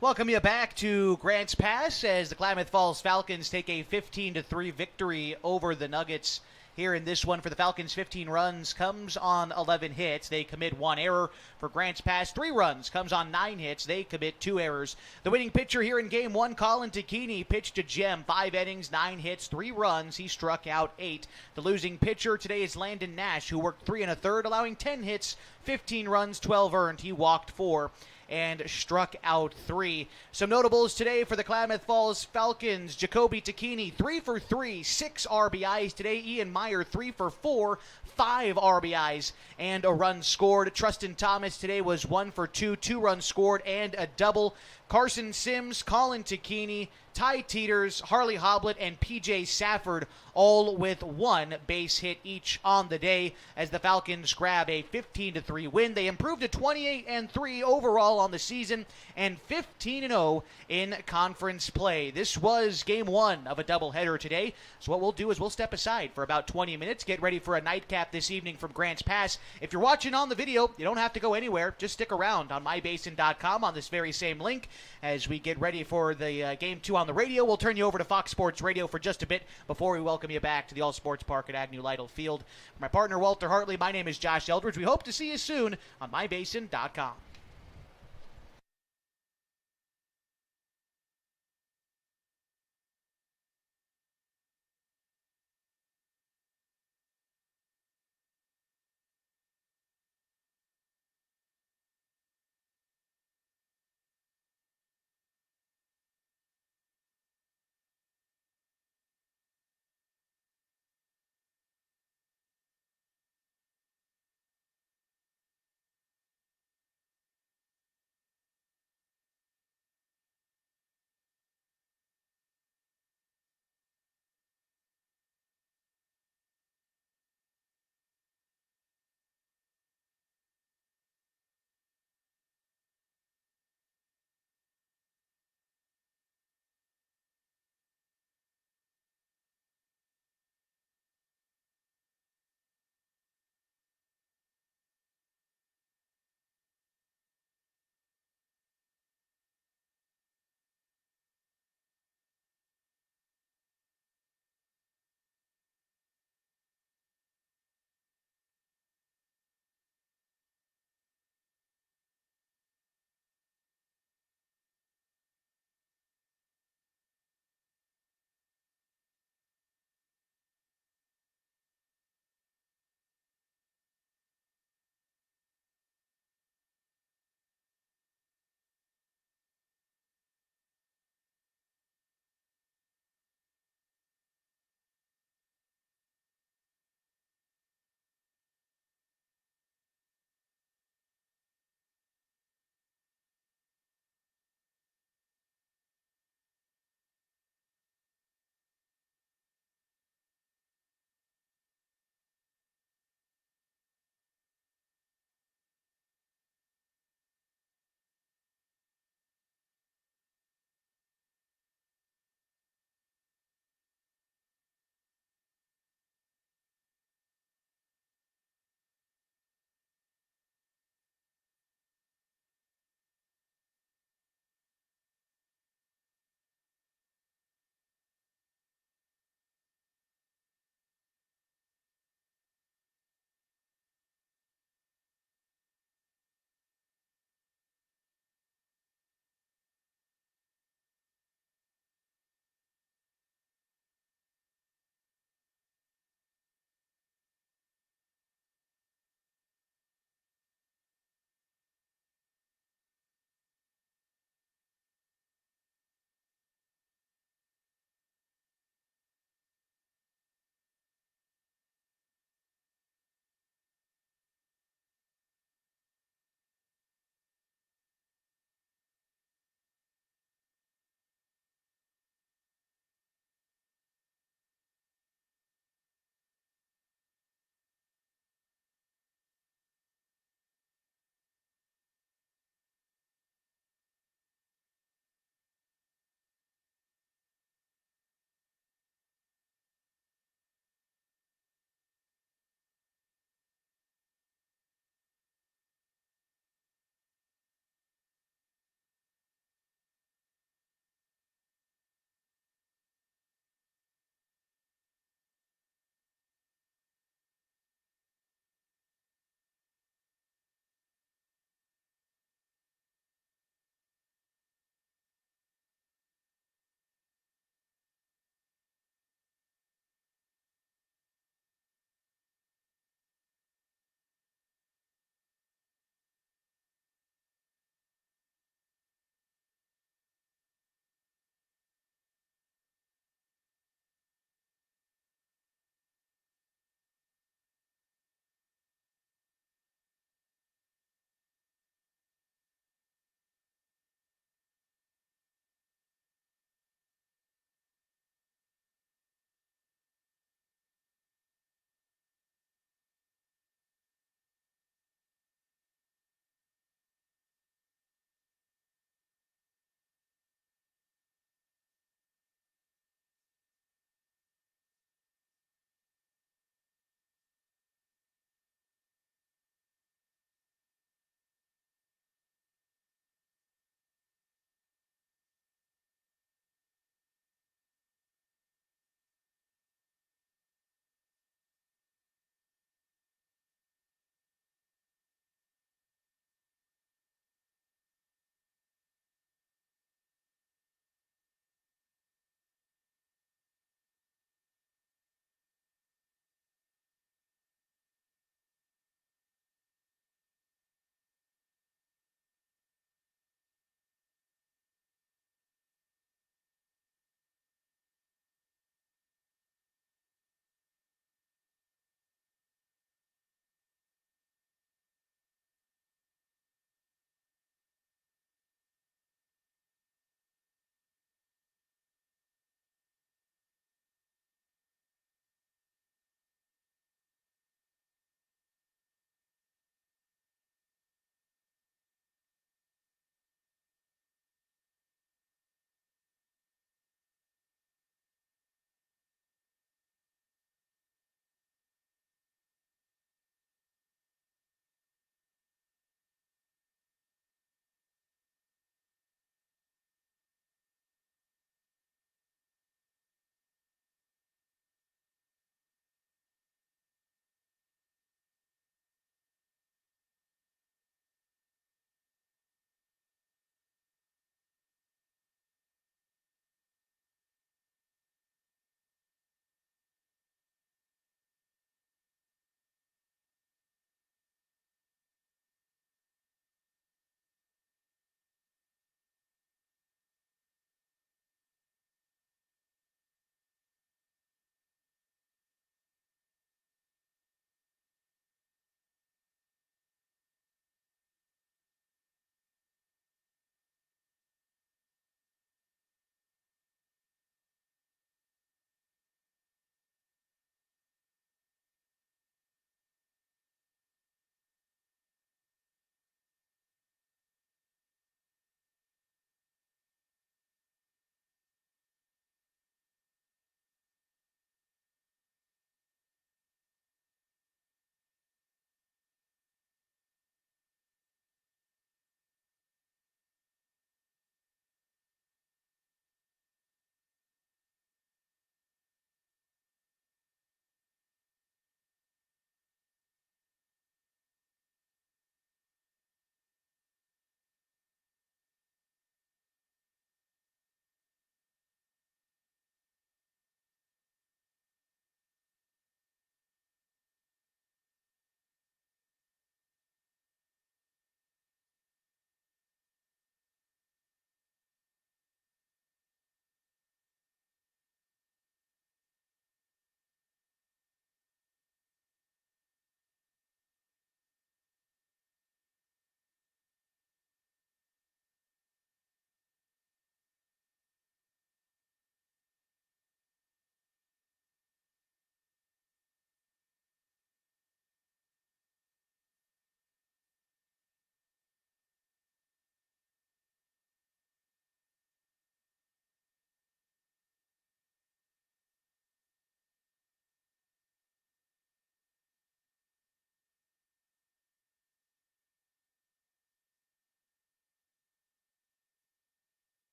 Welcome you back to Grants Pass as the Klamath Falls Falcons take a 15-3 victory over the Nuggets. Here in this one for the Falcons, 15 runs comes on 11 hits. They commit 1 error. For Grants Pass, 3 runs comes on 9 hits. They commit 2 errors. The winning pitcher here in Game 1, Colin Takini, pitched to Jem. 5 innings, 9 hits, 3 runs. He struck out 8. The losing pitcher today is Landon Nash, who worked 3 1/3, allowing 10 hits, 15 runs, 12 earned. He walked 4 and struck out 3. Some notables today for the Klamath Falls Falcons. Jacoby Takini, 3 for 3, 6 RBIs today. Ian Meyer, 3 for 4, 5 RBIs and a run scored. Trustin Thomas today was 1 for 2, 2 runs scored and a double. Carson Sims, Colin Takini, Ty Teeters, Harley Hoblet, and PJ Safford all with 1 base hit each on the day as the Falcons grab a 15-3 win. They improved to 28-3 overall on the season and 15-0 in conference play. This was game 1 of a doubleheader today. So what we'll do is we'll step aside for about 20 minutes, get ready for a nightcap this evening from Grants Pass. If you're watching on the video, you don't have to go anywhere. Just stick around on mybasin.com on this very same link as we get ready for the game 2 on the radio. We'll turn you over to Fox Sports Radio for just a bit before we welcome you back to the All Sports Park at Agnew Lytle Field. For my partner Walter Hartley, my name is Josh Eldridge. We hope to see you soon on mybasin.com.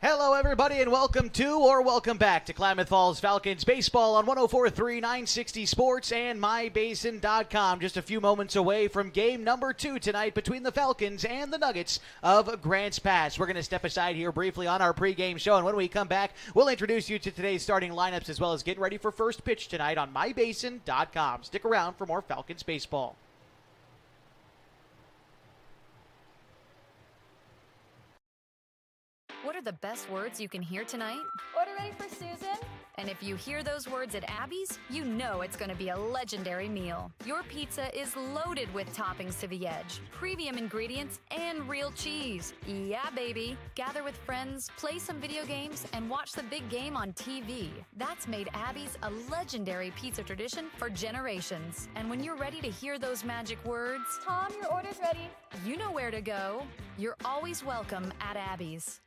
Hello, everybody, and welcome back to Klamath Falls Falcons baseball on 104.3 960 Sports and MyBasin.com. Just a few moments away from game number 2 tonight between the Falcons and the Nuggets of Grants Pass. We're going to step aside here briefly on our pregame show, and when we come back, we'll introduce you to today's starting lineups as well as getting ready for first pitch tonight on MyBasin.com. Stick around for more Falcons baseball. What are the best words you can hear tonight? Order ready for Susan? And if you hear those words at Abby's, you know it's going to be a legendary meal. Your pizza is loaded with toppings to the edge, premium ingredients, and real cheese. Yeah, baby. Gather with friends, play some video games, and watch the big game on TV. That's made Abby's a legendary pizza tradition for generations. And when you're ready to hear those magic words, Tom, your order's ready. You know where to go. You're always welcome at Abby's.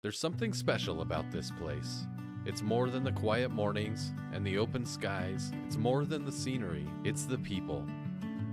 There's something special about this place. It's more than the quiet mornings and the open skies. It's more than the scenery. It's the people.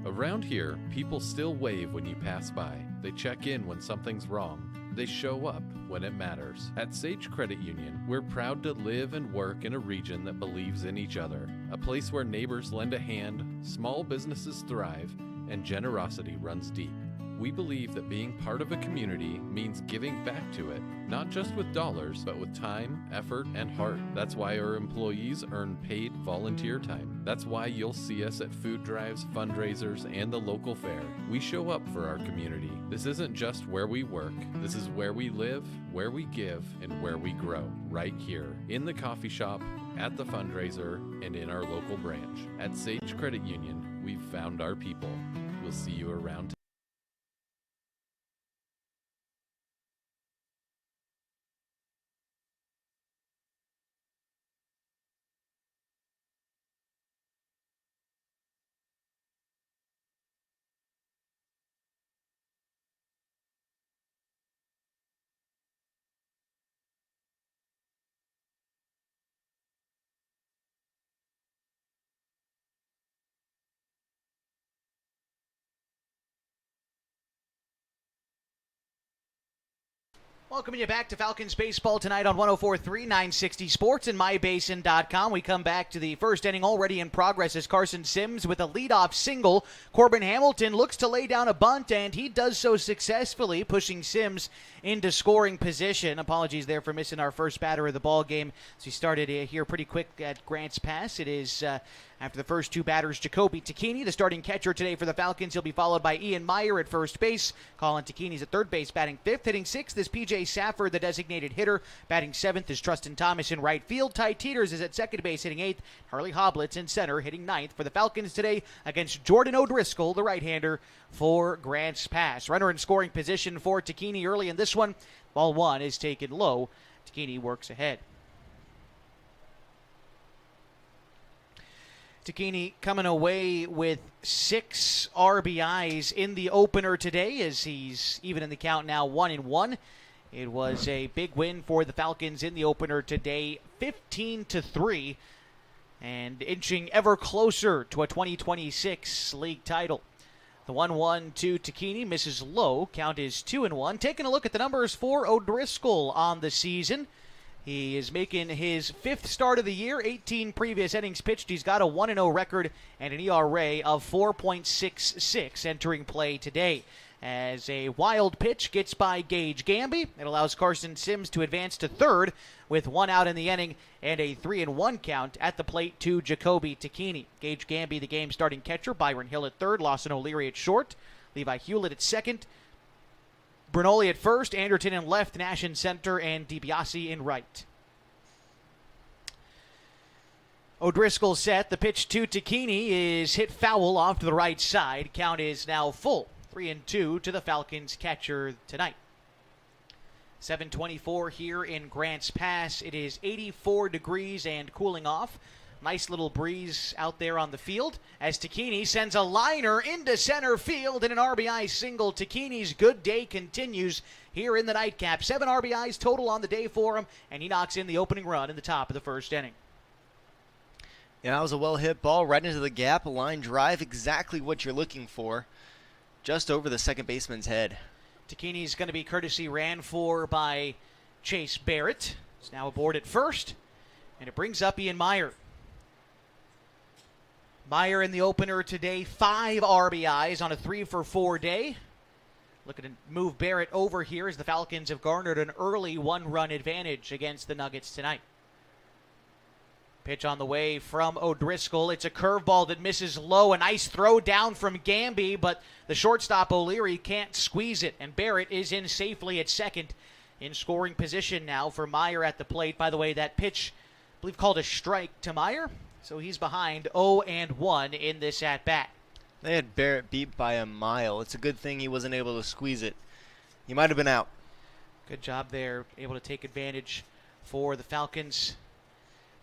Around here, people still wave when you pass by. They check in when something's wrong. They show up when it matters. At Sage Credit Union, we're proud to live and work in a region that believes in each other. A place where neighbors lend a hand, small businesses thrive, and generosity runs deep. We believe that being part of a community means giving back to it, not just with dollars, but with time, effort, and heart. That's why our employees earn paid volunteer time. That's why you'll see us at food drives, fundraisers, and the local fair. We show up for our community. This isn't just where we work. This is where we live, where we give, and where we grow. Right here, in the coffee shop, at the fundraiser, and in our local branch. At Sage Credit Union, we've found our people. We'll see you around. Welcoming you back to Falcons baseball tonight on 104.3 960 Sports and MyBasin.com. We come back to the first inning already in progress as Carson Sims with a leadoff single. Corbin Hamilton looks to lay down a bunt, and he does so successfully, pushing Sims into scoring position. Apologies there for missing our first batter of the ball game. So he started here pretty quick at Grants Pass. It is after the first two batters, Jacoby Tacchini, the starting catcher today for the Falcons. He'll be followed by Ian Meyer at first base. Colin Tacchini's at third base, batting fifth. Hitting sixth is P.J. Safford, the designated hitter. Batting seventh is Trustin Thomas in right field. Ty Teeters is at second base, hitting eighth. Harley Hoblitz in center, hitting ninth for the Falcons today against Jordan O'Driscoll, the right-hander for Grants Pass. Runner in scoring position for Tacchini early in this one. Ball one is taken low. Tacchini works ahead. Tacchini coming away with 6 RBIs in the opener today as he's even in the count now 1-1. It was a big win for the Falcons in the opener today, 15-3, and inching ever closer to a 2026 league title. The 1-1 to Tacchini misses low. Count is 2-1. Taking a look at the numbers for O'Driscoll on the season. He is making his 5th start of the year, 18 previous innings pitched. He's got a 1-0 record and an ERA of 4.66 entering play today. As a wild pitch gets by Gage Gamby, it allows Carson Sims to advance to third with 1 out in the inning and a 3-1 count at the plate to Jacoby Tacchini. Gage Gamby, the game starting catcher. Byron Hill at third, Lawson O'Leary at short, Levi Hewlett at second, Bernoli at first, Anderton in left, Nash in center, and DiBiase in right. O'Driscoll set. The pitch to Tacchini is hit foul off to the right side. Count is now full. 3-2 to the Falcons catcher tonight. 7:24 here in Grants Pass. It is 84 degrees and cooling off. Nice little breeze out there on the field as Tacchini sends a liner into center field in an RBI single. Tacchini's good day continues here in the nightcap. 7 RBIs total on the day for him, and he knocks in the opening run in the top of the first inning. Yeah, that was a well-hit ball right into the gap, a line drive, exactly what you're looking for, just over the second baseman's head. Tacchini's going to be courtesy ran for by Chase Barrett is now aboard at first, and it brings up Ian Meyer. Meyer in the opener today, 5 RBIs on a 3-for-4 day. Looking to move Barrett over here as the Falcons have garnered an early 1-run advantage against the Nuggets tonight. Pitch on the way from O'Driscoll. It's a curveball that misses low. A nice throw down from Gamby, but the shortstop O'Leary can't squeeze it, and Barrett is in safely at second in scoring position now for Meyer at the plate. By the way, that pitch, I believe, called a strike to Meyer, so he's behind 0-1 in this at-bat. They had Barrett beat by a mile. It's a good thing he wasn't able to squeeze it. He might have been out. Good job there, able to take advantage for the Falcons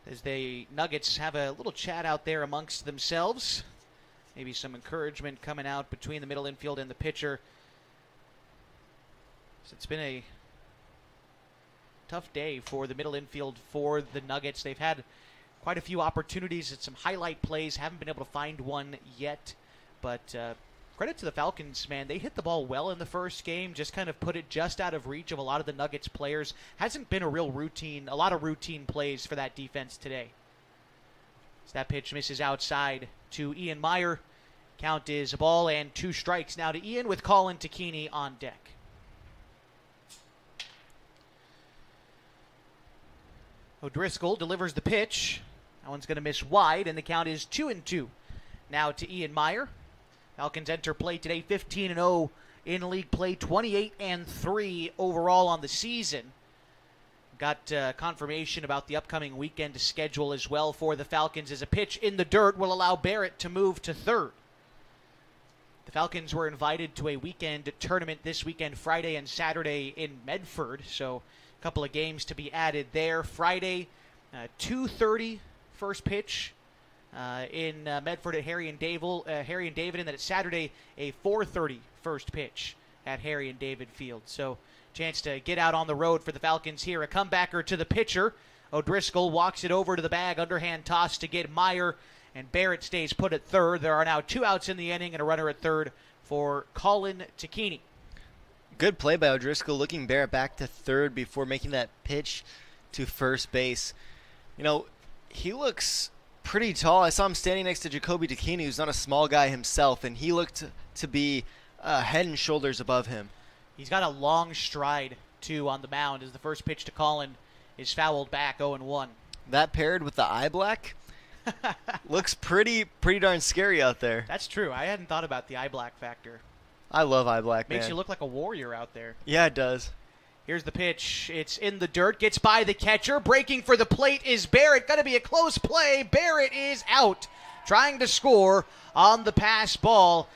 as the Nuggets have a little chat out there amongst themselves. Maybe some encouragement coming out between the middle infield and the pitcher. So it's been a tough day for the middle infield for the Nuggets. They've had quite a few opportunities at some highlight plays. Haven't been able to find one yet. But credit to the Falcons, man. They hit the ball well in the first game, just kind of put it just out of reach of a lot of the Nuggets players. Hasn't been a lot of routine plays for that defense today. So that pitch misses outside to Ian Meyer. Count is a ball and 2 strikes now to Ian with Colin Takini on deck. O'Driscoll delivers the pitch. That one's going to miss wide, and the count is 2-2. Now to Ian Meyer. Falcons enter play today 15-0 in league play, 28-3 overall on the season. Got confirmation about the upcoming weekend schedule as well for the Falcons, as a pitch in the dirt will allow Barrett to move to third. The Falcons were invited to a weekend tournament this weekend, Friday and Saturday in Medford, so a couple of games to be added there. Friday, 2:30 first pitch in Medford at Harry and David, and then it's Saturday a 4:30 first pitch at Harry and David Field. So chance to get out on the road for the Falcons here. A comebacker to the pitcher. O'Driscoll walks it over to the bag, underhand toss to get Meyer, and Barrett stays put at third. There are now 2 outs in the inning and a runner at third for Colin Takini. Good play by O'Driscoll, looking Barrett back to third before making that pitch to first base. You know, he looks pretty tall. I saw him standing next to Jacoby Takini, who's not a small guy himself, and he looked to be head and shoulders above him. He's got a long stride, too, on the mound as the first pitch to Colin is fouled back 0-1. That paired with the eye black looks pretty darn scary out there. That's true. I hadn't thought about the eye black factor. I love eye black, Makes you look like a warrior out there. Yeah, it does. Here's the pitch. It's in the dirt. Gets by the catcher. Breaking for the plate is Barrett. Going to be a close play. Barrett is out. Trying to score on the pass ball.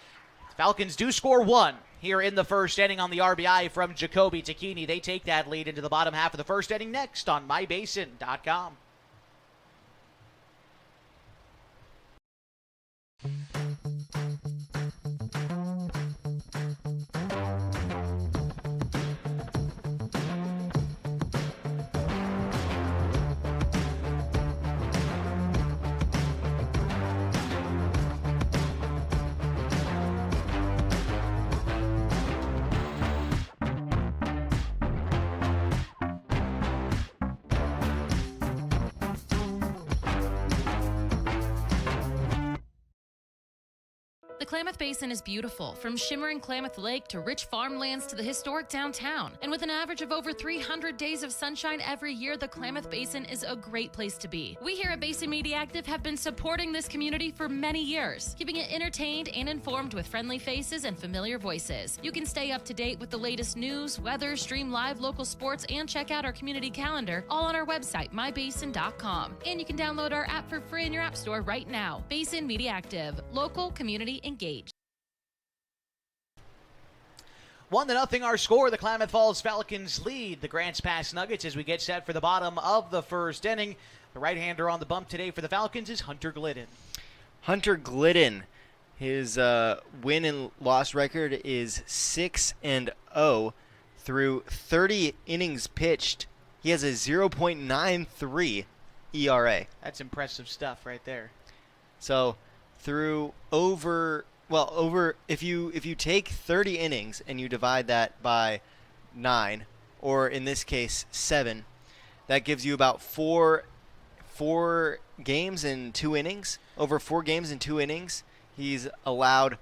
Falcons do score 1 here in the first inning on the RBI from Jacoby Takini. They take that lead into the bottom half of the first inning next on mybasin.com. The Klamath Basin is beautiful, from shimmering Klamath Lake to rich farmlands to the historic downtown. And with an average of over 300 days of sunshine every year, the Klamath Basin is a great place to be. We here at Basin Media Active have been supporting this community for many years, keeping it entertained and informed with friendly faces and familiar voices. You can stay up to date with the latest news, weather, stream live local sports, and check out our community calendar, all on our website, mybasin.com. And you can download our app for free in your app store right now. Basin Media Active, local community engaged. 1-0 our score. The Klamath Falls Falcons lead the Grants Pass Nuggets as we get set for the bottom of the first inning. The right-hander on the bump today for the Falcons is Hunter Glidden. Hunter Glidden, his win and loss record is 6-0 through 30 innings pitched. He has a 0.93 ERA. That's impressive stuff right there. So through if you take 30 innings and you divide that by 9, or in this case 7. That gives you about four games in 2 innings. Over 4 games in 2 innings, he's allowed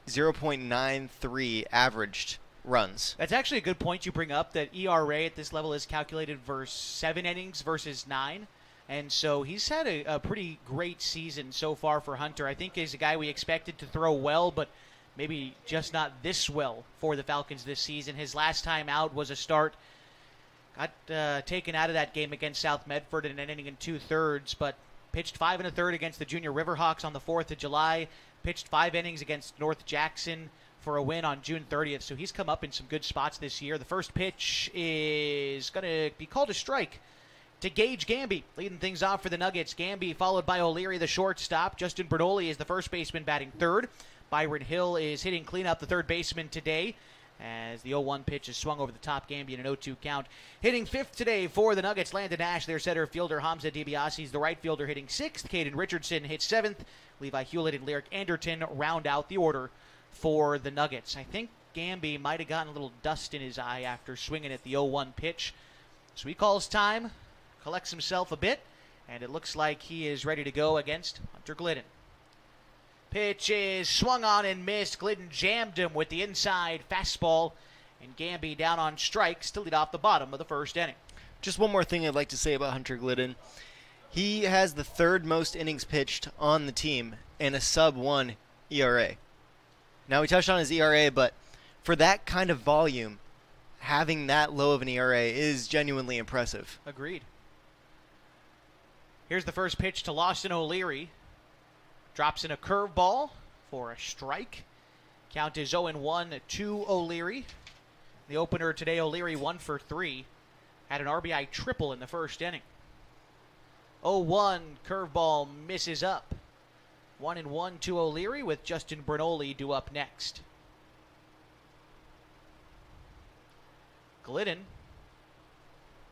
0.93 averaged runs. That's actually a good point you bring up, that ERA at this level is calculated versus 7 innings versus 9. And so he's had a pretty great season so far for Hunter. I think he's a guy we expected to throw well, but maybe just not this well for the Falcons this season. His last time out was a start. Got taken out of that game against South Medford in an inning and 2/3, but pitched 5 1/3 against the Junior Riverhawks on the 4th of July. Pitched 5 innings against North Jackson for a win on June 30th. So he's come up in some good spots this year. The first pitch is going to be called a strike to Gage Gamby, leading things off for the Nuggets. Gamby followed by O'Leary, the shortstop. Justin Bernoulli is the first baseman batting third. Byron Hill is hitting cleanup, the third baseman today, as the 0-1 pitch is swung over the top. Gamby in an 0-2 count. Hitting fifth today for the Nuggets, Landon Ash, their center fielder. Hamza DiBiase is the right fielder, hitting sixth. Caden Richardson hits seventh. Levi Hewlett and Lyric Anderton round out the order for the Nuggets. I think Gamby might have gotten a little dust in his eye after swinging at the 0-1 pitch. So he calls time, collects himself a bit, and it looks like he is ready to go against Hunter Glidden. Pitch is swung on and missed. Glidden jammed him with the inside fastball, and Gamby down on strikes to lead off the bottom of the first inning. Just one more thing I'd like to say about Hunter Glidden. He has the 3rd most innings pitched on the team and a sub-1 ERA. Now, we touched on his ERA, but for that kind of volume, having that low of an ERA is genuinely impressive. Agreed. Here's the first pitch to Lawson O'Leary. Drops in a curveball for a strike. Count is 0-1 to O'Leary. The opener today, O'Leary 1 for 3. Had an RBI triple in the first inning. 0-1 curveball misses up. 1-1 to O'Leary with Justin Bernoulli due up next. Glidden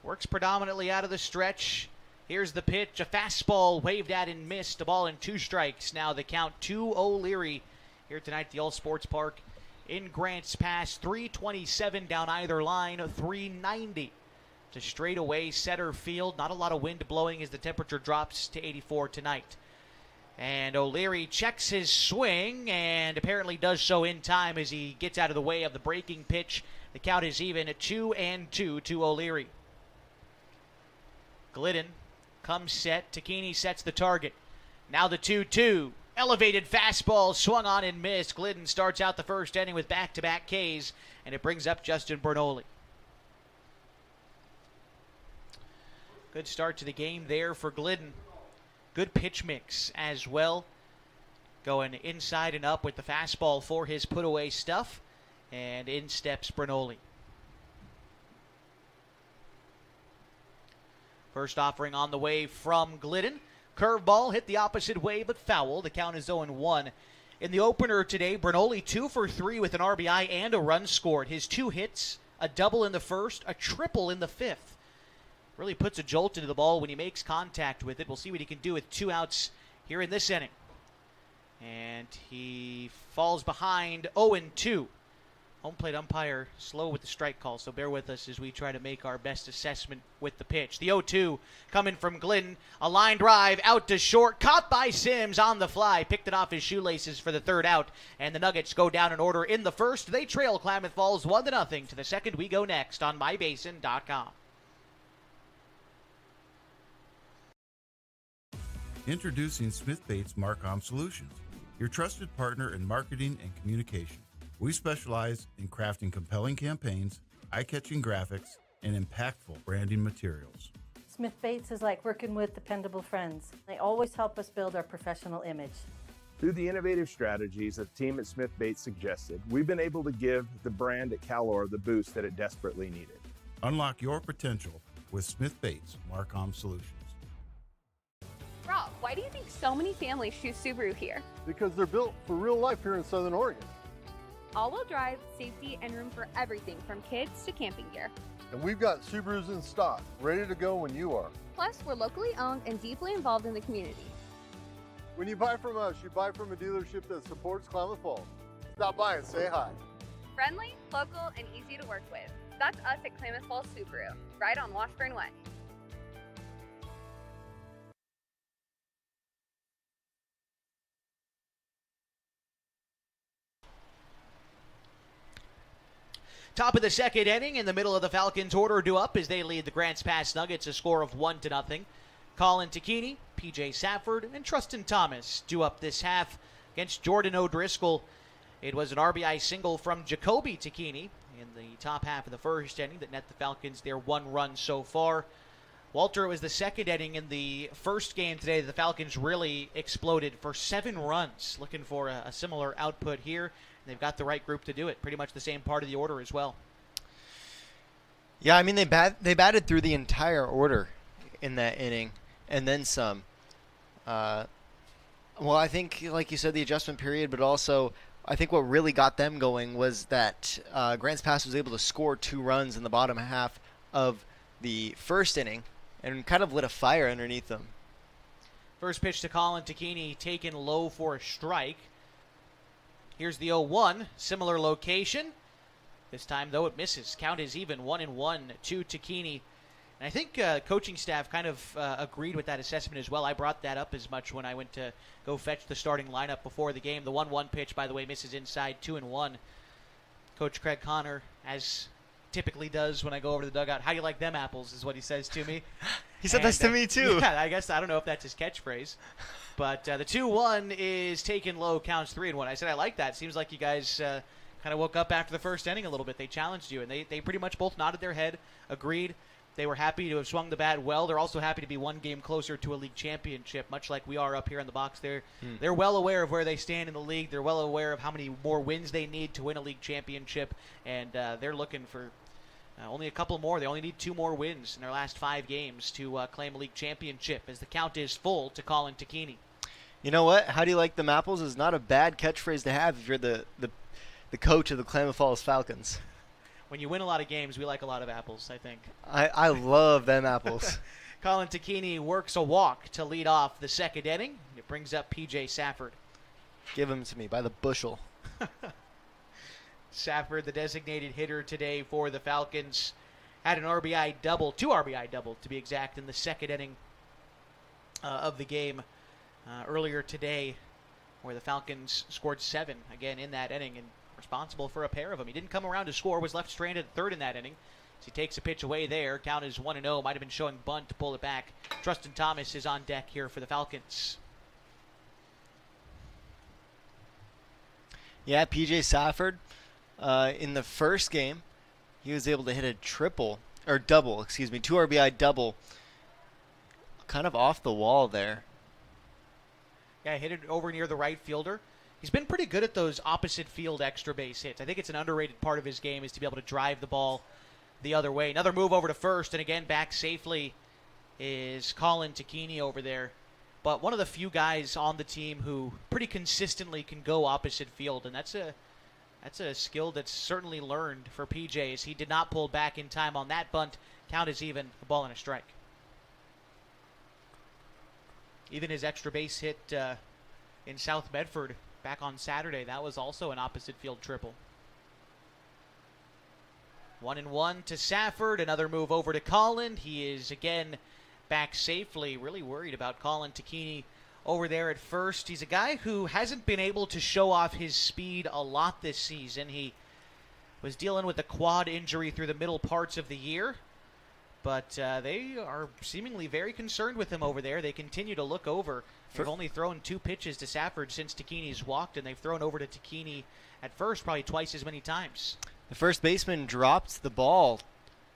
works predominantly out of the stretch. Here's the pitch, a fastball waved at and missed, a ball and 2 strikes. Now the count to O'Leary here tonight at the All Sports Park in Grants Pass. 327 down either line, 390 to straightaway center field. Not a lot of wind blowing as the temperature drops to 84 tonight. And O'Leary checks his swing and apparently does so in time as he gets out of the way of the breaking pitch. The count is even at 2-2 to O'Leary. Glidden comes set. Takini sets the target. Now the 2-2. Elevated fastball swung on and missed. Glidden starts out the first inning with back-to-back Ks, and it brings up Justin Bernoulli. Good start to the game there for Glidden. Good pitch mix as well. Going inside and up with the fastball for his put-away stuff. And in steps Bernoulli. First offering on the way from Glidden. Curveball hit the opposite way but foul. The count is 0-1. In the opener today, Bernoulli 2 for 3 with an RBI and a run scored. His 2 hits, a double in the first, a triple in the 5th. Really puts a jolt into the ball when he makes contact with it. We'll see what he can do with 2 outs here in this inning. And he falls behind 0-2. Home plate umpire slow with the strike call, so bear with us as we try to make our best assessment with the pitch. The 0-2 coming from Glidden. A line drive out to short. Caught by Sims on the fly. Picked it off his shoelaces for the 3rd out. And the Nuggets go down in order in the first. They trail Klamath Falls 1-0. To the second we go next on mybasin.com. Introducing Smith Bates Marcom Solutions, your trusted partner in marketing and communication. We specialize in crafting compelling campaigns, eye-catching graphics, and impactful branding materials. Smith Bates is like working with dependable friends. They always help us build our professional image. Through the innovative strategies that the team at Smith Bates suggested, we've been able to give the brand at Calor the boost that it desperately needed. Unlock your potential with Smith Bates Marcom Solutions. Rob, why do you think so many families choose Subaru here? Because they're built for real life here in Southern Oregon. All-wheel drive, safety, and room for everything from kids to camping gear. And we've got Subarus in stock, ready to go when you are. Plus, we're locally owned and deeply involved in the community. When you buy from us, you buy from a dealership that supports Klamath Falls. Stop by and say hi. Friendly, local, and easy to work with. That's us at Klamath Falls Subaru, right on Washburn Way. Top of the second inning, in the middle of the Falcons' order due up as they lead the Grants Pass Nuggets a score of 1-0. Colin Tacchini, P.J. Safford, and Trustin Thomas due up this half against Jordan O'Driscoll. It was an RBI single from Jacoby Tacchini in the top half of the first inning that net the Falcons their one run so far. Walter, it was the second inning in the first game today. The Falcons really exploded for 7 runs, looking for a similar output here. They've got the right group to do it. Pretty much the same part of the order as well. Yeah, I mean, they batted through the entire order in that inning, and then some. Well, I think, like you said, the adjustment period, but also I think what really got them going was that Grants Pass was able to score 2 runs in the bottom half of the first inning and kind of lit a fire underneath them. First pitch to Colin Tacchini, taken low for a strike. Here's the 0-1, similar location. This time, though, it misses. Count is even, 1-1 to Tacchini. And I think coaching staff kind of agreed with that assessment as well. I brought that up as much when I went to go fetch the starting lineup before the game. The 1-1 pitch, by the way, misses inside, 2-1. Coach Craig Connor, as typically does when I go over to the dugout, "How do you like them apples?" is what he says to me. He said that to me, too. Yeah, I guess I don't know if that's his catchphrase. But the 2-1 is taken low, counts 3-1. I said, I like that. Seems like you guys kind of woke up after the first inning a little bit. They challenged you, and they pretty much both nodded their head, agreed. They were happy to have swung the bat well. They're also happy to be one game closer to a league championship, much like we are up here in the box. They're well aware of where they stand in the league. They're well aware of how many more wins they need to win a league championship, and they're looking for only a couple more. They only need 2 more wins in their last 5 games to claim a league championship, as the count is full to Colin Tacchini. You know what? "How do you like them apples?" is not a bad catchphrase to have if you're the coach of the Klamath Falls Falcons. When you win a lot of games, we like a lot of apples, I think. I love them apples. Colin Tacchini works a walk to lead off the second inning. It brings up P.J. Safford. Give them to me by the bushel. Safford, the designated hitter today for the Falcons, had an RBI double, 2 RBI double to be exact, in the second inning of the game earlier today, where the Falcons scored 7 again in that inning, and responsible for a pair of them. He didn't come around to score, was left stranded at third in that inning. So he takes a pitch away there. Count is 1-0. Might have been showing bunt to pull it back. Trustin Thomas is on deck here for the Falcons. Yeah, P.J. Safford, in the first game, he was able to hit a 2 RBI double, kind of off the wall there. Yeah, hit it over near the right fielder. He's been pretty good at those opposite field extra base hits. I think it's an underrated part of his game is to be able to drive the ball the other way. Another move over to first, and again back safely is Colin Tacchini over there. But one of the few guys on the team who pretty consistently can go opposite field, and that's a skill that's certainly learned for PJ, as he did not pull back in time on that bunt. Count is even, a ball and a strike. Even his extra base hit in South Medford back on Saturday, that was also an opposite field triple. 1-1 to Safford. Another move over to Colin. He is again back safely. Really worried about Colin Tacchini over there at first. He's a guy who hasn't been able to show off his speed a lot this season. He was dealing with a quad injury through the middle parts of the year, but they are seemingly very concerned with him over there. They continue to look over. They've only thrown 2 pitches to Safford since Tacchini's walked, and they've thrown over to Tacchini at first probably twice as many times. The first baseman dropped the ball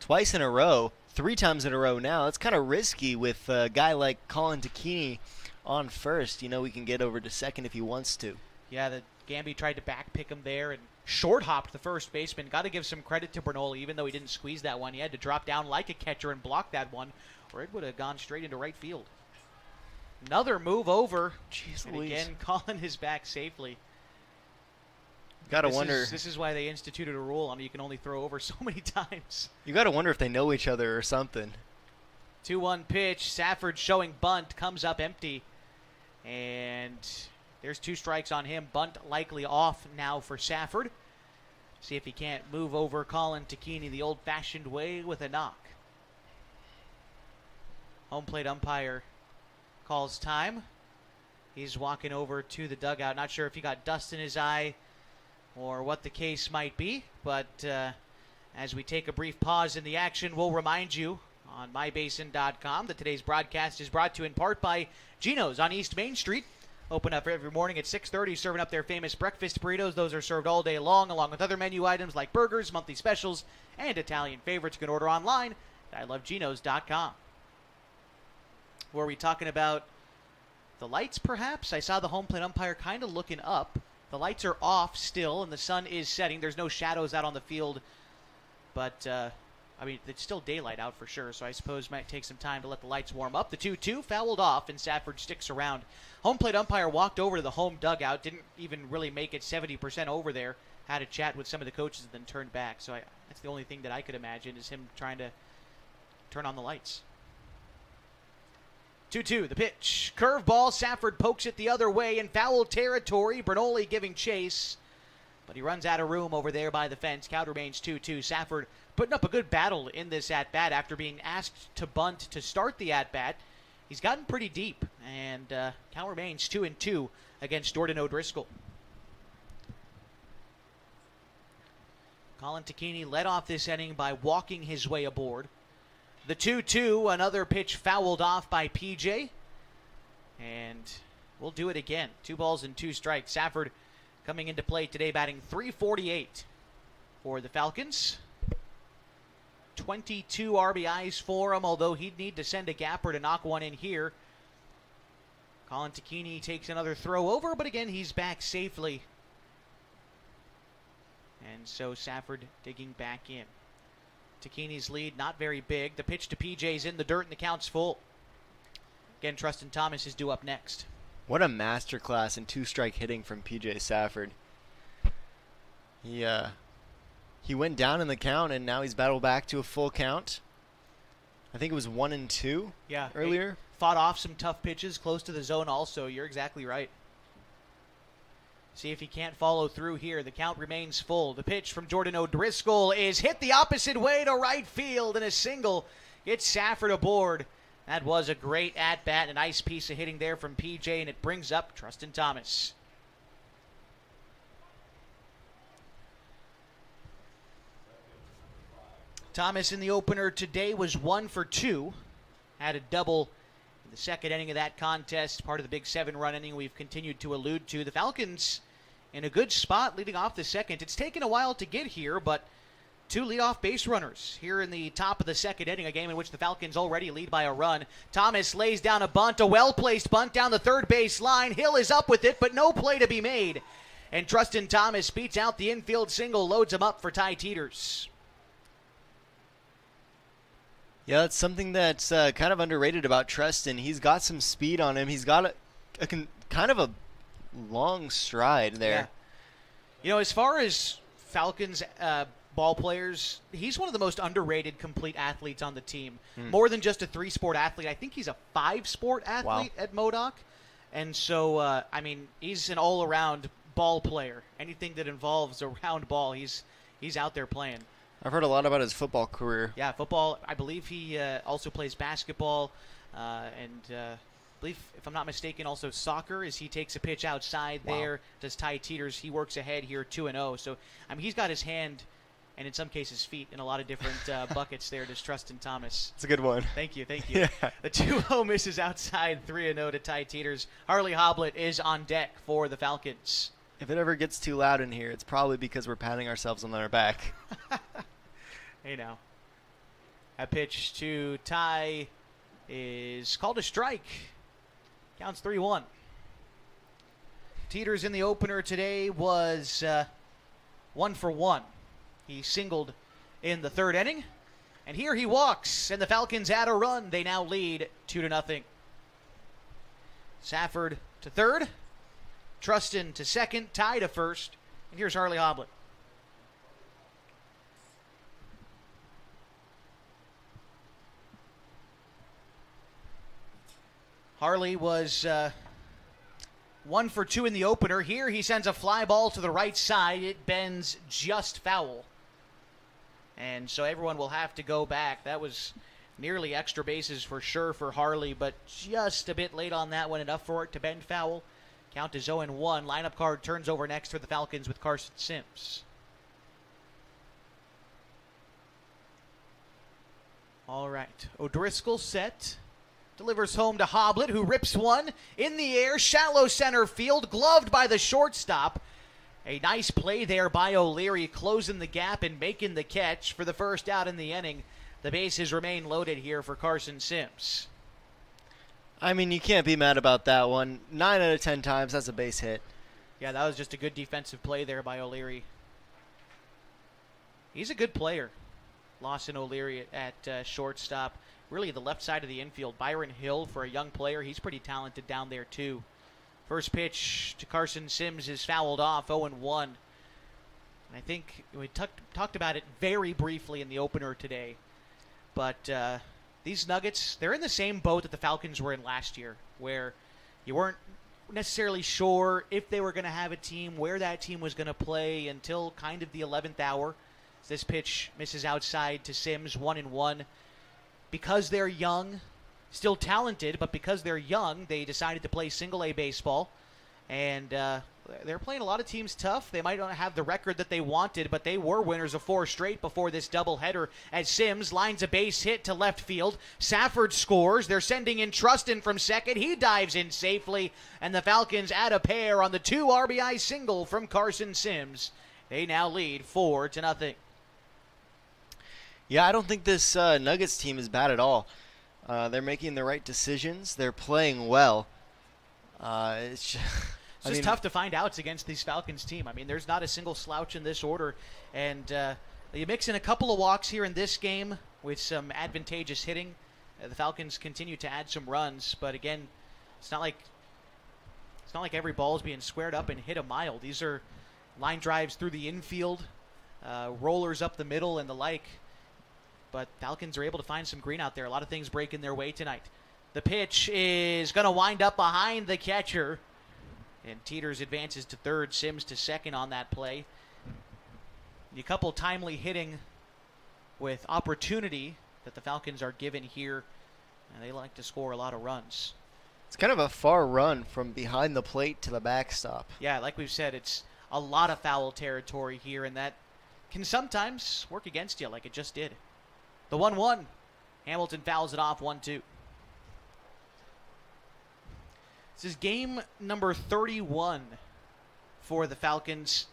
twice in a row, 3 times in a row now. It's kind of risky with a guy like Colin Tacchini on first. You know, he can get over to second if he wants to. Yeah, the Gamby tried to back pick him there and short hopped the first baseman. Got to give some credit to Bernoulli, even though he didn't squeeze that one. He had to drop down like a catcher and block that one, or it would have gone straight into right field. Another move over. Jeez and Louise. Again, Colin is back safely. Gotta wonder. This is why they instituted a rule on you can only throw over so many times. You gotta wonder if they know each other or something. 2-1 pitch. Safford showing bunt. Comes up empty. And there's 2 strikes on him. Bunt likely off now for Safford. See if he can't move over Colin Tacchini the old-fashioned way with a knock. Home plate umpire calls time. He's walking over to the dugout. Not sure if he got dust in his eye or what the case might be, but as we take a brief pause in the action, we'll remind you on mybasin.com that today's broadcast is brought to you in part by Gino's on East Main Street. Open up every morning at 6:30, serving up their famous breakfast burritos. Those are served all day long, along with other menu items like burgers, monthly specials, and Italian favorites. You can order online at iloveginos.com. Were we talking about the lights, perhaps? I saw the home plate umpire kind of looking up. The lights are off still, and the sun is setting. There's no shadows out on the field, but I mean, it's still daylight out for sure, so I suppose it might take some time to let the lights warm up. The 2-2 fouled off, and Safford sticks around. Home plate umpire walked over to the home dugout, didn't even really make it 70% over there, had a chat with some of the coaches, and then turned back. So that's the only thing that I could imagine is him trying to turn on the lights. 2-2, the pitch. Curveball, Safford pokes it the other way in foul territory. Bernoulli giving chase, but he runs out of room over there by the fence. Count remains 2-2. Safford putting up a good battle in this at-bat after being asked to bunt to start the at-bat. He's gotten pretty deep, and count remains 2-2 against Jordan O'Driscoll. Colin Tacchini led off this inning by walking his way aboard. The 2-2, another pitch fouled off by PJ, and we'll do it again. 2 balls and 2 strikes. Safford coming into play today, batting .348 for the Falcons. 22 RBIs for him, although he'd need to send a gapper to knock one in here. Colin Tacchini takes another throw over, but again, he's back safely. And so Safford digging back in. Tacchini's lead not very big. The pitch to PJ's in the dirt, and the count's full. Again, Trustin Thomas is due up next. What a masterclass in 2-strike hitting from PJ Safford. He went down in the count, and now he's battled back to a full count. I think it was 1-2 earlier. Fought off some tough pitches close to the zone also. You're exactly right. See if he can't follow through here. The count remains full. The pitch from Jordan O'Driscoll is hit the opposite way to right field, and a single gets Safford aboard. That was a great at-bat, a nice piece of hitting there from PJ, and it brings up Trustin Thomas. Thomas in the opener today was 1 for 2. Had a double in the second inning of that contest, part of the big 7-run inning we've continued to allude to. The Falcons in a good spot leading off the second. It's taken a while to get here, but 2 leadoff base runners here in the top of the second inning, a game in which the Falcons already lead by a run. Thomas lays down a bunt, a well-placed bunt down the third base line. Hill is up with it, but no play to be made. And Trustin Thomas beats out the infield single, loads him up for Ty Teeters. Yeah, that's something that's kind of underrated about Trustin. He's got some speed on him. He's got a kind of a long stride there. Yeah. You know, as far as Falcons ball players, he's one of the most underrated complete athletes on the team. More than just a 3-sport athlete. I think he's a 5-sport athlete at MODOK. And so, I mean, he's an all-around ball player. Anything that involves a round ball, he's out there playing. I've heard a lot about his football career. Yeah, football. I believe he also plays basketball, and I believe, if I'm not mistaken, also soccer, as he takes a pitch outside there. Does Ty Teeters. He works ahead here 2-0. So, I mean, he's got his hand, and in some cases feet, in a lot of different buckets there. Does Trustin Thomas. It's a good one. Thank you. Yeah. The 2-0 misses outside, 3-0 to Ty Teeters. Harley Hoblet is on deck for the Falcons. If it ever gets too loud in here, it's probably because we're patting ourselves on our back. Hey now. That pitch to Ty is called a strike. Counts 3-1. Teeters in the opener today was 1 for 1. He singled in the third inning. And here he walks, and the Falcons add a run. They now lead 2-0. Safford to third. Trustin to second, Ty to first, and here's Harley Hoblet. Harley was 1 for 2 in the opener. Here he sends a fly ball to the right side. It bends just foul. And so everyone will have to go back. That was nearly extra bases for sure for Harley, but just a bit late on that one, enough for it to bend foul. Count is 0-1. Lineup card turns over next for the Falcons with Carson Sims. All right, O'Driscoll set. Delivers home to Hoblet, who rips one in the air, shallow center field, gloved by the shortstop. A nice play there by O'Leary, closing the gap and making the catch for the first out in the inning. The bases remain loaded here for Carson Sims. I mean, you can't be mad about that one. 9 out of 10 times, that's a base hit. Yeah, that was just a good defensive play there by O'Leary. He's a good player. Lawson O'Leary at shortstop. Really the left side of the infield. Byron Hill, for a young player, he's pretty talented down there too. First pitch to Carson Sims is fouled off, 0-1. And I think we talked about it very briefly in the opener today. But these Nuggets, they're in the same boat that the Falcons were in last year, where you weren't necessarily sure if they were going to have a team, where that team was going to play until kind of the 11th hour. This pitch misses outside to Sims, 1-1. Because they're young, still talented, but because they're young, they decided to play single-A baseball. And they're playing a lot of teams tough. They might not have the record that they wanted, but they were winners of 4 straight before this doubleheader as Sims lines a base hit to left field. Safford scores. They're sending in Trustin from second. He dives in safely, and the Falcons add a pair on the 2 RBI single from Carson Sims. They now lead 4-0. Yeah, I don't think this Nuggets team is bad at all. They're making the right decisions. They're playing well. It's just, tough to find outs against these Falcons team. I mean, there's not a single slouch in this order. And you mix in a couple of walks here in this game with some advantageous hitting. The Falcons continue to add some runs. But again, it's not like every ball is being squared up and hit a mile. These are line drives through the infield, rollers up the middle and the like. But Falcons are able to find some green out there. A lot of things breaking their way tonight. The pitch is going to wind up behind the catcher. And Teeters advances to third, Sims to second on that play. A couple timely hitting with opportunity that the Falcons are given here. And they like to score a lot of runs. It's kind of a far run from behind the plate to the backstop. Yeah, like we've said, it's a lot of foul territory here. And that can sometimes work against you like it just did. The 1-1. Hamilton fouls it off, 1-2. This is game number 31 for the Falcons.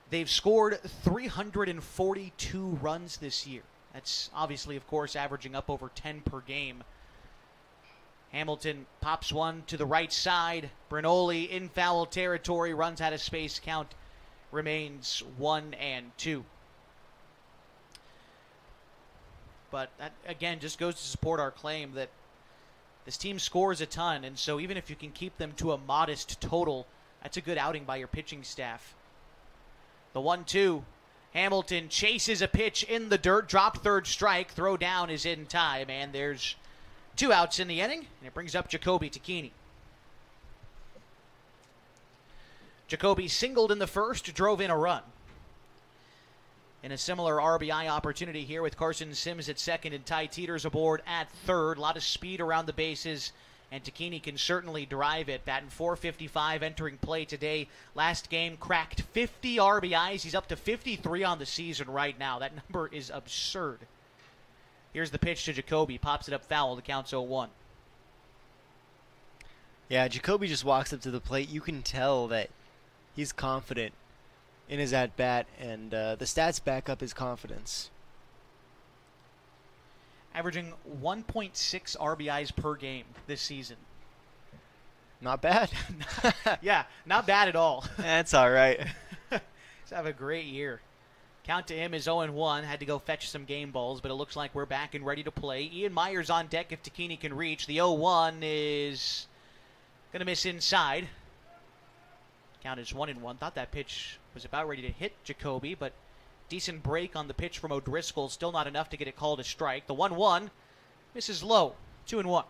They've scored 342 runs this year. That's obviously, of course, averaging up over 10 per game. Hamilton pops one to the right side. Brinoli in foul territory, runs out of space. Count remains 1-2. But that, again, just goes to support our claim that this team scores a ton, and so even if you can keep them to a modest total, that's a good outing by your pitching staff. The 1-2. Hamilton chases a pitch in the dirt, drop third strike, throw down is in time, and there's 2 outs in the inning, and it brings up Jacoby Tacchini. Jacoby singled in the first, drove in a run. In a similar RBI opportunity here with Carson Sims at second and Ty Teeters aboard at third. A lot of speed around the bases, and Tacchini can certainly drive it. Batting .455 entering play today. Last game cracked 50 RBIs. He's up to 53 on the season right now. That number is absurd. Here's the pitch to Jacoby. Pops it up foul. The count's 0-1. Yeah, Jacoby just walks up to the plate. You can tell that he's confident in his at-bat, and the stats back up his confidence. Averaging 1.6 RBIs per game this season. Not bad. Yeah, not bad at all. That's all right. He's having a great year. Count to him is 0-1. Had to go fetch some game balls, but it looks like we're back and ready to play. Ian Myers on deck if Tacchini can reach. The 0-1 is going to miss inside. Count is 1-1. Thought that pitch was about ready to hit Jacoby, but decent break on the pitch from O'Driscoll. Still not enough to get it called a strike. The 1-1 misses low. 2-1.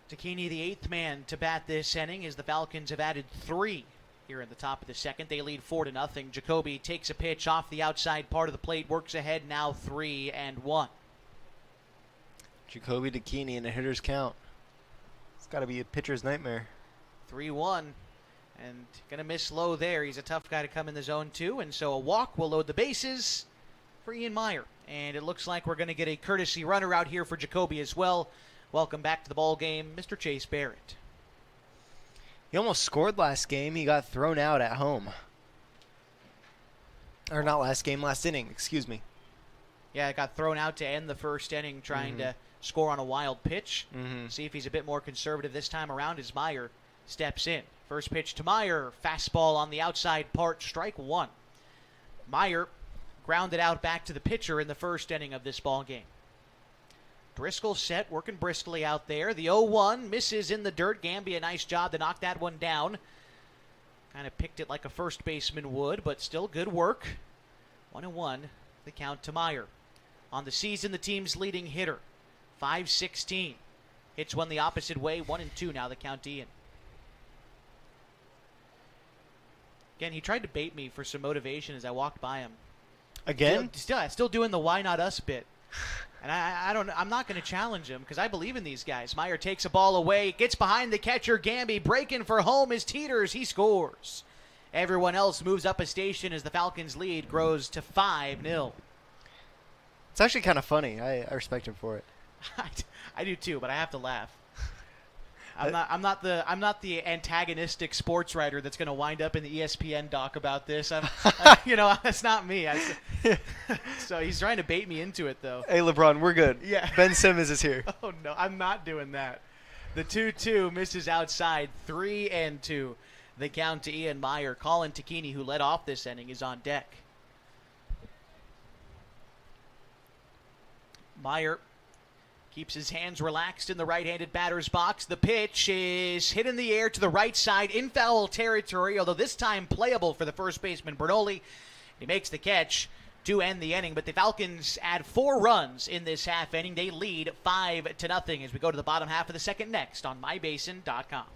Takini, the 8th man to bat this inning, as the Falcons have added 3 here in the top of the second. They lead 4-0. Jacoby takes a pitch off the outside part of the plate, works ahead, now 3-1. Jacoby Takini in a hitter's count. It's got to be a pitcher's nightmare. 3-1. And going to miss low there. He's a tough guy to come in the zone, too. And so a walk will load the bases for Ian Meyer. And it looks like we're going to get a courtesy runner out here for Jacoby as well. Welcome back to the ball game, Mr. Chase Barrett. He almost scored last game. He got thrown out at home. Or not last game, last inning, excuse me. Yeah, got thrown out to end the first inning trying to score on a wild pitch. See if he's a bit more conservative this time around as Meyer steps in. First pitch to Meyer, fastball on the outside part, strike 1. Meyer grounded out back to the pitcher in the first inning of this ball game. Driscoll set, working briskly out there. The 0-1 misses in the dirt. Gambia, nice job to knock that one down. Kind of picked it like a first baseman would, but still good work. 1-1, the count to Meyer. On the season, the team's leading hitter, 516. Hits one the opposite way, 1-2 now, the count to Ian. Again, he tried to bait me for some motivation as I walked by him. Again? Still doing the why not us bit. And I'm not going to challenge him because I believe in these guys. Meyer takes a ball away, gets behind the catcher. Gamby breaking for home is Teeters. He scores. Everyone else moves up a station as the Falcons' lead grows to 5-0. It's actually kind of funny. I respect him for it. I do too, but I have to laugh. I'm not the antagonistic sports writer that's going to wind up in the ESPN doc about this. That's not me. So he's trying to bait me into it, though. Hey, LeBron, we're good. Yeah. Ben Simmons is here. Oh no, I'm not doing that. The 2-2 misses outside, 3-2. The count to Ian Meyer. Colin Takini, who led off this inning, is on deck. Meyer keeps his hands relaxed in the right-handed batter's box. The pitch is hit in the air to the right side in foul territory, although this time playable for the first baseman, Bernoulli. He makes the catch to end the inning, but the Falcons add 4 runs in this half inning. They lead 5-0 as we go to the bottom half of the second next on mybasin.com.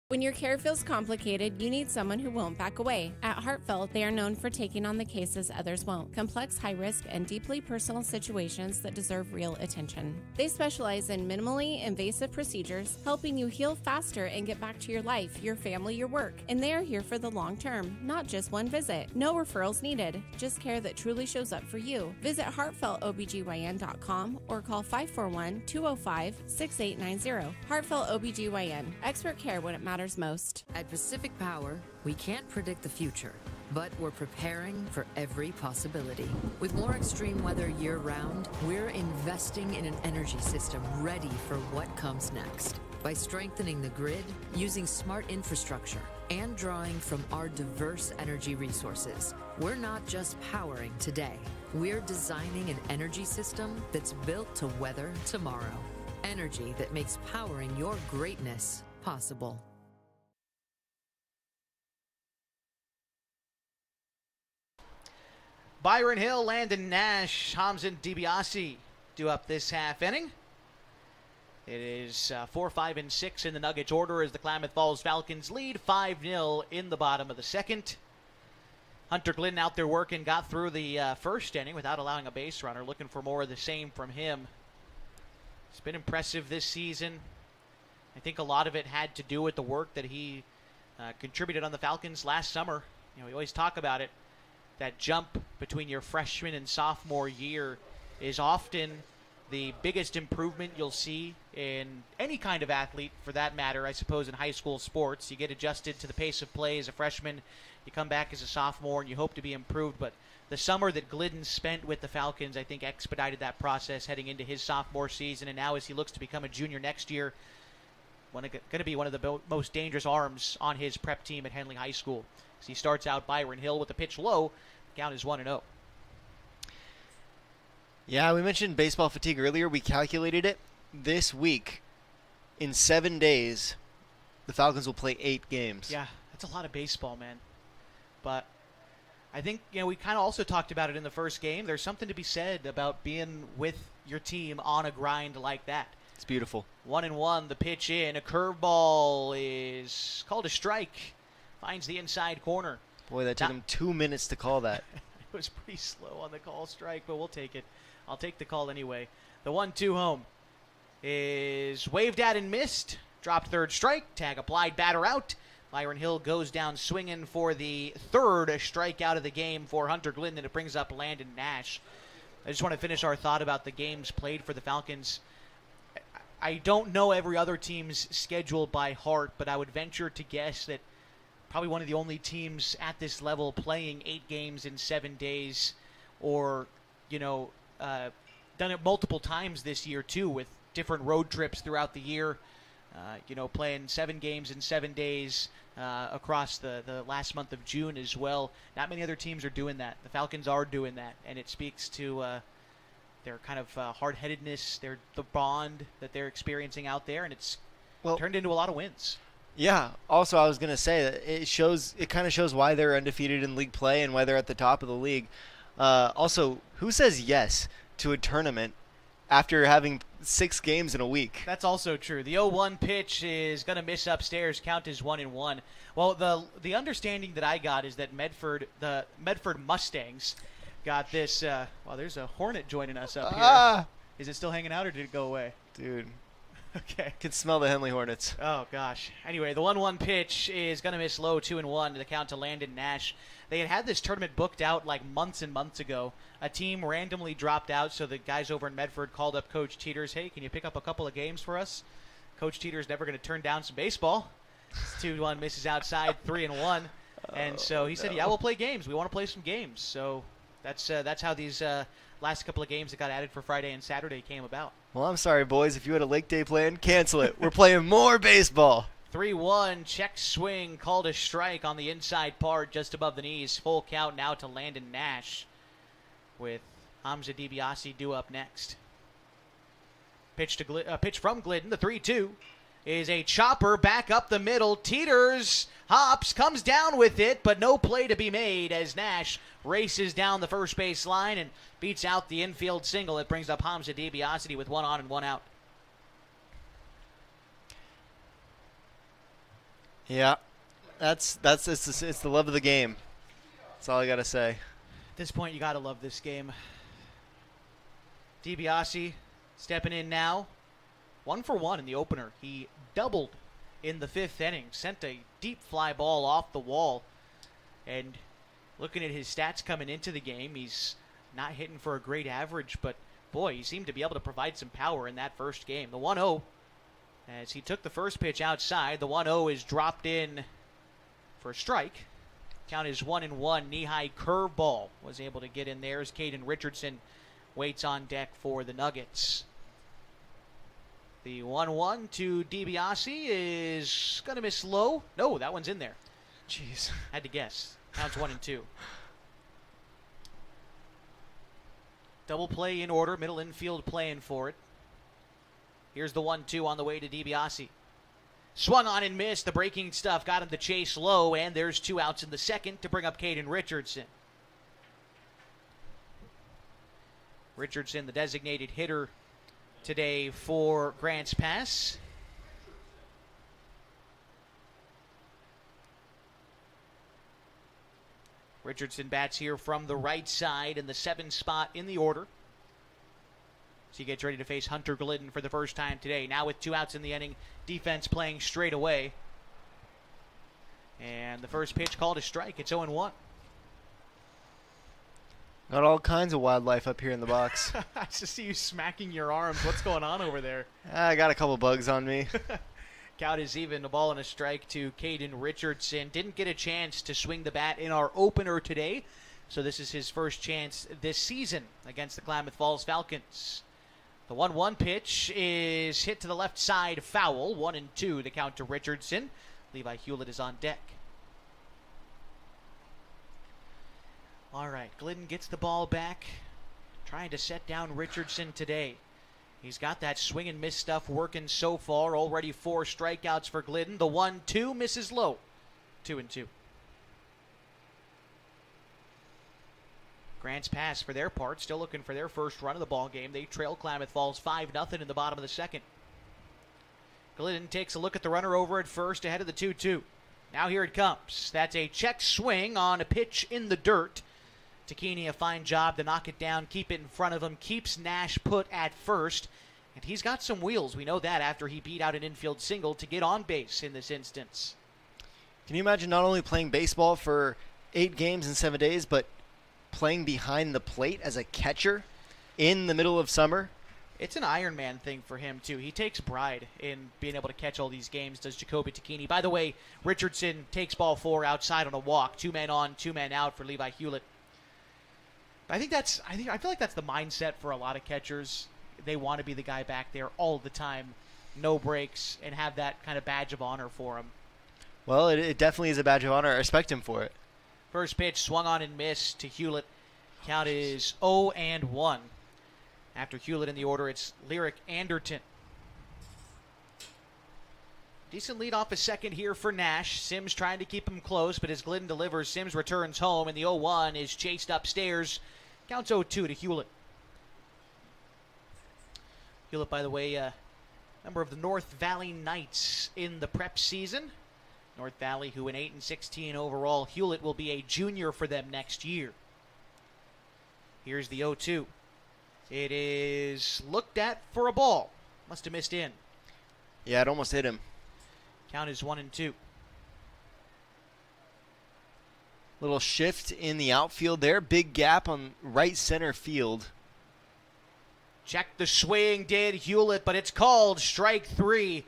When your care feels complicated, you need someone who won't back away. At Heartfelt, they are known for taking on the cases others won't. Complex, high-risk, and deeply personal situations that deserve real attention. They specialize in minimally invasive procedures, helping you heal faster and get back to your life, your family, your work. And they are here for the long term, not just one visit. No referrals needed, just care that truly shows up for you. Visit heartfeltobgyn.com or call 541-205-6890. Heartfelt OBGYN. Expert care when it matters most. At Pacific Power, we can't predict the future, but we're preparing for every possibility. With more extreme weather year-round, we're investing in an energy system ready for what comes next. By strengthening the grid, using smart infrastructure, and drawing from our diverse energy resources, we're not just powering today. We're designing an energy system that's built to weather tomorrow. Energy that makes powering your greatness possible. Byron Hill, Landon Nash, Hamzin DiBiase do up this half inning. It is 4, 5, and 6 in the Nuggets order as the Klamath Falls Falcons lead 5-0 in the bottom of the second. Hunter Glidden out there working, got through the first inning without allowing a base runner. Looking for more of the same from him. It's been impressive this season. I think a lot of it had to do with the work that he contributed on the Falcons last summer. We always talk about it. That jump between your freshman and sophomore year is often the biggest improvement you'll see in any kind of athlete, for that matter, I suppose, in high school sports. You get adjusted to the pace of play as a freshman. You come back as a sophomore, and you hope to be improved. But the summer that Glidden spent with the Falcons, I think, expedited that process heading into his sophomore season. And now as he looks to become a junior next year, going to be one of the most dangerous arms on his prep team at Henley High School. As he starts out, Byron Hill with the pitch low. Count is 1-0. Yeah, we mentioned baseball fatigue earlier. We calculated it. This week, in 7 days, the Falcons will play 8 games. Yeah, that's a lot of baseball, man. But I think, we kind of also talked about it in the first game. There's something to be said about being with your team on a grind like that. It's beautiful. 1-1, the pitch in. A curveball is called a strike. Finds the inside corner. Boy, that took him 2 minutes to call that. It was pretty slow on the call strike, but we'll take it. I'll take the call anyway. The 1-2 home is waved at and missed. Dropped third strike. Tag applied, batter out. Byron Hill goes down swinging for the third strikeout of the game for Hunter Glidden, and it brings up Landon Nash. I just want to finish our thought about the games played for the Falcons. I don't know every other team's schedule by heart, but I would venture to guess that probably one of the only teams at this level playing 8 games in 7 days, or, done it multiple times this year, too, with different road trips throughout the year. Playing 7 games in 7 days across the last month of June as well. Not many other teams are doing that. The Falcons are doing that, and it speaks to their kind of hard-headedness, the bond that they're experiencing out there, and it's turned into a lot of wins. Yeah. Also, I was going to say that it kind of shows why they're undefeated in league play and why they're at the top of the league. Also, who says yes to a tournament after having 6 games in a week? That's also true. The 0-1 pitch is going to miss upstairs. Count is 1-1. Well, the understanding that I got is that the Medford Mustangs got this. There's a Hornet joining us up here. Is it still hanging out, or did it go away? Dude. Okay. Can smell the Henley Hornets. Oh, gosh. Anyway, the 1-1 pitch is going to miss low, 2-1 to the count to Landon Nash. They had this tournament booked out like months and months ago. A team randomly dropped out, so the guys over in Medford called up Coach Teeters. Hey, can you pick up a couple of games for us? Coach Teeters never going to turn down some baseball. 2-1 misses outside, 3-1. And so he said, yeah, we'll play games. We want to play some games. So that's how these last couple of games that got added for Friday and Saturday came about. Well, I'm sorry, boys. If you had a Lake Day plan, cancel it. We're playing more baseball. 3-1, check swing, called a strike on the inside part just above the knees. Full count now to Landon Nash with Hamza DiBiase due up next. Pitch from Glidden, the 3-2 is a chopper back up the middle. Teeters hops, comes down with it, but no play to be made as Nash races down the first base line and beats out the infield single. It brings up Hamza DiBiase with 1 on and 1 out. Yeah, it's the love of the game. That's all I gotta say. At this point, you gotta love this game. DiBiase stepping in now. 1 for 1 in the opener. He doubled in the 5th inning. Sent a deep fly ball off the wall. And looking at his stats coming into the game, he's not hitting for a great average, but boy, he seemed to be able to provide some power in that first game. The 1-0, as he took the first pitch outside, the 1-0 is dropped in for a strike. Count is 1-1. Knee-high curveball was able to get in there as Caden Richardson waits on deck for the Nuggets. The 1-1 to DiBiase is going to miss low. No, that one's in there. Jeez. Had to guess. Counts 1-2. Double play in order. Middle infield playing for it. Here's the 1-2 on the way to DiBiase. Swung on and missed. The breaking stuff got him to chase low, and there's 2 outs in the second to bring up Caden Richardson. Richardson, the designated hitter today for Grants Pass. Richardson bats here from the right side in the 7th spot in the order. So he gets ready to face Hunter Glidden for the first time today. Now with 2 outs in the inning, defense playing straight away. And the first pitch called a strike. It's 0-1. Got all kinds of wildlife up here in the box. I just see you smacking your arms. What's going on over there? I got a couple bugs on me. Count is even. A ball and a strike to Caden Richardson. Didn't get a chance to swing the bat in our opener today, so this is his first chance this season against the Klamath Falls Falcons. The 1-1 pitch is hit to the left side, foul. 1-2, the count to Richardson. Levi Hewlett is on deck. All right, Glidden gets the ball back, trying to set down Richardson today. He's got that swing and miss stuff working so far. Already 4 strikeouts for Glidden. The 1-2 misses low. 2-2. Grants Pass, for their part, still looking for their first run of the ball game. They trail Klamath Falls 5-0 in the bottom of the second. Glidden takes a look at the runner over at first ahead of the 2-2. Now here it comes. That's a check swing on a pitch in the dirt. Takini, a fine job to knock it down, keep it in front of him, keeps Nash put at first. And he's got some wheels. We know that after he beat out an infield single to get on base in this instance. Can you imagine not only playing baseball for 8 games in 7 days, but playing behind the plate as a catcher in the middle of summer? It's an Iron Man thing for him, too. He takes pride in being able to catch all these games, does Jacoby Takini. By the way, Richardson takes ball 4 outside on a walk. 2 men on, 2 men out for Levi Hewlett. I feel like that's the mindset for a lot of catchers. They want to be the guy back there all the time, no breaks, and have that kind of badge of honor for him. Well, it definitely is a badge of honor. I respect him for it. First pitch swung on and missed to Hewlett. Count is 0-1. After Hewlett in the order, it's Lyric Anderton. Decent lead off a second here for Nash. Sims trying to keep him close, but as Glidden delivers, Sims returns home, and the 0-1 is chased upstairs. Counts 0-2 to Hewlett. Hewlett, by the way, member of the North Valley Knights in the prep season. North Valley, who in 8-16 overall. Hewlett will be a junior for them next year. Here's the 0-2. It is looked at for a ball. Must have missed in. Yeah, it almost hit him. Count is 1-2. Little shift in the outfield there. Big gap on right center field. Check the swing, did Hewlett, but it's called strike 3.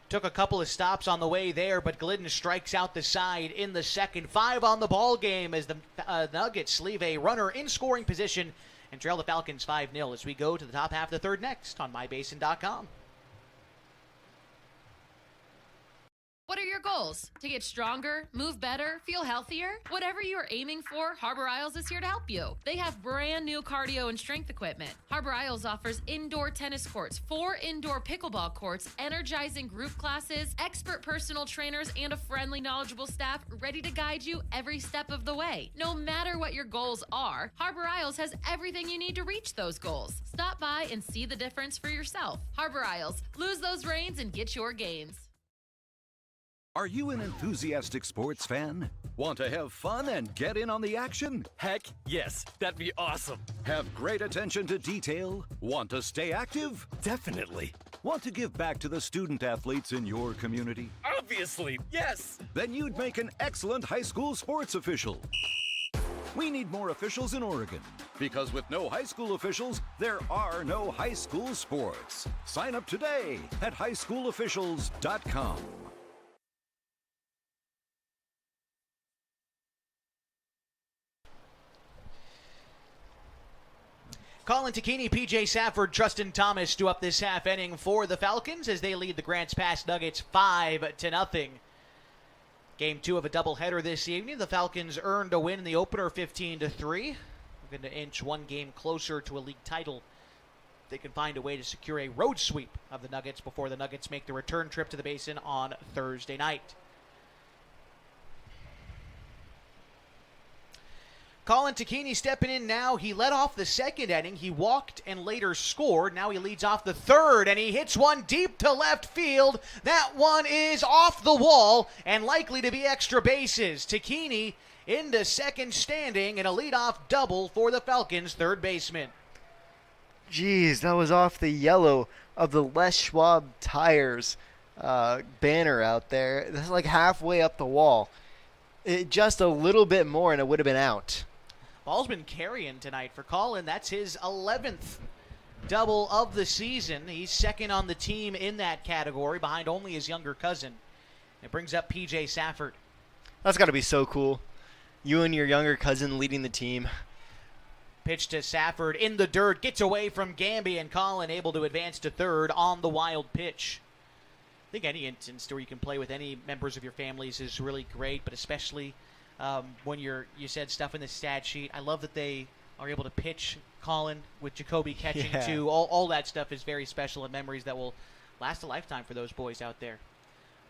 Took a couple of stops on the way there, but Glidden strikes out the side in the second. 5 on the ball game as the Nuggets leave a runner in scoring position and trail the Falcons 5-0 as we go to the top half of the third next on mybasin.com. What are your goals? To get stronger, move better, feel healthier? Whatever you are aiming for, Harbor Isles is here to help you. They have brand new cardio and strength equipment. Harbor Isles offers indoor tennis courts, 4 indoor pickleball courts, energizing group classes, expert personal trainers, and a friendly, knowledgeable staff ready to guide you every step of the way. No matter what your goals are, Harbor Isles has everything you need to reach those goals. Stop by and see the difference for yourself. Harbor Isles, lose those reins and get your gains. Are you an enthusiastic sports fan? Want to have fun and get in on the action? Heck yes, that'd be awesome. Have great attention to detail? Want to stay active? Definitely. Want to give back to the student athletes in your community? Obviously, yes. Then you'd make an excellent high school sports official. We need more officials in Oregon, because with no high school officials, there are no high school sports. Sign up today at highschoolofficials.com. Colin Takini, P.J. Safford, Trustin Thomas do up this half inning for the Falcons as they lead the Grants Pass Nuggets 5-0. Game 2 of a doubleheader this evening. The Falcons earned a win in the opener 15-3. Looking to inch one game closer to a league title. They can find a way to secure a road sweep of the Nuggets before the Nuggets make the return trip to the Basin on Thursday night. Colin Takini stepping in now. He led off the second inning. He walked and later scored. Now he leads off the third, and he hits one deep to left field. That one is off the wall and likely to be extra bases. Takini into second standing and a leadoff double for the Falcons' third baseman. Jeez, that was off the yellow of the Les Schwab Tires banner out there. That's like halfway up the wall. Just a little bit more and it would have been out. Ball's been carrying tonight for Colin. That's his 11th double of the season. He's second on the team in that category, behind only his younger cousin. It brings up P.J. Safford. That's got to be so cool. You and your younger cousin leading the team. Pitch to Safford in the dirt, gets away from Gamby, and Colin able to advance to third on the wild pitch. I think any instance where you can play with any members of your families is really great, but especially when you said stuff in the stat sheet. I love that they are able to pitch Colin with Jacoby catching too. All that stuff is very special and memories that will last a lifetime for those boys out there.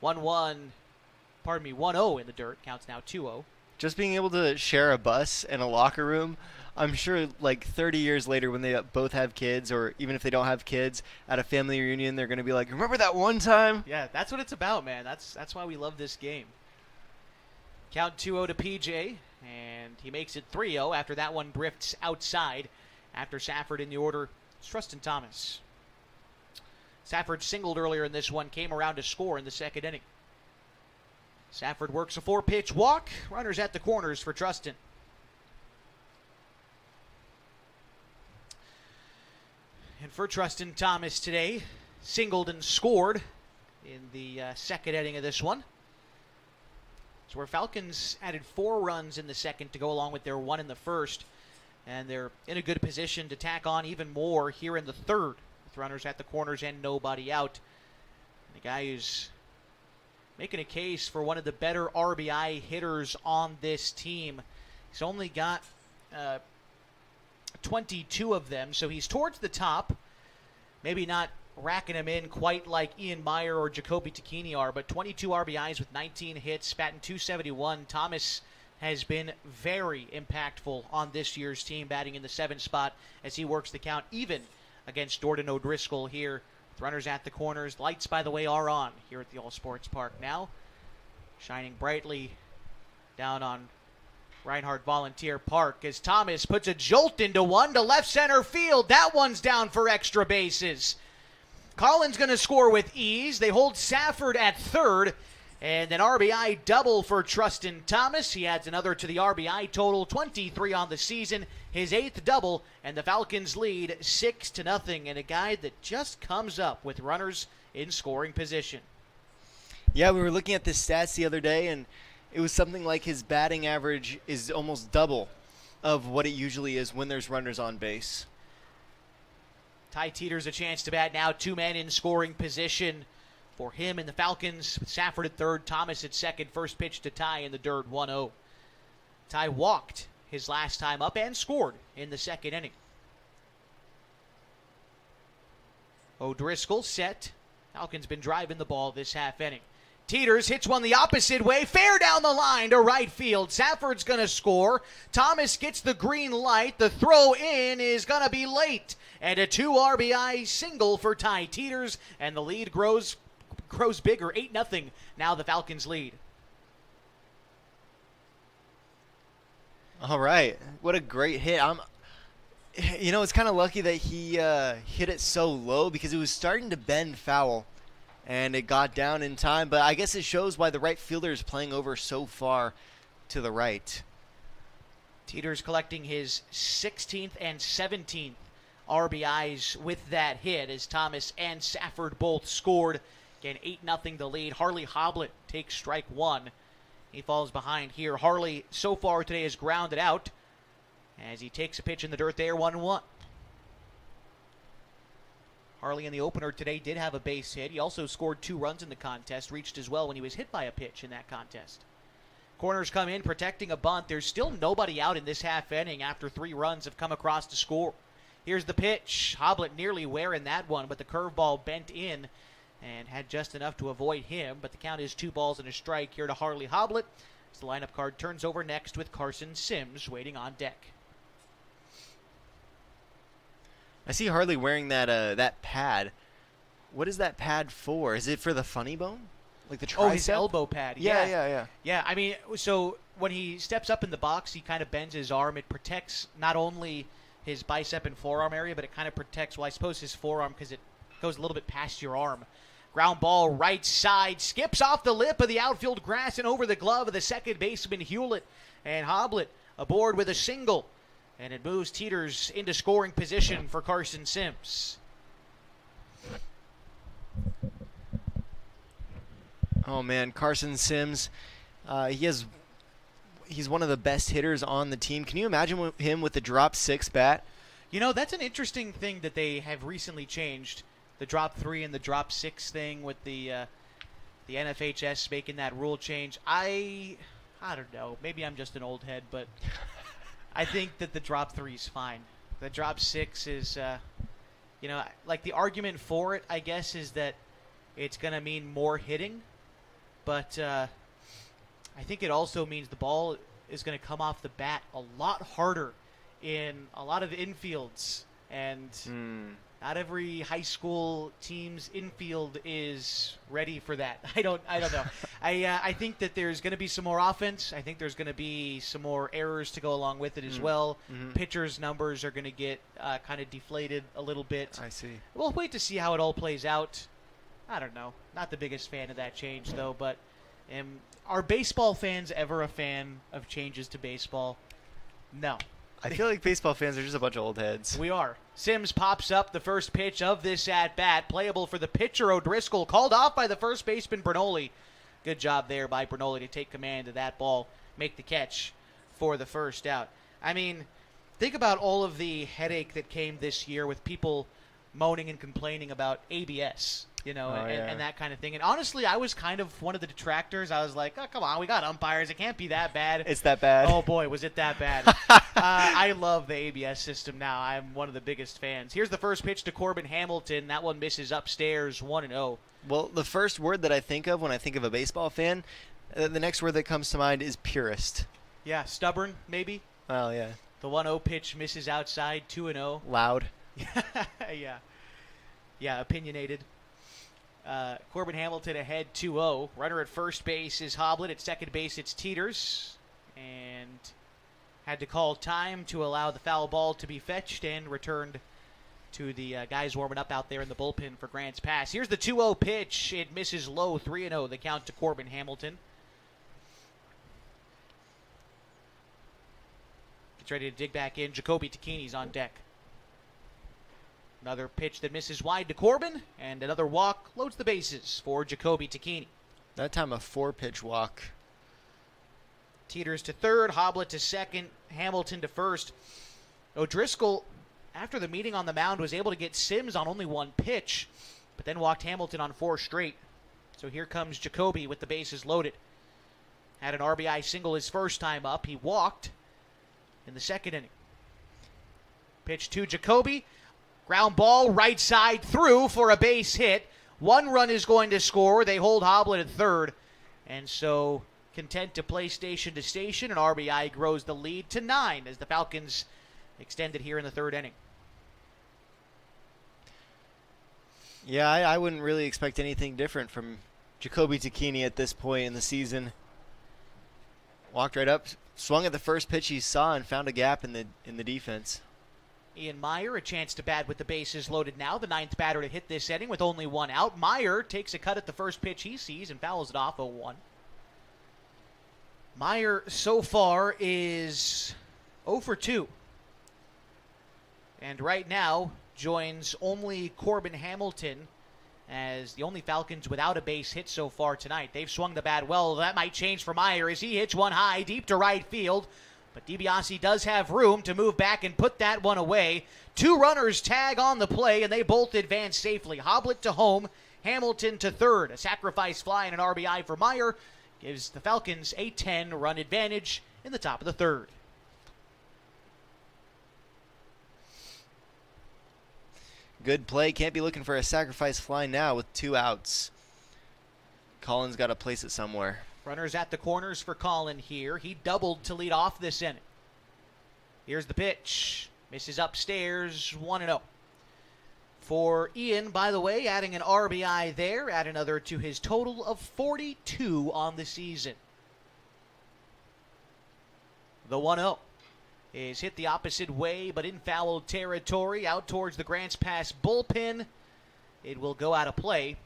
1-0 in the dirt. Counts now 2-0. just being able to share a bus and a locker room, I'm sure like 30 years later when they both have kids, or even if they don't have kids, at a family reunion, they're going to be like, remember that one time? Yeah, that's what it's about, man. That's why we love this game. Count 2-0 to PJ, and he makes it 3-0 after that one drifts outside. After Safford in the order, it's Trustin Thomas. Safford singled earlier in this one, came around to score in the second inning. Safford works a 4-pitch walk. Runners at the corners for Trustin. And for Trustin Thomas today, singled and scored in the second inning of this one. So where Falcons added 4 runs in the second to go along with their 1 in the first. And they're in a good position to tack on even more here in the third, with runners at the corners and nobody out. And the guy who's making a case for one of the better RBI hitters on this team. He's only got 22 of them, so he's towards the top. Maybe not racking them in quite like Ian Meyer or Jacoby Tacchini are, but 22 RBIs with 19 hits, batting .271. Thomas has been very impactful on this year's team, batting in the 7th spot as he works the count even against Jordan O'Driscoll here. With runners at the corners. Lights, by the way, are on here at the All Sports Park now, shining brightly down on Reinhardt Volunteer Park as Thomas puts a jolt into one to left center field. That one's down for extra bases. Collins going to score with ease. They hold Safford at third. And an RBI double for Trustin Thomas. He adds another to the RBI total, 23 on the season, his 8th double, and the Falcons lead 6-0. And a guy that just comes up with runners in scoring position. Yeah, we were looking at the stats the other day, and it was something like his batting average is almost double of what it usually is when there's runners on base. Ty Teeter's a chance to bat now, 2 men in scoring position for him and the Falcons. Safford at third, Thomas at second. First pitch to Ty in the dirt, 1-0. Ty walked his last time up and scored in the second inning. O'Driscoll set. Falcons been driving the ball this half inning. Teeters hits one the opposite way, fair down the line to right field. Safford's going to score. Thomas gets the green light. The throw in is going to be late. And a 2 RBI single for Ty Teeters, and the lead grows bigger, 8-0. Now the Falcons lead. All right, what a great hit. It's kind of lucky that he hit it so low because it was starting to bend foul, and it got down in time. But I guess it shows why the right fielder is playing over so far to the right. Teeters collecting his 16th and 17th RBIs with that hit as Thomas and Safford both scored. Again, 8-0 the lead. Harley Hoblet takes strike 1. He falls behind here. Harley, so far today, has grounded out as he takes a pitch in the dirt there, 1-1. Harley in the opener today did have a base hit. He also scored 2 runs in the contest, reached as well when he was hit by a pitch in that contest. Corners come in protecting a bunt. There's still nobody out in this half inning after 3 runs have come across to score. Here's the pitch. Hoblet nearly wearing that one, but the curveball bent in and had just enough to avoid him. But the count is 2 balls and a strike here to Harley Hoblet as the lineup card turns over next with Carson Sims waiting on deck. I see Harley wearing that pad. What is that pad for? Is it for the funny bone? Like the tricep? Oh, his elbow pad. Yeah. Yeah, I mean, so when he steps up in the box, he kind of bends his arm. It protects not only his bicep and forearm area, but it kind of protects, well, I suppose his forearm because it goes a little bit past your arm. Ground ball right side, skips off the lip of the outfield grass and over the glove of the second baseman Hewlett. And Hoblet aboard with a single. And it moves Teeters into scoring position for Carson Sims. Oh, man, Carson Sims, he's one of the best hitters on the team. Can you imagine him with the drop 6 bat? You know, that's an interesting thing that they have recently changed. The drop 3 and the drop 6 thing with the NFHS making that rule change. I don't know. Maybe I'm just an old head, but I think that the drop 3 is fine. The drop 6 is, like the argument for it, I guess, is that it's going to mean more hitting. But I think it also means the ball is going to come off the bat a lot harder in a lot of infields, and not every high school team's infield is ready for that. I don't know. I think that there's going to be some more offense. I think there's going to be some more errors to go along with it as well. Pitchers' numbers are going to get kind of deflated a little bit. I see. We'll wait to see how it all plays out. I don't know. Not the biggest fan of that change, though, but are baseball fans ever a fan of changes to baseball? No. I feel like baseball fans are just a bunch of old heads. We are. Sims pops up the first pitch of this at-bat. Playable for the pitcher, O'Driscoll. Called off by the first baseman, Bernoulli. Good job there by Bernoulli to take command of that ball, make the catch for the first out. I mean, think about all of the headache that came this year with people moaning and complaining about ABS. And that kind of thing. And honestly, I was kind of one of the detractors. I was like, oh, come on, we got umpires. It can't be that bad. It's that bad. Oh, boy, was it that bad. I love the ABS system now. I'm one of the biggest fans. Here's the first pitch to Corbin Hamilton. That one misses upstairs, 1-0. Well, the first word that I think of when I think of a baseball fan, the next word that comes to mind is purist. Yeah, stubborn, maybe. Well, yeah. The 1-0 pitch misses outside, 2-0. Loud. Yeah, opinionated. Corbin Hamilton ahead 2-0. Runner at first base is Hoblet. At second base, it's Teeters. And had to call time to allow the foul ball to be fetched and returned to the guys warming up out there in the bullpen for Grants Pass. Here's the 2-0 pitch. It misses low, 3-0. The count to Corbin Hamilton. Gets ready to dig back in. Jacoby Takini's on deck. Another pitch that misses wide to Corbin, and another walk loads the bases for Jacoby Takini. That time a 4-pitch walk. Teeters to third, Hoblet to second, Hamilton to first. O'Driscoll, after the meeting on the mound, was able to get Sims on only one pitch, but then walked Hamilton on 4 straight. So here comes Jacoby with the bases loaded. Had an RBI single his first time up. He walked in the second inning. Pitch to Jacoby. Ground ball, right side through for a base hit. 1 run is going to score. They hold Hoblet at third. And so content to play station to station, and RBI grows the lead to 9 as the Falcons extend it here in the third inning. Yeah, I wouldn't really expect anything different from Jacoby Takini at this point in the season. Walked right up, swung at the first pitch he saw, and found a gap in the defense. Ian Meyer, a chance to bat with the bases loaded now. The 9th batter to hit this inning with only 1 out. Meyer takes a cut at the first pitch he sees and fouls it off 0-1. Meyer so far is 0 for 2. And right now joins only Corbin Hamilton as the only Falcons without a base hit so far tonight. They've swung the bat well. That might change for Meyer as he hits one high deep to right field. But DiBiase does have room to move back and put that one away. 2 runners tag on the play, and they both advance safely. Hoblet to home, Hamilton to third. A sacrifice fly and an RBI for Meyer gives the Falcons a 10-run advantage in the top of the third. Good play. Can't be looking for a sacrifice fly now with 2 outs. Collins got to place it somewhere. Runners at the corners for Colin here. He doubled to lead off this inning. Here's the pitch. Misses upstairs, 1-0. For Ian, by the way, adding an RBI there, add another to his total of 42 on the season. The 1-0 is hit the opposite way, but in foul territory, out towards the Grants Pass bullpen. It will go out of play.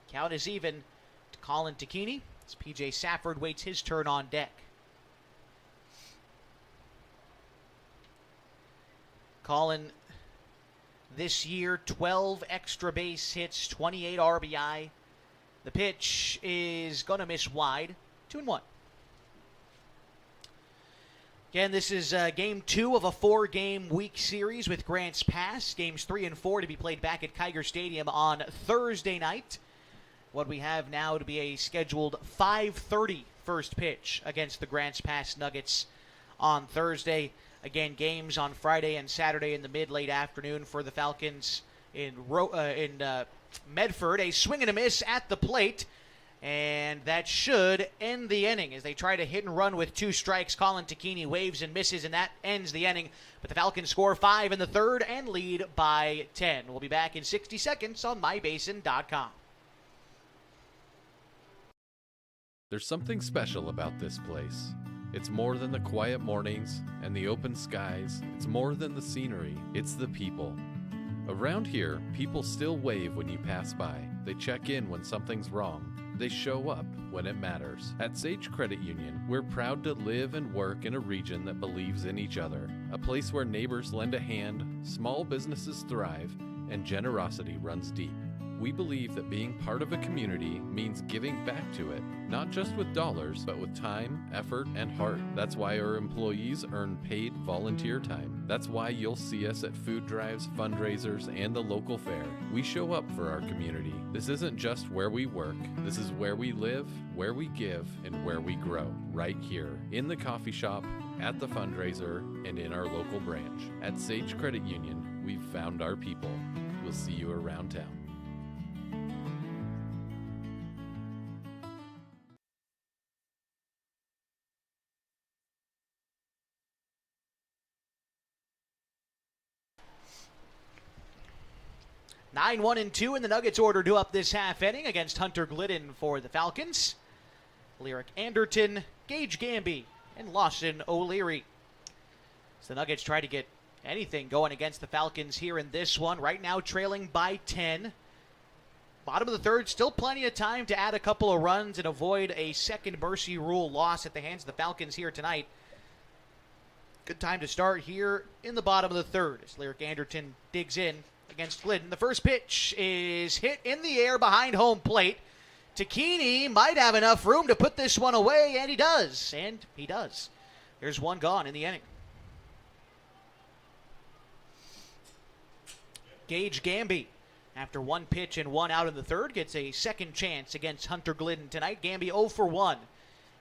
Count is even to Colin Takini. As P.J. Safford waits his turn on deck. Colin, this year, 12 extra base hits, 28 RBI. The pitch is going to miss wide, 2-1. Again, this is Game 2 of a 4-game week series with Grants Pass. Games 3 and 4 to be played back at Kiger Stadium on Thursday night. What we have now to be a scheduled 5:30 first pitch against the Grants Pass Nuggets on Thursday. Again, games on Friday and Saturday in the mid-late afternoon for the Falcons in Medford. A swing and a miss at the plate And that should end the inning as they try to hit and run with 2 strikes. Colin Takini waves and misses, and that ends the inning. But the Falcons score 5 in the third and lead by 10. We'll be back in 60 seconds on mybasin.com. There's something special about this place. It's more than the quiet mornings and the open skies. It's more than the scenery. It's the people. Around here, people still wave when you pass by. They check in when something's wrong. They show up when it matters. At Sage Credit Union, we're proud to live and work in a region that believes in each other. A place where neighbors lend a hand, small businesses thrive, and generosity runs deep. We believe that being part of a community means giving back to it, not just with dollars, but with time, effort, and heart. That's why our employees earn paid volunteer time. That's why you'll see us at food drives, fundraisers, and the local fair. We show up for our community. This isn't just where we work. This is where we live, where we give, and where we grow. Right here, in the coffee shop, at the fundraiser, and in our local branch. At Sage Credit Union, we've found our people. We'll see you around town. 9-1-2 in the Nuggets order to up this half inning against Hunter Glidden for the Falcons. Lyric Anderton, Gage Gamby, and Lawson O'Leary. So the Nuggets try to get anything going against the Falcons here in this one. Right now trailing by 10. Bottom of the third, still plenty of time to add a couple of runs and avoid a second mercy rule loss at the hands of the Falcons here tonight. Good time to start here in the bottom of the third as Lyric Anderton digs in against Glidden. The first pitch is hit in the air behind home plate. Takini might have enough room to put this one away, and he does. And he does. There's one gone in the inning. Gage Gamby, after one pitch and one out in the third, gets a second chance against Hunter Glidden tonight. Gamby 0 for 1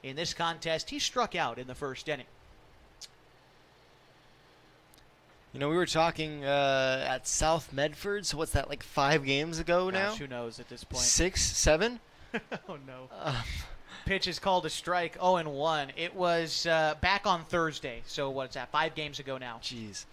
in this contest. He struck out in the first inning. You know, we were talking at South Medford, so what's that, like 5 games ago now? Gosh, who knows at this point? 6, 7? Oh, no. Pitch is called a strike, 0-1. It was back on Thursday, so what's that, 5 games ago now? Jeez.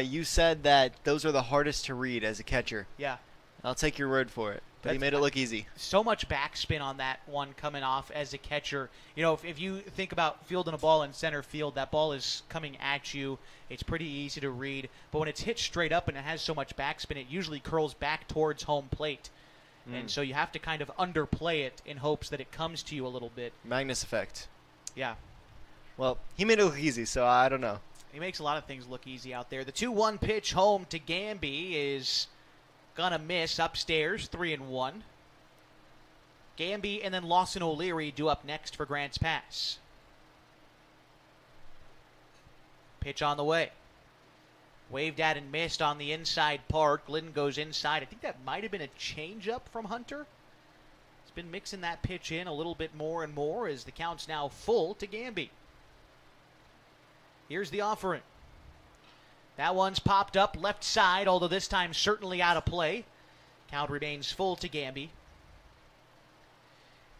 You said that those are the hardest to read as a catcher. Yeah. I'll take your word for it. But he made it look easy. So much backspin on that one coming off as a catcher. You know, if you think about fielding a ball in center field, that ball is coming at you. It's pretty easy to read. But when it's hit straight up and it has so much backspin, it usually curls back towards home plate. And so you have to kind of underplay it in hopes that it comes to you a little bit. Magnus effect. Yeah. Well, he made it look easy, so I don't know. He makes a lot of things look easy out there. The 2-1 pitch home to Gamby is gonna miss upstairs, 3-1. Gamby and then Lawson O'Leary due up next for Grants Pass. Pitch on the way. Waved at and missed on the inside part. Glidden goes inside. I think that might have been a changeup from Hunter. He's been mixing that pitch in a little bit more and more as the count's now full to Gamby. Here's the offering. That one's popped up left side, although this time certainly out of play. Count remains full to Gamby.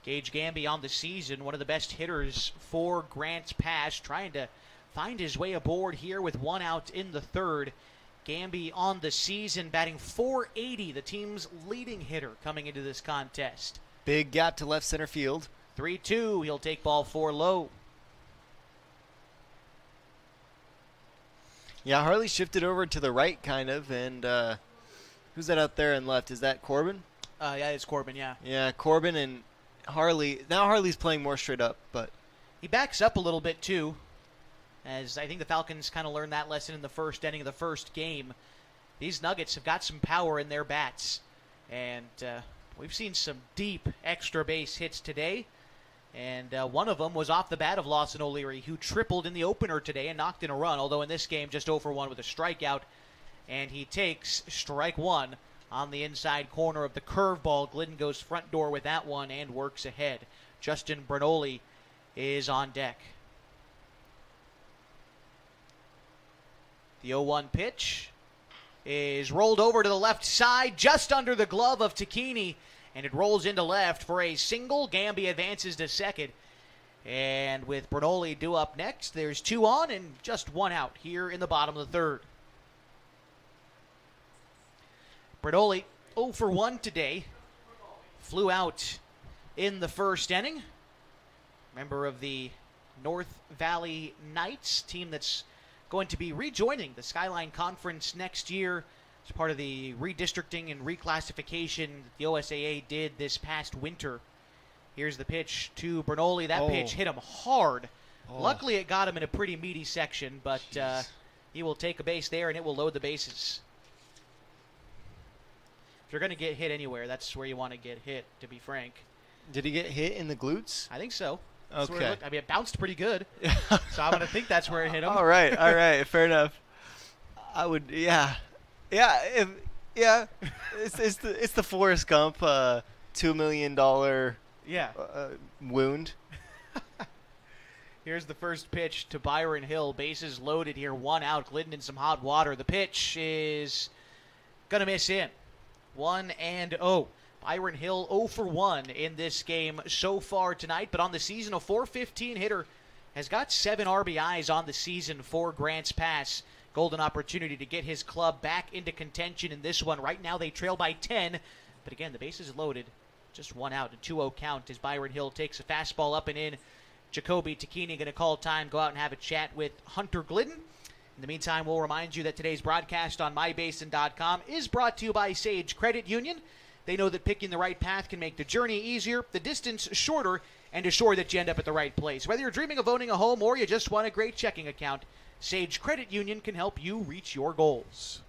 Gage Gamby on the season, one of the best hitters for Grants Pass, trying to find his way aboard here with one out in the third. Gamby on the season batting .480, the team's leading hitter coming into this contest. Big gap to left center field. 3-2, he'll take ball 4 low. Yeah, Harley shifted over to the right, kind of, and who's that out there and left? Is that Corbin? Yeah, it's Corbin, yeah. Yeah, Corbin and Harley. Now Harley's playing more straight up, but he backs up a little bit, too, as I think the Falcons kind of learned that lesson in the first inning of the first game. These Nuggets have got some power in their bats, and we've seen some deep extra base hits today. And one of them was off the bat of Lawson O'Leary, who tripled in the opener today and knocked in a run, although in this game just 0 for 1 with a strikeout. And he takes strike 1 on the inside corner of the curveball. Glidden goes front door with that one and works ahead. Justin Bernoulli is on deck. The 0-1 pitch is rolled over to the left side, just under the glove of Takini. And it rolls into left for a single. Gamby advances to second. And with Bernoulli due up next, there's 2 on and just 1 out here in the bottom of the third. Bernoulli 0 for 1 today. Flew out in the first inning. Member of the North Valley Knights, team that's going to be rejoining the Skyline Conference next year as part of the redistricting and reclassification the OSAA did this past winter. Here's the pitch to Bernoulli. That pitch hit him hard. Luckily, it got him in a pretty meaty section, but he will take a base there, and it will load the bases. If you're going to get hit anywhere, that's where you want to get hit, to be frank. Did he get hit in the glutes? I think so. That's Okay. I mean, it bounced pretty good, so I'm going to think that's where it hit him. All right, fair enough. I would, yeah. It's the Forrest Gump $2 million wound. Here's the first pitch to Byron Hill. Bases loaded here, 1 out. Glidden in some hot water. The pitch is going to miss in. 1-0. Byron Hill 0 for 1 in this game so far tonight, but on the season, a .415 hitter has got 7 RBIs on the season for Grants Pass. Golden opportunity to get his club back into contention in this one. Right now they trail by 10, but again, the bases loaded. Just 1 out, a 2-0 count as Byron Hill takes a fastball up and in. Jacoby Takini going to call time, go out and have a chat with Hunter Glidden. In the meantime, we'll remind you that today's broadcast on mybasin.com is brought to you by Sage Credit Union. They know that picking the right path can make the journey easier, the distance shorter, and assure that you end up at the right place. Whether you're dreaming of owning a home or you just want a great checking account, Sage Credit Union can help you reach your goals.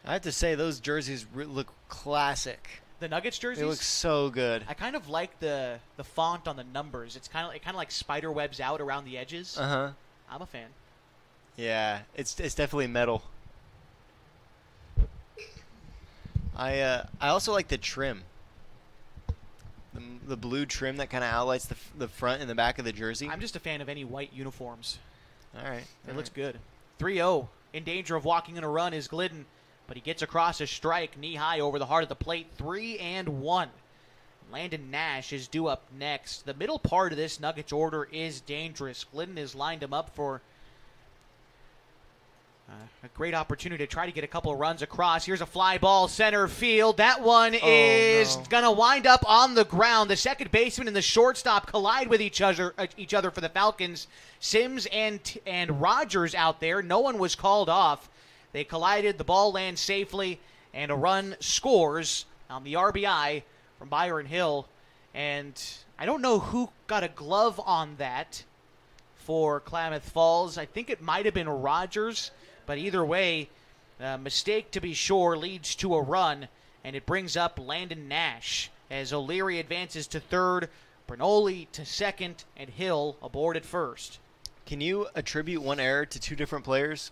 I have to say, those jerseys look classic. The Nuggets jerseys? They look so good. I kind of like the font on the numbers. It's kind of like spider webs out around the edges. Uh-huh. I'm a fan. Yeah, it's definitely metal. I also like the trim. The blue trim that kind of outlines the front and the back of the jersey. I'm just a fan of any white uniforms. All right. It looks good. 3-0. In danger of walking in a run is Glidden, but he gets across a strike knee-high over the heart of the plate. 3-1. Landon Nash is due up next. The middle part of this Nuggets order is dangerous. Glidden has lined him up for a great opportunity to try to get a couple of runs across. Here's a fly ball center field. That one is going to wind up on the ground. The second baseman and the shortstop collide with each other for the Falcons. Sims and Rogers out there. No one was called off. They collided. The ball lands safely, and a run scores on the RBI from Byron Hill. And I don't know who got a glove on that for Klamath Falls. I think it might have been Rogers. But either way, mistake to be sure leads to a run, and it brings up Landon Nash as O'Leary advances to third, Bernoulli to second, and Hill aboard at first. Can you attribute one error to 2 different players?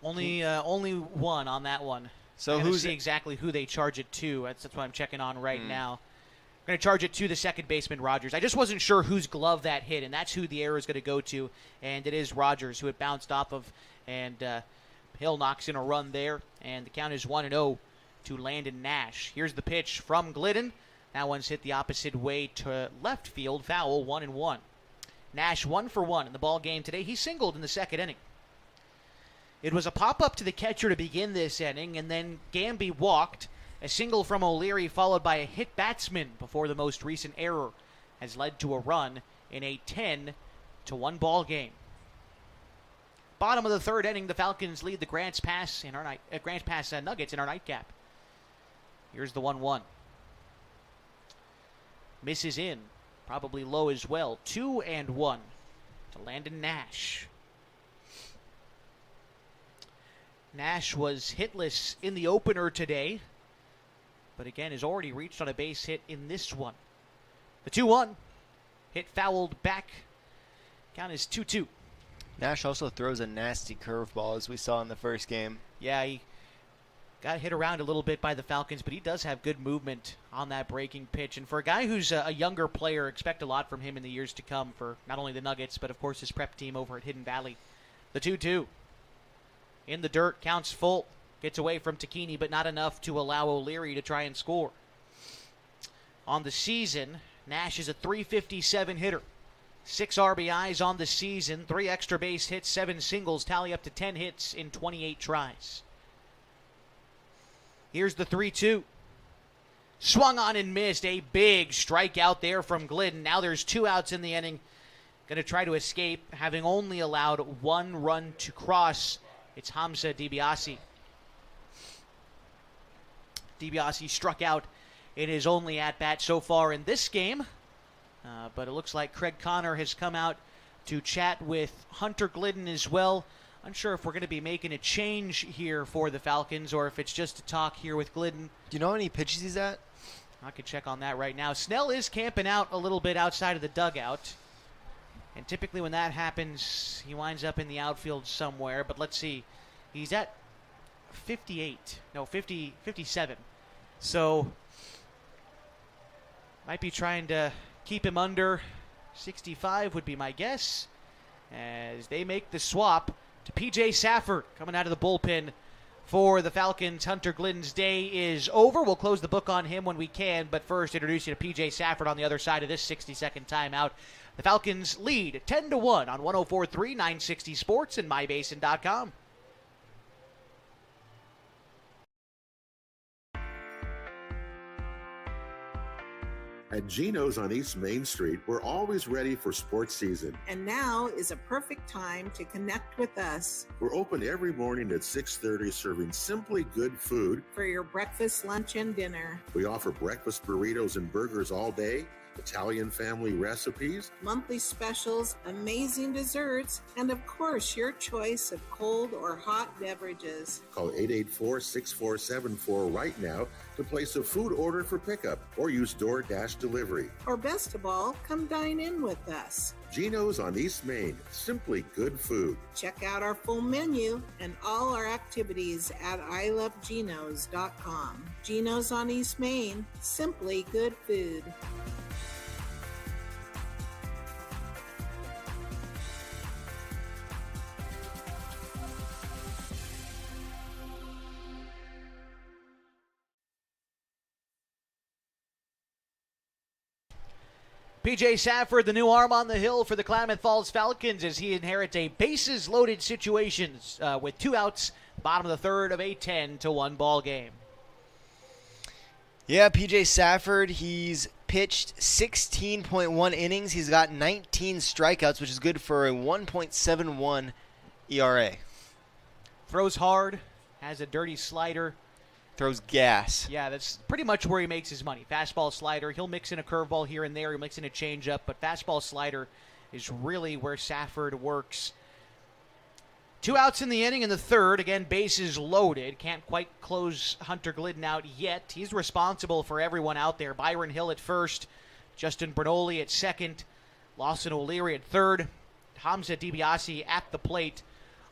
Only one on that one. So who's exactly who they charge it to? That's what I'm checking on right now. I'm going to charge it to the second baseman, Rogers. I just wasn't sure whose glove that hit, and that's who the error is going to go to, and it is Rogers who it bounced off of. And Hill knocks in a run there, and the count is 1-0 to Landon Nash. Here's the pitch from Glidden. That one's hit the opposite way to left field. Foul, 1-1. Nash 1 for 1 in the ball game today. He singled in the second inning. It was a pop-up to the catcher to begin this inning, and then Gamby walked. A single from O'Leary followed by a hit batsman before the most recent error has led to a run in a 10-1 ball game. Bottom of the third inning, the Falcons lead the Grants Pass Nuggets in our nightcap. Here's the 1-1. Misses in, probably low as well. 2-1 to Landon Nash. Nash was hitless in the opener today, but again has already reached on a base hit in this one. The 2-1 hit fouled back. Count is 2-2. Nash also throws a nasty curveball, as we saw in the first game. Yeah, he got hit around a little bit by the Falcons, but he does have good movement on that breaking pitch. And for a guy who's a younger player, expect a lot from him in the years to come for not only the Nuggets, but of course his prep team over at Hidden Valley. The 2-2. In the dirt, counts full. Gets away from Tacchini, but not enough to allow O'Leary to try and score. On the season, Nash is a .357 hitter. 6 RBIs on the season, 3 extra base hits, 7 singles, tally up to 10 hits in 28 tries. Here's the 3-2. Swung on and missed. A big strikeout there from Glidden. Now there's 2 outs in the inning. Going to try to escape, having only allowed 1 run to cross. It's Hamza DiBiase. DiBiase struck out in his only at-bat so far in this game. But it looks like Craig Connor has come out to chat with Hunter Glidden as well. Unsure if we're going to be making a change here for the Falcons or if it's just a talk here with Glidden. Do you know how many pitches he's at? I can check on that right now. Snell is camping out a little bit outside of the dugout. And typically when that happens, he winds up in the outfield somewhere. But let's see. He's at 57. So, might be trying to keep him under 65 would be my guess. As they make the swap to P.J. Safford coming out of the bullpen for the Falcons. Hunter Glidden's day is over. We'll close the book on him when we can, but first introduce you to P.J. Safford on the other side of this 60-second timeout. The Falcons lead 10-1 on 104.3 960 Sports and MyBasin.com. At Geno's on East Main Street, we're always ready for sports season. And now is a perfect time to connect with us. We're open every morning at 6:30, serving simply good food for your breakfast, lunch, and dinner. We offer breakfast burritos and burgers all day, Italian family recipes, monthly specials, amazing desserts, and of course, your choice of cold or hot beverages. Call 884-6474 right now to place a food order for pickup or use DoorDash delivery. Or best of all, come dine in with us. Geno's on East Main, simply good food. Check out our full menu and all our activities at ilovegenos.com. Geno's on East Main, simply good food. P.J. Safford, the new arm on the hill for the Klamath Falls Falcons as he inherits a bases-loaded situation with 2 outs, bottom of the third of a 10-1 ball game. Yeah, P.J. Safford, he's pitched 16.1 innings. He's got 19 strikeouts, which is good for a 1.71 ERA. Throws hard, has a dirty slider. Throws gas. Yeah, that's pretty much where he makes his money. Fastball, slider. He'll mix in a curveball here and there. He'll mix in a changeup, but fastball, slider is really where Safford works. 2 outs in the inning in the third. Again, bases loaded. Can't quite close Hunter Glidden out yet. He's responsible for everyone out there. Byron Hill at first. Justin Bernoulli at second. Lawson O'Leary at third. Hamza DiBiase at the plate.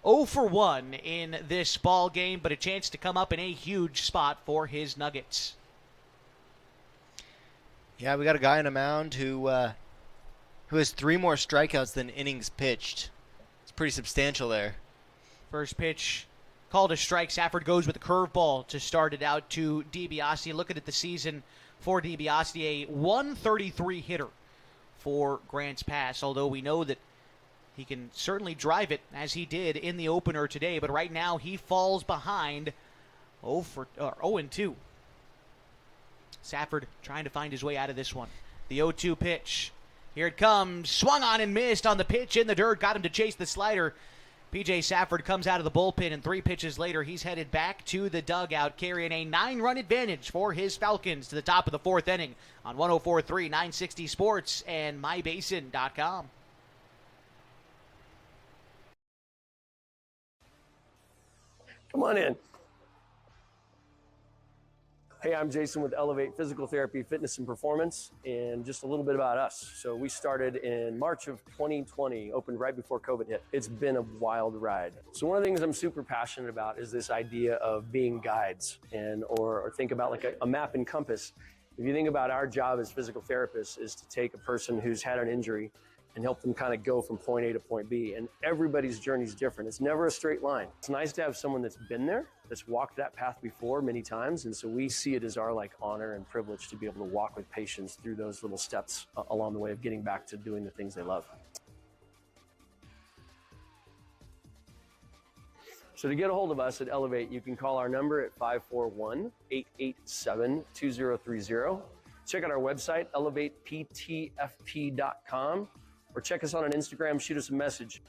0 for 1 in this ball game, but a chance to come up in a huge spot for his Nuggets. Yeah, we got a guy on a mound who has 3 more strikeouts than innings pitched. It's pretty substantial there. First pitch called a strike. Safford goes with a curveball to start it out to DiBiase. Looking at the season for DiBiase, a 133 hitter for Grants Pass, although we know that he can certainly drive it, as he did in the opener today. But right now, he falls behind 0-2. Safford trying to find his way out of this one. The 0-2 pitch. Here it comes. Swung on and missed on the pitch in the dirt. Got him to chase the slider. P.J. Safford comes out of the bullpen, and 3 pitches later, he's headed back to the dugout, carrying a 9-run advantage for his Falcons to the top of the 4th inning on 104.3 960 Sports and MyBasin.com. Come on in. Hey, I'm Jason with Elevate Physical Therapy, Fitness, and Performance, and just a little bit about us. So we started in March of 2020, opened right before COVID hit. It's been a wild ride. So one of the things I'm super passionate about is this idea of being guides, or think about like a map and compass. If you think about our job as physical therapists is to take a person who's had an injury and help them kind of go from point A to point B. And everybody's journey is different. It's never a straight line. It's nice to have someone that's been there, that's walked that path before many times. And so we see it as our honor and privilege to be able to walk with patients through those little steps along the way of getting back to doing the things they love. So to get a hold of us at Elevate, you can call our number at 541-887-2030. Check out our website, elevateptfp.com, or check us out on Instagram, shoot us a message.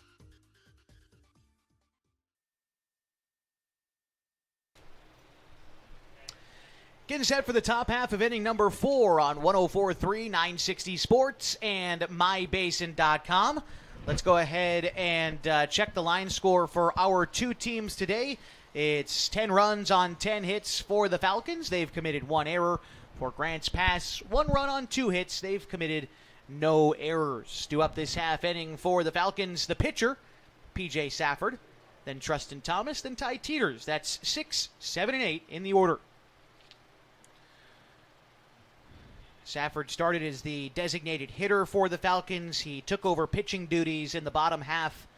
Getting set for the top half of inning number 4 on 104.3, 960 Sports, and mybasin.com. Let's go ahead and check the line score for our two teams today. It's 10 runs on 10 hits for the Falcons. They've committed 1 error. For Grants Pass, 1 run on 2 hits. They've committed no errors. Due up this half inning for the Falcons, the pitcher, P.J. Safford, then Trustin Thomas, then Ty Teeters. That's 6, 7, and 8 in the order. Safford started as the designated hitter for the Falcons. He took over pitching duties in the bottom half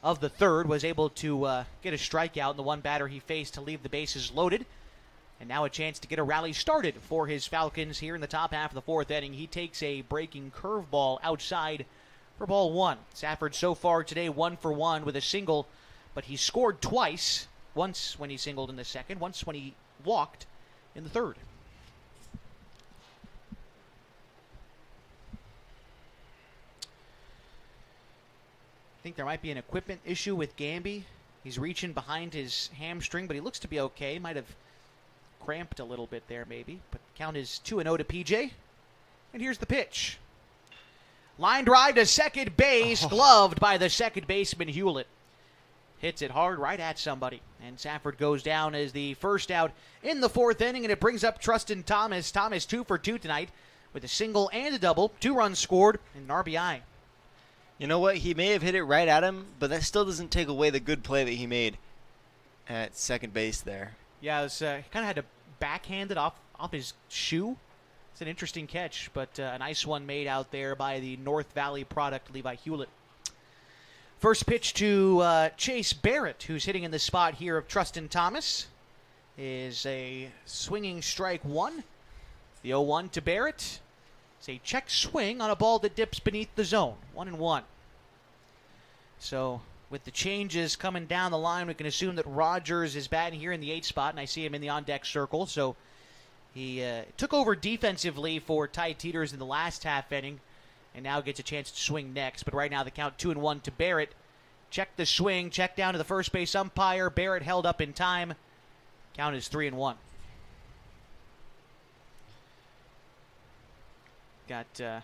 of the third, was able to get a strikeout in the one batter he faced to leave the bases loaded. And now a chance to get a rally started for his Falcons here in the top half of the 4th inning. He takes a breaking curveball outside for ball 1. Safford so far today 1 for 1 with a single, but he scored twice. Once when he singled in the second, once when he walked in the third. I think there might be an equipment issue with Gamby. He's reaching behind his hamstring, but he looks to be okay. Might have cramped a little bit there maybe, but count is 2-0 to PJ. And here's the pitch. Line drive to second base, gloved by the second baseman Hewlett. Hits it hard right at somebody. And Safford goes down as the first out in the 4th inning, and it brings up Trustin Thomas. Thomas 2 for 2 tonight with a single and a double. 2 runs scored and an RBI. You know what? He may have hit it right at him, but that still doesn't take away the good play that he made at second base there. Yeah, it was, he kind of had to backhand it off his shoe. It's an interesting catch, but a nice one made out there by the North Valley product, Levi Hewlett. First pitch to Chase Barrett, who's hitting in the spot here of Trustin Thomas, is a swinging strike 1. The 0-1 to Barrett. It's a check swing on a ball that dips beneath the zone. 1-1. So with the changes coming down the line, we can assume that Rogers is batting here in the 8th spot, and I see him in the on-deck circle. So he took over defensively for Ty Teeters in the last half inning, and now gets a chance to swing next. But right now the count 2-1 to Barrett. Check the swing, check down to the first base umpire. Barrett held up in time. Count is 3-1. Got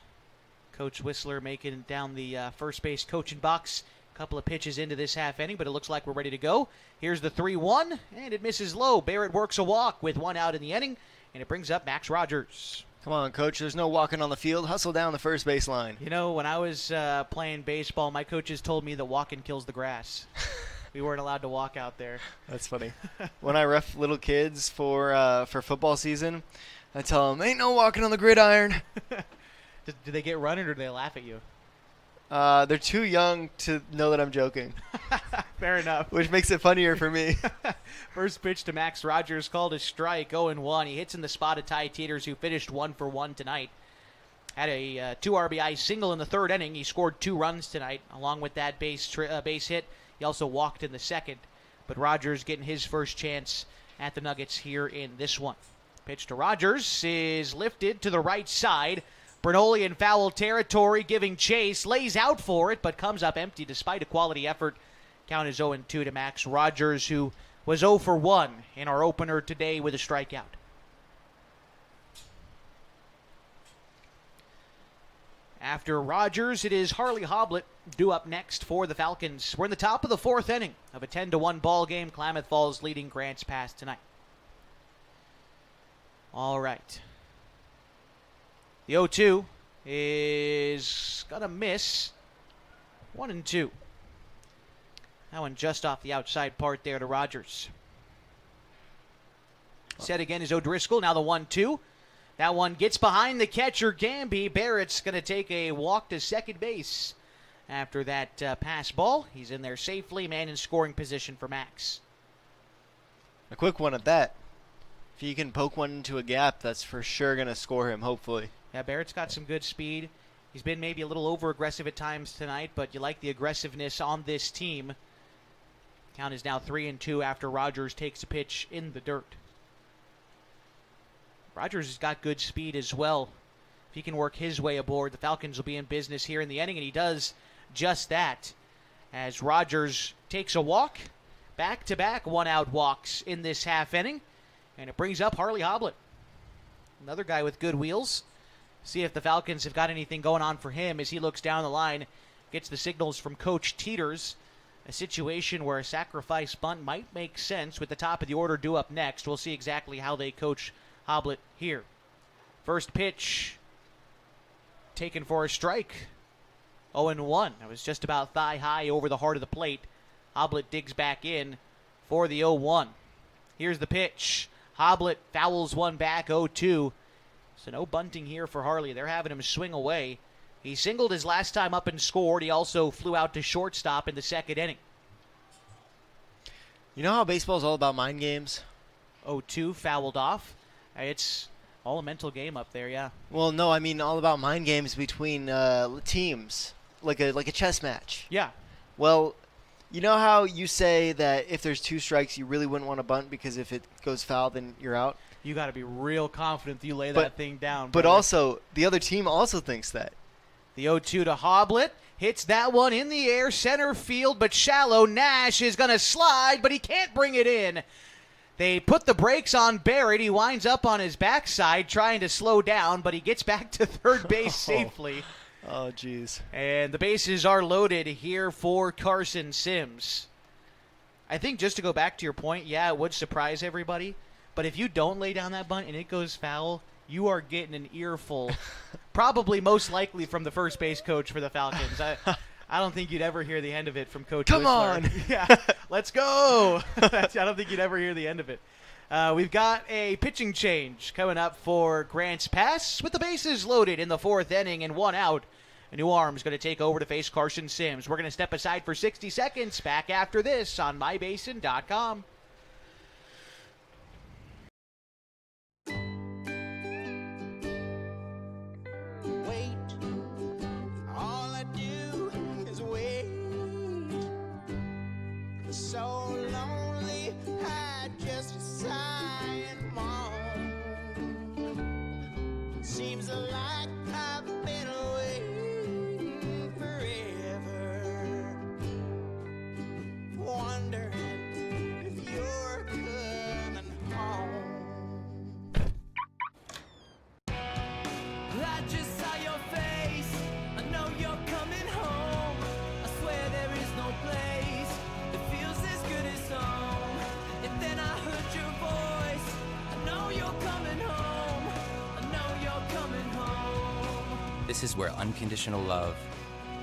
Coach Whistler making it down the first base coaching box. A couple of pitches into this half inning, but it looks like we're ready to go. Here's the 3-1, and it misses low. Barrett works a walk with 1 out in the inning, and it brings up Max Rogers. Come on, Coach. There's no walking on the field. Hustle down the first base line. You know, when I was playing baseball, my coaches told me that walking kills the grass. We weren't allowed to walk out there. That's funny. When I ref little kids for football season, I tell them, ain't no walking on the gridiron. Do they get running or do they laugh at you? They're too young to know that I'm joking. Fair enough. Which makes it funnier for me. First pitch to Max Rogers, called a strike, 0-1. He hits in the spot of Ty Teeters, who finished 1 for 1 tonight. Had a 2 RBI single in the 3rd inning. He scored 2 runs tonight, along with that base hit. He also walked in the 2nd. But Rogers getting his first chance at the Nuggets here in this one. Pitch to Rogers is lifted to the right side. Bernoulli in foul territory, giving chase, lays out for it, but comes up empty despite a quality effort. Count is 0-2 to Max Rogers, who was 0 for 1 in our opener today with a strikeout. After Rogers, it is Harley Hoblet due up next for the Falcons. We're in the top of the 4th inning of a 10-1 ball game. Klamath Falls leading Grants Pass tonight. All right. The 0-2 is going to miss. 1-2. That one just off the outside part there to Rogers. Set again is O'Driscoll. Now the 1-2. That one gets behind the catcher, Gamby. Barrett's going to take a walk to second base. after that pass ball. He's in there safely, man in scoring position for Max. A quick one at that. If you can poke one into a gap, that's for sure going to score him, hopefully. Yeah, Barrett's got some good speed. He's been maybe a little over-aggressive at times tonight, but you like the aggressiveness on this team. Count is now 3-2 after Rogers takes a pitch in the dirt. Rogers has got good speed as well. If he can work his way aboard, the Falcons will be in business here in the inning, and he does just that. As Rogers takes a walk, back-to-back one-out walks in this half inning, and it brings up Harley Hoblet. Another guy with good wheels. See if the Falcons have got anything going on for him as he looks down the line, gets the signals from Coach Teeters. A situation where a sacrifice bunt might make sense with the top of the order due up next. We'll see exactly how they coach Hoblet here. First pitch taken for a strike. 0-1. That was just about thigh high over the heart of the plate. Hoblet digs back in for the 0-1. Here's the pitch. Hoblet fouls one back, 0-2. So no bunting here for Harley. They're having him swing away. He singled his last time up and scored. He also flew out to shortstop in the second inning. You know how baseball's all about mind games? 0-2, fouled off. It's all a mental game up there, yeah. Well, no, I mean all about mind games between teams, like a chess match. Yeah. Well, you know how you say that if there's 2 strikes, you really wouldn't want to bunt because if it goes foul, then you're out? You got to be real confident that you lay that thing down. But brother. also, the other team also thinks that. The 0-2 to Hoblet. Hits that one in the air, center field, but shallow. Nash is going to slide, but he can't bring it in. They put the brakes on Barrett. He winds up on his backside trying to slow down, but he gets back to third base safely. Oh, jeez. And the bases are loaded here for Carson Sims. I think just to go back to your point, yeah, it would surprise everybody. But if you don't lay down that bunt and it goes foul, you are getting an earful. Probably most likely from the first base coach for the Falcons. I don't think you'd ever hear the end of it from Coach Come Whistler. on! Yeah, let's go! I don't think you'd ever hear the end of it. We've got a pitching change coming up for Grants Pass with the bases loaded in the 4th inning and 1 out. A new arm's going to take over to face Carson Sims. We're going to step aside for 60 seconds. Back after this on mybasin.com. So lonely, I just sigh and moan. Seems like I've been away forever, wondering if you're coming home. I just saw your face, I know you're coming home. I swear there is no place that feels as good as home. And then I heard your voice. I know you're coming home. I know you're coming home. This is where unconditional love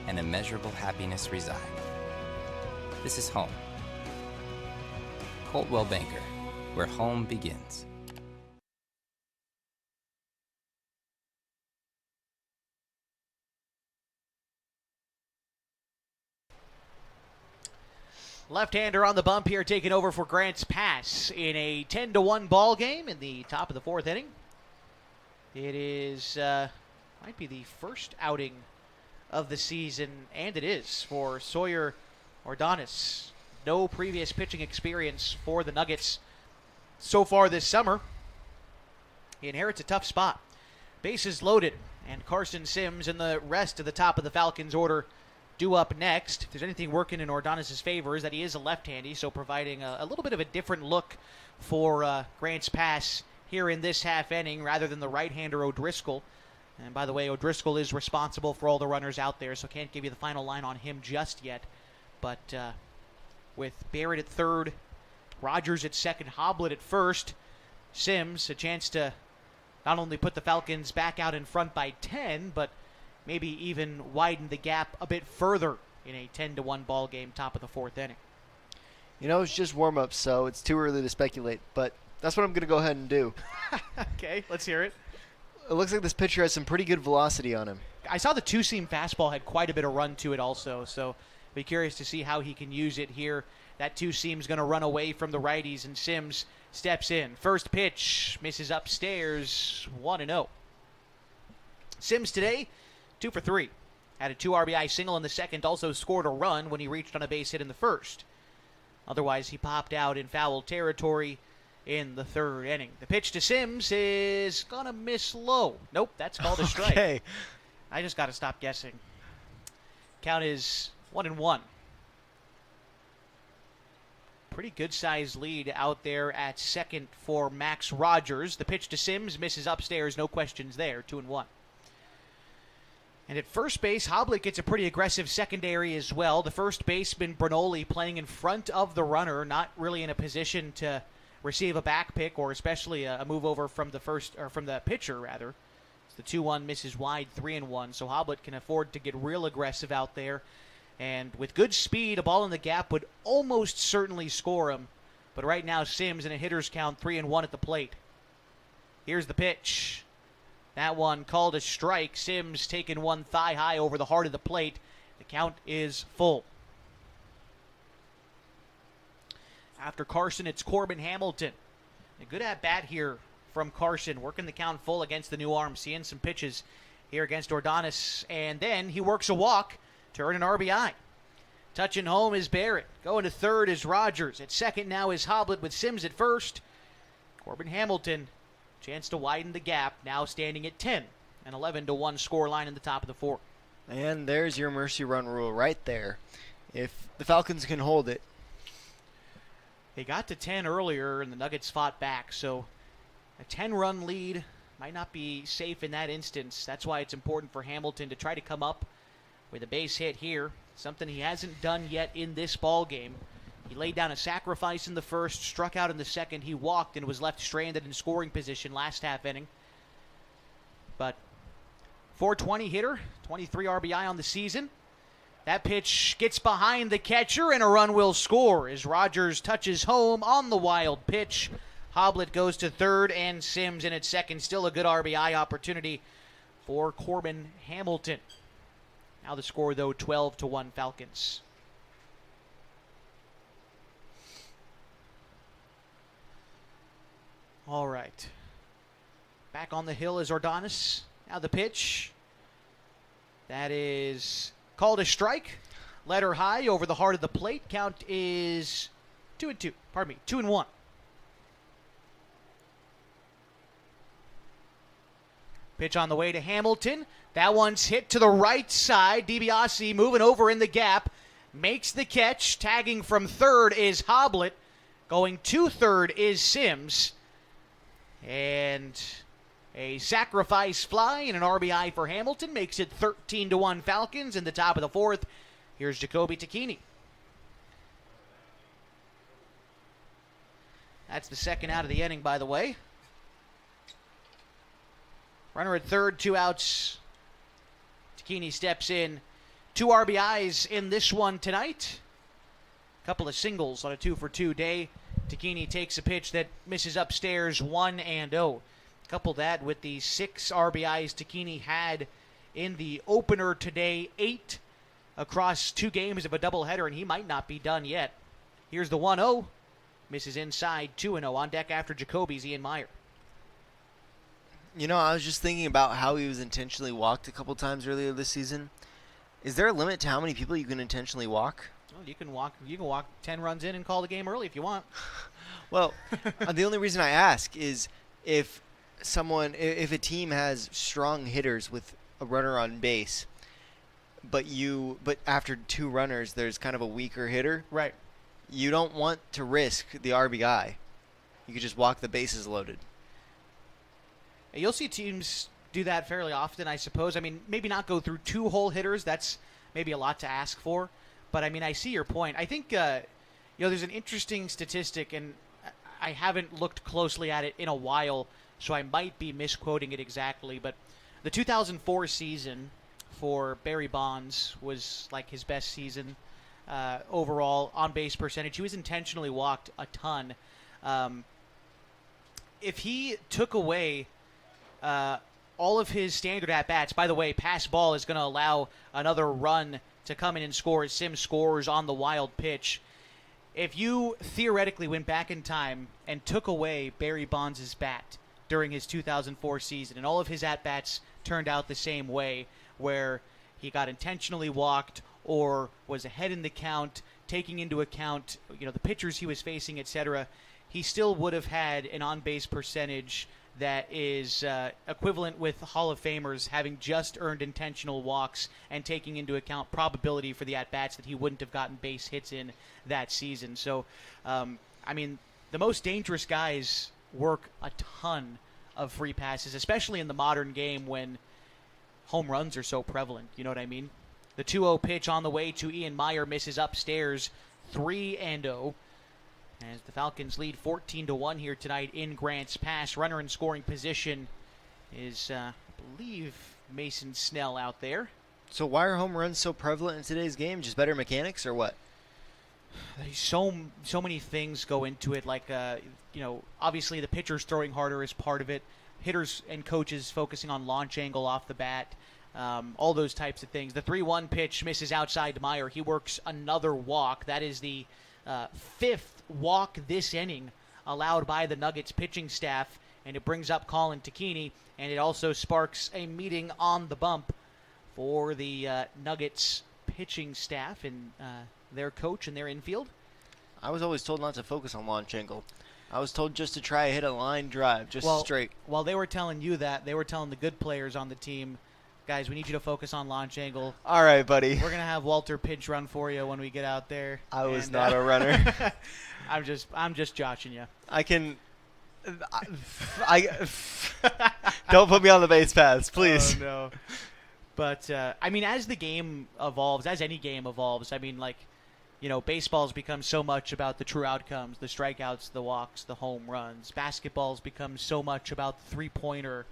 and immeasurable happiness reside. This is home. Coltwell Banker, where home begins. Left-hander on the bump here, taking over for Grants Pass in a 10-1 ball game in the top of the 4th inning. It is might be the first outing of the season, and it is for Sawyer Ordonis. No previous pitching experience for the Nuggets so far this summer. He inherits a tough spot. Bases loaded, and Carson Sims and the rest of the top of the Falcons order due up next. If there's anything working in Ordonis' favor is that he is a left-handy, so providing a little bit of a different look for Grants Pass here in this half inning rather than the right-hander O'Driscoll. And by the way, O'Driscoll is responsible for all the runners out there, so can't give you the final line on him just yet. But with Barrett at third, Rogers at second, Hoblet at first, Sims a chance to not only put the Falcons back out in front by 10, but maybe even widen the gap a bit further in a 10-1 ball game, top of the 4th inning. You know, it's just warm-up, so it's too early to speculate, but that's what I'm going to go ahead and do. Okay, let's hear it. It looks like this pitcher has some pretty good velocity on him. I saw the two-seam fastball had quite a bit of run to it also, so be curious to see how he can use it here. That two-seam's going to run away from the righties, and Sims steps in. First pitch, misses upstairs, 1-0. Sims today, 2 for 3. Had a 2 RBI single in the second, also scored a run when he reached on a base hit in the first. Otherwise, he popped out in foul territory in the third inning. The pitch to Sims is going to miss low. Nope, that's called a strike. Okay. I just got to stop guessing. Count is 1-1. Pretty good-sized lead out there at second for Max Rogers. The pitch to Sims misses upstairs, no questions there, 2-1. And at first base, Hoblit gets a pretty aggressive secondary as well. The first baseman, Bernoli, playing in front of the runner, not really in a position to receive a back pick or especially a move over from the pitcher, rather. The 2-1 misses wide, 3-1, so Hoblit can afford to get real aggressive out there. And with good speed, a ball in the gap would almost certainly score him. But right now, Sims in a hitter's count, 3-1 at the plate. Here's the pitch. That one called a strike. Sims taking one thigh high over the heart of the plate. The count is full. After Carson, it's Corbin Hamilton. A good at-bat here from Carson, working the count full against the new arm, seeing some pitches here against Ordonis, and then he works a walk to earn an RBI. Touching home is Barrett. Going to third is Rogers. At second now is Hoblit with Sims at first. Corbin Hamilton, chance to widen the gap, now standing at 10. An 11-1 score line in the top of the fourth. And there's your mercy run rule right there. If the Falcons can hold it. They got to 10 earlier, and the Nuggets fought back, so a 10-run lead might not be safe in that instance. That's why it's important for Hamilton to try to come up with a base hit here, something he hasn't done yet in this ball game. He laid down a sacrifice in the first, struck out in the second. He walked and was left stranded in scoring position last half inning. But 420 hitter, 23 RBI on the season. That pitch gets behind the catcher, and a run will score as Rogers touches home on the wild pitch. Hoblit goes to third, and Sims in at second. Still a good RBI opportunity for Corbin Hamilton. Now the score, though, 12-1 Falcons. All right. Back on the hill is Ordonis. Now the pitch. That is called a strike. Letter high over the heart of the plate. Count is 2-2. Pardon me, 2-1. Pitch on the way to Hamilton. That one's hit to the right side. DiBiase moving over in the gap. Makes the catch. Tagging from third is Hoblit. Going to third is Sims. And a sacrifice fly and an RBI for Hamilton makes it 13-1 Falcons in the top of the fourth. Here's Jacoby Tacchini. That's the second out of the inning, by the way. Runner at third, 2 outs. Tacchini steps in. 2 RBIs in this one tonight. A couple of singles on a 2-for-2 day. Tacchini takes a pitch that misses upstairs, 1-0. Couple that with the 6 RBIs Tacchini had in the opener today, 8 across 2 games of a doubleheader, and he might not be done yet. Here's the 1-0. Misses inside, 2-0. On deck after Jacoby's Ian Meyer. You know, I was just thinking about how he was intentionally walked a couple times earlier this season. Is there a limit to how many people you can intentionally walk? Well, you can walk 10 runs in and call the game early if you want. Well, the only reason I ask is if a team has strong hitters with a runner on base, but after 2 runners there's kind of a weaker hitter. Right. You don't want to risk the RBI. You could just walk the bases loaded. You'll see teams do that fairly often, I suppose. I mean, maybe not go through 2 whole hitters. That's maybe a lot to ask for. But, I mean, I see your point. I think, there's an interesting statistic, and I haven't looked closely at it in a while, so I might be misquoting it exactly. But the 2004 season for Barry Bonds was like his best season overall on-base percentage. He was intentionally walked a ton. If he took away all of his standard at-bats. By the way, pass ball is going to allow another run to come in and score as Sims scores on the wild pitch. If you theoretically went back in time and took away Barry Bonds' bat during his 2004 season, and all of his at-bats turned out the same way, where he got intentionally walked or was ahead in the count, taking into account the pitchers he was facing, etc., he still would have had an on-base percentage that is equivalent with Hall of Famers having just earned intentional walks and taking into account probability for the at-bats that he wouldn't have gotten base hits in that season. So, the most dangerous guys work a ton of free passes, especially in the modern game when home runs are so prevalent. You know what I mean? The 2-0 pitch on the way to Ian Meyer misses upstairs, 3-0. As the Falcons lead 14-1 here tonight in Grants Pass. Runner in scoring position is, I believe, Mason Snell out there. So why are home runs so prevalent in today's game? Just better mechanics or what? So many things go into it. Like, obviously the pitchers throwing harder is part of it. Hitters and coaches focusing on launch angle off the bat. All those types of things. The 3-1 pitch misses outside to Meyer. He works another walk. That is the fifth walk this inning allowed by the Nuggets pitching staff, and it brings up Colin Tacchini, and it also sparks a meeting on the bump for the Nuggets pitching staff and their coach and their infield. I was always told not to focus on launch angle. I was told just to try to hit a line drive, straight. While they were telling you that, they were telling the good players on the team, guys, we need you to focus on launch angle. All right, buddy. We're going to have Walter pinch run for you when we get out there. I was not a runner. I'm just joshing you. I don't put me on the base paths, please. Oh, no. But, as the game evolves, as any game evolves, baseball's become so much about the true outcomes, the strikeouts, the walks, the home runs. Basketball's become so much about the three-pointer.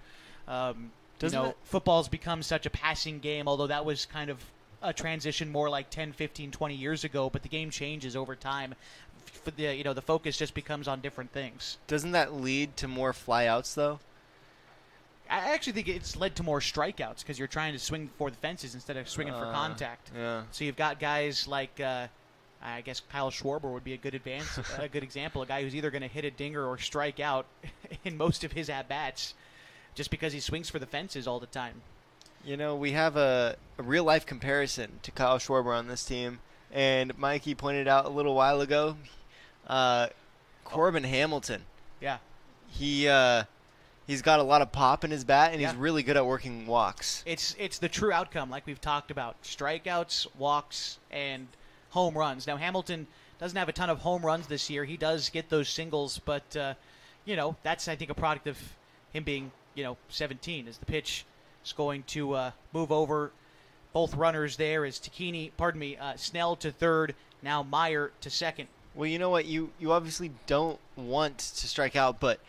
Football's become such a passing game, although that was kind of a transition more like 10, 15, 20 years ago, but the game changes over time. The focus just becomes on different things. Doesn't that lead to more flyouts, though? I actually think it's led to more strikeouts because you're trying to swing for the fences instead of swinging for contact. Yeah. So you've got guys like, I guess Kyle Schwarber would be a good example, a guy who's either going to hit a dinger or strike out in most of his at-bats, just because he swings for the fences all the time. We have a real-life comparison to Kyle Schwarber on this team, and Mikey pointed out a little while ago, Corbin Hamilton. Yeah. He's got a lot of pop in his bat, and he's really good at working walks. It's the true outcome, like we've talked about. Strikeouts, walks, and home runs. Now, Hamilton doesn't have a ton of home runs this year. He does get those singles, but, that's, I think, a product of him being 17, as the pitch is going to move over. Both runners there is Snell to third, now Meyer to second. Well, you know what? You obviously don't want to strike out, but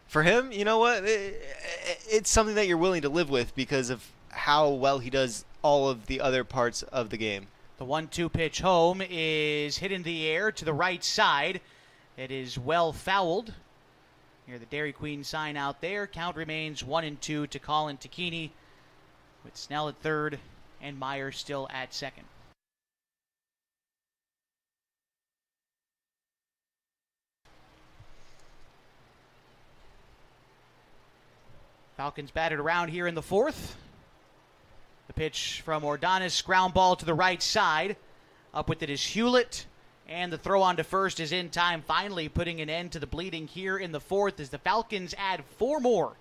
for him, you know what? It's something that you're willing to live with because of how well he does all of the other parts of the game. The 1-2 pitch home is hit in the air to the right side. It is well fouled. Near the Dairy Queen sign out there. Count remains 1-2 to Colin Tacchini, with Snell at third and Meyer still at second. Falcons batted around here in the fourth. The pitch from Ordonis, ground ball to the right side. Up with it is Hewlett. And the throw on to first is in time, finally putting an end to the bleeding here in the fourth as the Falcons add 4 more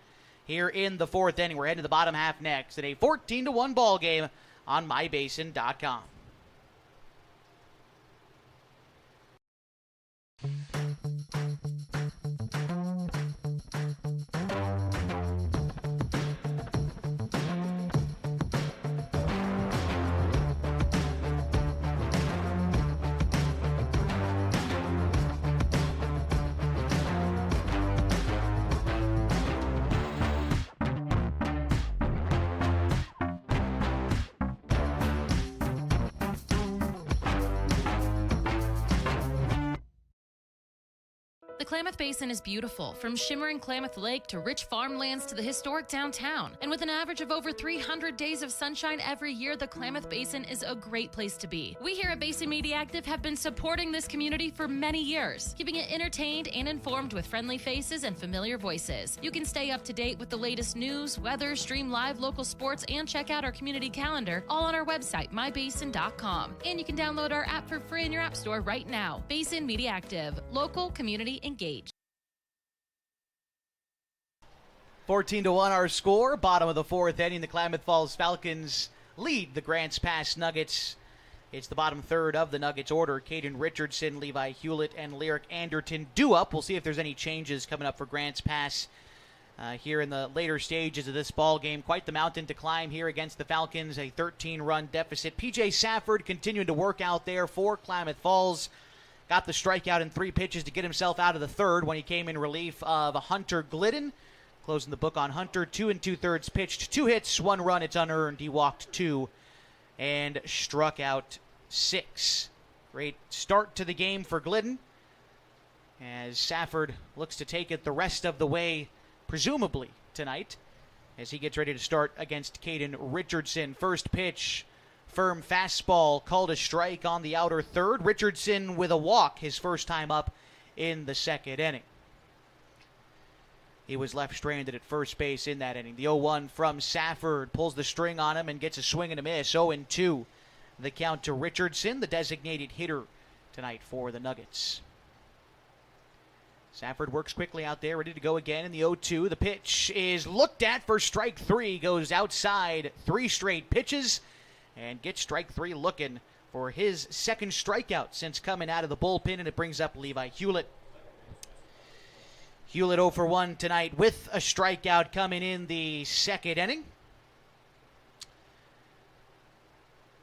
here in the fourth inning. We're heading to the bottom half next at a 14-1 ball game on mybasin.com. The Klamath Basin is beautiful, from shimmering Klamath Lake to rich farmlands to the historic downtown. And with an average of over 300 days of sunshine every year, the Klamath Basin is a great place to be. We here at Basin Media Active have been supporting this community for many years, keeping it entertained and informed with friendly faces and familiar voices. You can stay up to date with the latest news, weather, stream live local sports, and check out our community calendar, all on our website, mybasin.com. And you can download our app for free in your app store right now. Basin Media Active, local community engaged. 14-1 our score. Bottom of the fourth inning, the Klamath Falls Falcons lead the Grants Pass Nuggets. It's the bottom third of the Nuggets order. Caden Richardson, Levi Hewlett, and Lyric Anderton due up. We'll see if there's any changes coming up for Grants Pass here in the later stages of this ball game. Quite the mountain to climb here against the Falcons, a 13-run deficit. P.J. Safford continuing to work out there for Klamath Falls. Got the strikeout in 3 pitches to get himself out of the third when he came in relief of Hunter Glidden. Closing the book on Hunter, 2 2/3 pitched, 2 hits, 1 run, it's unearned. He walked 2 and struck out 6. Great start to the game for Glidden as Safford looks to take it the rest of the way, presumably tonight, as he gets ready to start against Caden Richardson. First pitch, firm fastball, called a strike on the outer third. Richardson with a walk, his first time up in the second inning. He was left stranded at first base in that inning. The 0-1 from Safford pulls the string on him and gets a swing and a miss. 0-2 the count to Richardson, the designated hitter tonight for the Nuggets. Safford works quickly out there, ready to go again in the 0-2. The pitch is looked at for strike 3, goes outside 3 straight pitches, and gets strike 3 looking for his second strikeout since coming out of the bullpen, and it brings up Levi Hewlett. Hewlett 0 for 1 tonight with a strikeout coming in the second inning.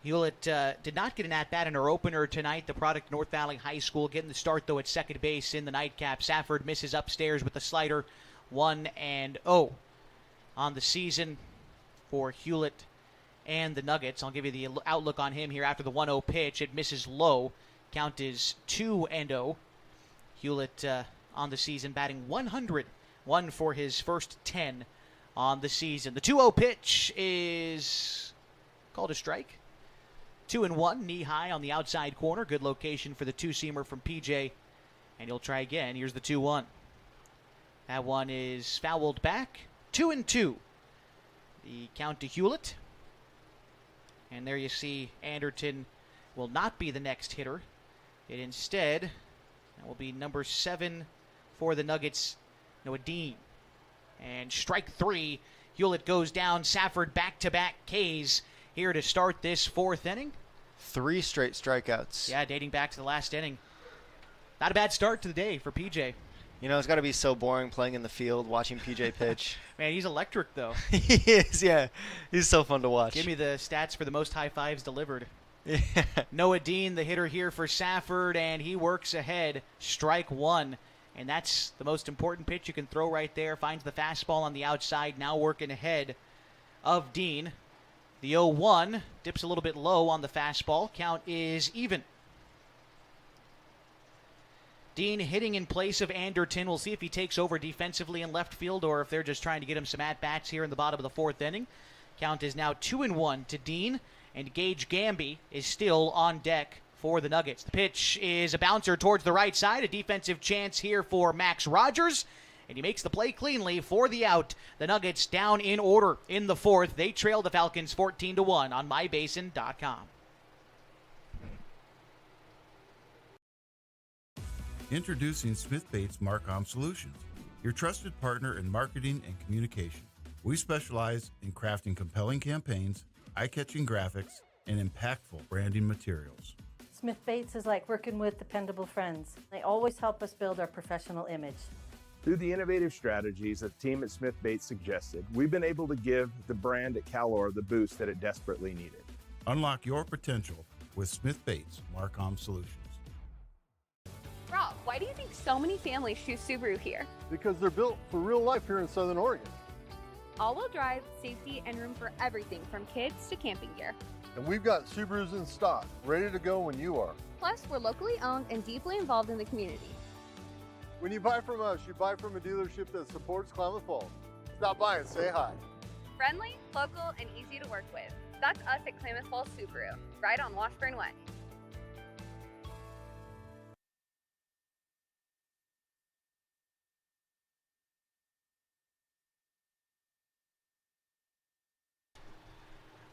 Hewlett did not get an at-bat in her opener tonight. The product, North Valley High School, getting the start, though, at second base in the nightcap. Safford misses upstairs with the slider, 1-0 on the season for Hewlett and the Nuggets. I'll give you the outlook on him here after the 1-0 pitch. It misses low. Count is 2-0. Hewlett on the season batting 100. 1 for his first 10 on the season. The 2-0 pitch is called a strike. 2-1, knee high on the outside corner. Good location for the two-seamer from PJ. And he'll try again. Here's the 2-1. That one is fouled back. 2-2. The count to Hewlett. And there you see Anderton will not be the next hitter. It instead, that will be number 7 for the Nuggets, Noah Dean. And strike 3. Hewlett goes down. Safford back-to-back Ks here to start this fourth inning. 3 straight strikeouts. Yeah, dating back to the last inning. Not a bad start to the day for PJ. You know, it's got to be so boring playing in the field, watching PJ pitch. Man, he's electric, though. He is, yeah. He's so fun to watch. Give me the stats for the most high fives delivered. Yeah. Noah Dean, the hitter here for Safford, and he works ahead. Strike 1. And that's the most important pitch you can throw right there. Finds the fastball on the outside, now working ahead of Dean. The 0-1 dips a little bit low on the fastball. Count is even. Dean hitting in place of Anderton. We'll see if he takes over defensively in left field or if they're just trying to get him some at-bats here in the bottom of the fourth inning. Count is now 2-1 to Dean, and Gage Gamby is still on deck for the Nuggets. The pitch is a bouncer towards the right side. A defensive chance here for Max Rogers, and he makes the play cleanly for the out. The Nuggets down in order in the fourth. They trail the Falcons 14-1 on mybasin.com. Introducing Smith Bates Marcom Solutions, your trusted partner in marketing and communication. We specialize in crafting compelling campaigns, eye-catching graphics, and impactful branding materials. Smith Bates is like working with dependable friends. They always help us build our professional image. Through the innovative strategies that the team at Smith Bates suggested, we've been able to give the brand at Calor the boost that it desperately needed. Unlock your potential with Smith Bates Marcom Solutions. Rob, why do you think so many families choose Subaru here? Because they're built for real life here in Southern Oregon. All-wheel drive, safety, and room for everything from kids to camping gear. And we've got Subarus in stock, ready to go when you are. Plus, we're locally owned and deeply involved in the community. When you buy from us, you buy from a dealership that supports Klamath Falls. Stop by and say hi. Friendly, local, and easy to work with. That's us at Klamath Falls Subaru, right on Washburn Way.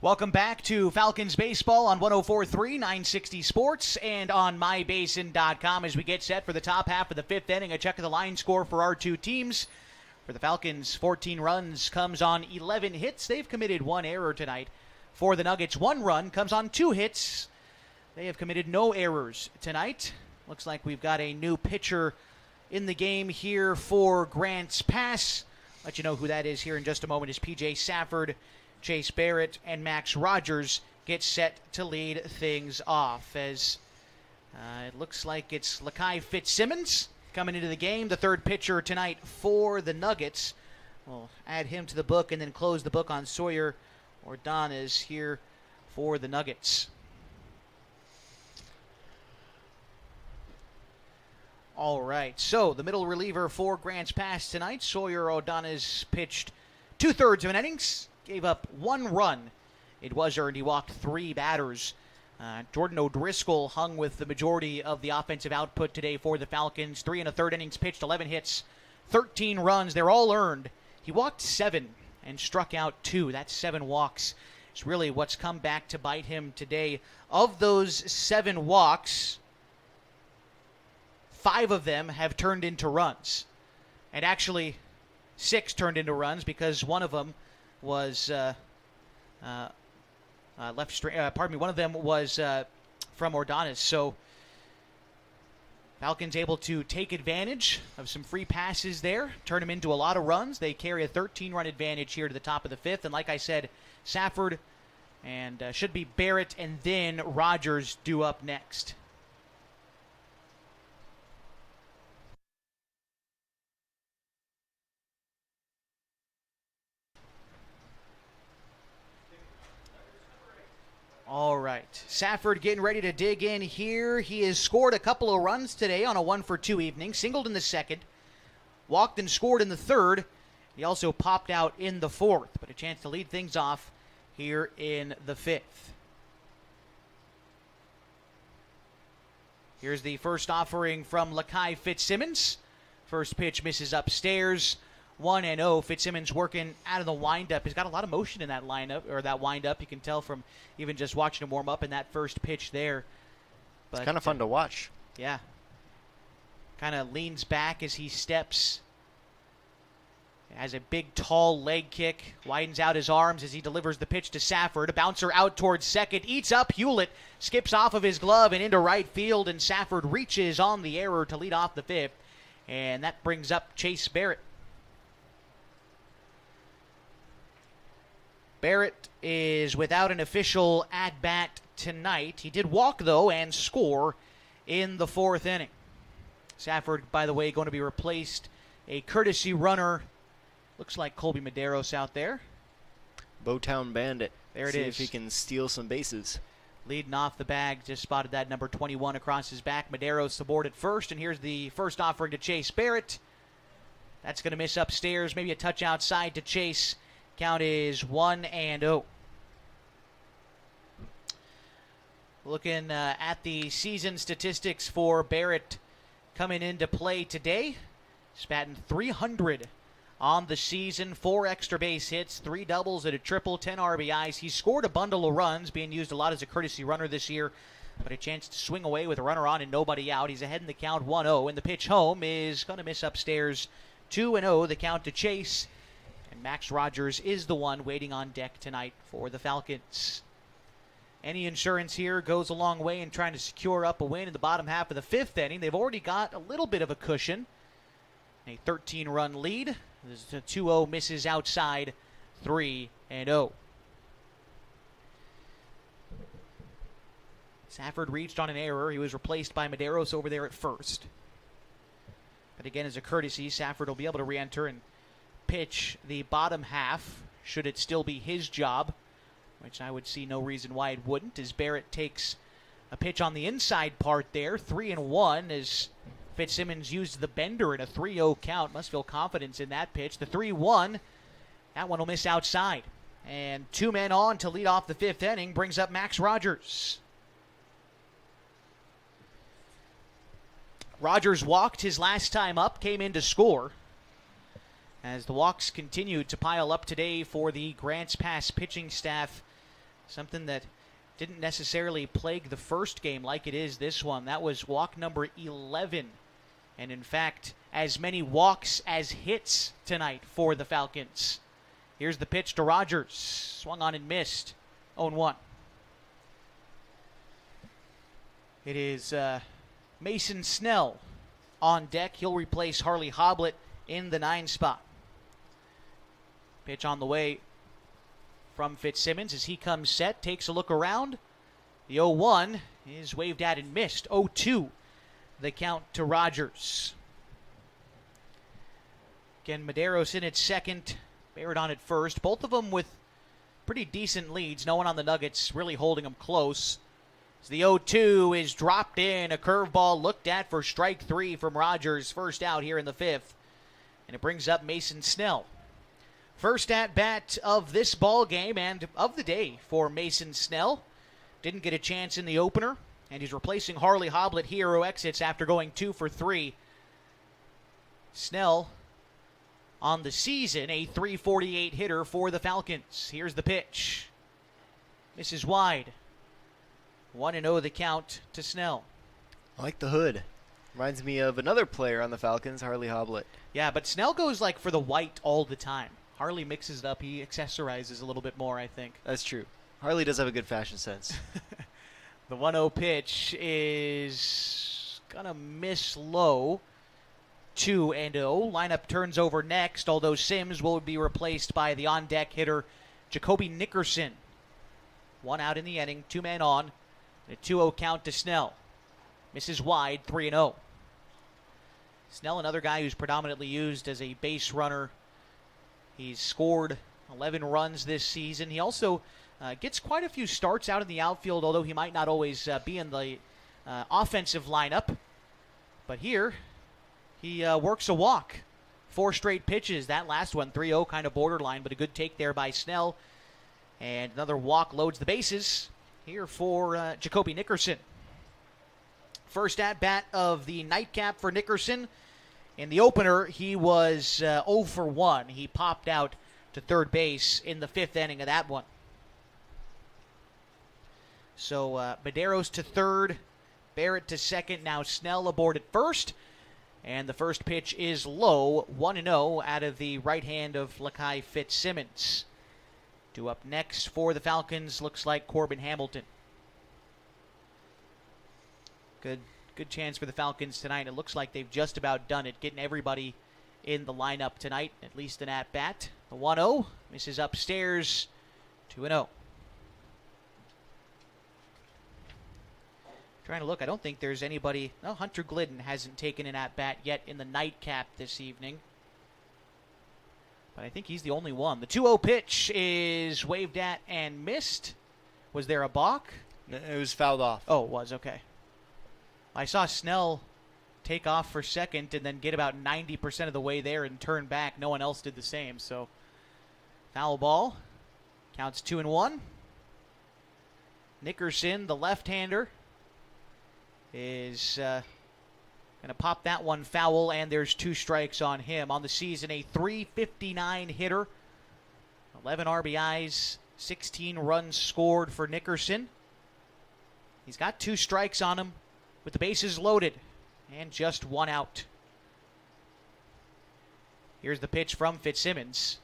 Welcome back to Falcons baseball on 104.3 960 Sports and on mybasin.com as we get set for the top half of the fifth inning. A check of the line score for our two teams. For the Falcons, 14 runs comes on 11 hits. They've committed one error tonight. For the Nuggets, 1 run comes on 2 hits. They have committed no errors tonight. Looks like we've got a new pitcher in the game here for Grants Pass. Let you know who that is here in just a moment. Is P.J. Safford, Chase Barrett, and Max Rogers get set to lead things off as it looks like it's Lakai Fitzsimmons coming into the game, the third pitcher tonight for the Nuggets. We'll add him to the book and then close the book on Sawyer Ordonez here for the Nuggets. All right, so the middle reliever for Grants Pass tonight, Sawyer Ordonez, pitched 2/3 of an innings, gave up 1 run. It was earned. He walked 3 batters. Jordan O'Driscoll hung with the majority of the offensive output today for the Falcons. 3 1/3 innings pitched, 11 hits, 13 runs. They're all earned. He walked 7 and struck out 2. That's 7 walks. It's really what's come back to bite him today. Of those 7 walks, 5 of them have turned into runs. And actually, 6 turned into runs because one of them was one of them was from Ordonez. So Falcons able to take advantage of some free passes there, turn them into a lot of runs. They carry a 13-run advantage here to the top of the 5th. And like I said, Safford and should be Barrett and then Rogers due up next. All right, Safford getting ready to dig in here. He has scored a couple of runs today on a 1-for-2 evening. Singled in the 2nd, walked and scored in the 3rd. He also popped out in the 4th, but a chance to lead things off here in the 5th. Here's the first offering from Lakai Fitzsimmons. First pitch misses upstairs. 1-0. Fitzsimmons working out of the windup. He's got a lot of motion in that lineup, or that windup. You can tell from even just watching him warm up in that first pitch there. But, it's kind of fun to watch. Yeah. Kind of leans back as he steps. Has a big, tall leg kick. Widens out his arms as he delivers the pitch to Safford. A bouncer out towards second. Eats up Hewlett. Skips off of his glove and into right field. And Safford reaches on the error to lead off the 5th. And that brings up Chase Barrett. Barrett is without an official at-bat tonight. He did walk, though, and score in the 4th inning. Safford, by the way, going to be replaced. A courtesy runner. Looks like Colby Medeiros out there. Bowtown Bandit. There it See is. if he can steal some bases. Leading off the bag, just spotted that number 21 across his back. Medeiros aboard at first, and here's the first offering to Chase Barrett. That's going to miss upstairs, maybe a touch outside to Chase. Count is 1-0. Looking at the season statistics for Barrett coming into play today. He's batting .300 on the season, 4 extra base hits, 3 doubles and a triple, 10 RBIs. He's scored a bundle of runs, being used a lot as a courtesy runner this year, but a chance to swing away with a runner on and nobody out. He's ahead in the count 1-0, and the pitch home is going to miss upstairs. 2-0, the count to Chase. And Max Rogers is the one waiting on deck tonight for the Falcons. Any insurance here goes a long way in trying to secure up a win in the bottom half of the 5th inning. They've already got a little bit of a cushion. A 13-run lead. There's a 2-0 misses outside. 3-0. Safford reached on an error. He was replaced by Medeiros over there at first. But again, as a courtesy, Safford will be able to re-enter and pitch the bottom half, should it still be his job, which I would see no reason why it wouldn't, as Barrett takes a pitch on the inside part there. 3-1 as Fitzsimmons used the bender in a 3-0 count. Must feel confidence in that pitch. The 3-1, that one will miss outside. And 2 men on to lead off the 5th inning brings up Max Rogers. Rogers walked his last time up, came in to score. As the walks continue to pile up today for the Grants Pass pitching staff, something that didn't necessarily plague the first game like it is this one. That was walk number 11. And in fact, as many walks as hits tonight for the Falcons. Here's the pitch to Rogers. Swung on and missed. 0-1. It is Mason Snell on deck. He'll replace Harley Hoblet in the 9 spot. Pitch on the way from Fitzsimmons as he comes set, takes a look around. The 0-1 is waved at and missed. 0-2, the count to Rogers. Again, Medeiros in at second, Barrett on at first. Both of them with pretty decent leads. No one on the Nuggets really holding them close. So the 0-2 is dropped in. A curveball looked at for strike 3 from Rogers. First out here in the 5th. And it brings up Mason Snell. First at bat of this ball game and of the day for Mason Snell. Didn't get a chance in the opener. And he's replacing Harley Hoblet here, who exits after going 2 for 3. Snell on the season, a .348 hitter for the Falcons. Here's the pitch. Misses wide. 1-0 the count to Snell. I like the hood. Reminds me of another player on the Falcons, Harley Hoblet. Yeah, but Snell goes like for the white all the time. Harley mixes it up. He accessorizes a little bit more, I think. That's true. Harley does have a good fashion sense. The 1-0 pitch is going to miss low. 2-0. Lineup turns over next, although Sims will be replaced by the on-deck hitter, Jacoby Nickerson. 1 out in the inning, 2 men on. And a 2-0 count to Snell. Misses wide, 3-0. Snell, another guy who's predominantly used as a base runner. He's scored 11 runs this season. He also gets quite a few starts out in the outfield, although he might not always be in the offensive lineup. But here, he works a walk. 4 straight pitches. That last one, 3-0, kind of borderline, but a good take there by Snell. And another walk loads the bases here for Jacoby Nickerson. First at-bat of the nightcap for Nickerson. In the opener, he was 0 for 1. He popped out to third base in the 5th inning of that one. So Medeiros to third, Barrett to second. Now Snell aboard at first. And the first pitch is low, 1-0 out of the right hand of Lakai Fitzsimmons. 2 up next for the Falcons, looks like Corbin Hamilton. Good chance for the Falcons tonight. It looks like they've just about done it, getting everybody in the lineup tonight, at least an at-bat. The 1-0 misses upstairs, 2-0. Trying to look, I don't think there's anybody. No, Hunter Glidden hasn't taken an at-bat yet in the nightcap this evening. But I think he's the only one. The 2-0 pitch is waved at and missed. Was there a balk? It was fouled off. Oh, it was, okay. I saw Snell take off for second and then get about 90% of the way there and turn back. No one else did the same, so foul ball. Counts 2-1. Nickerson, the left-hander, is going to pop that one foul, and there's 2 strikes on him. On the season, a .359 hitter. 11 RBIs, 16 runs scored for Nickerson. He's got 2 strikes on him with the bases loaded and just 1 out. Here's the pitch from Fitzsimmons.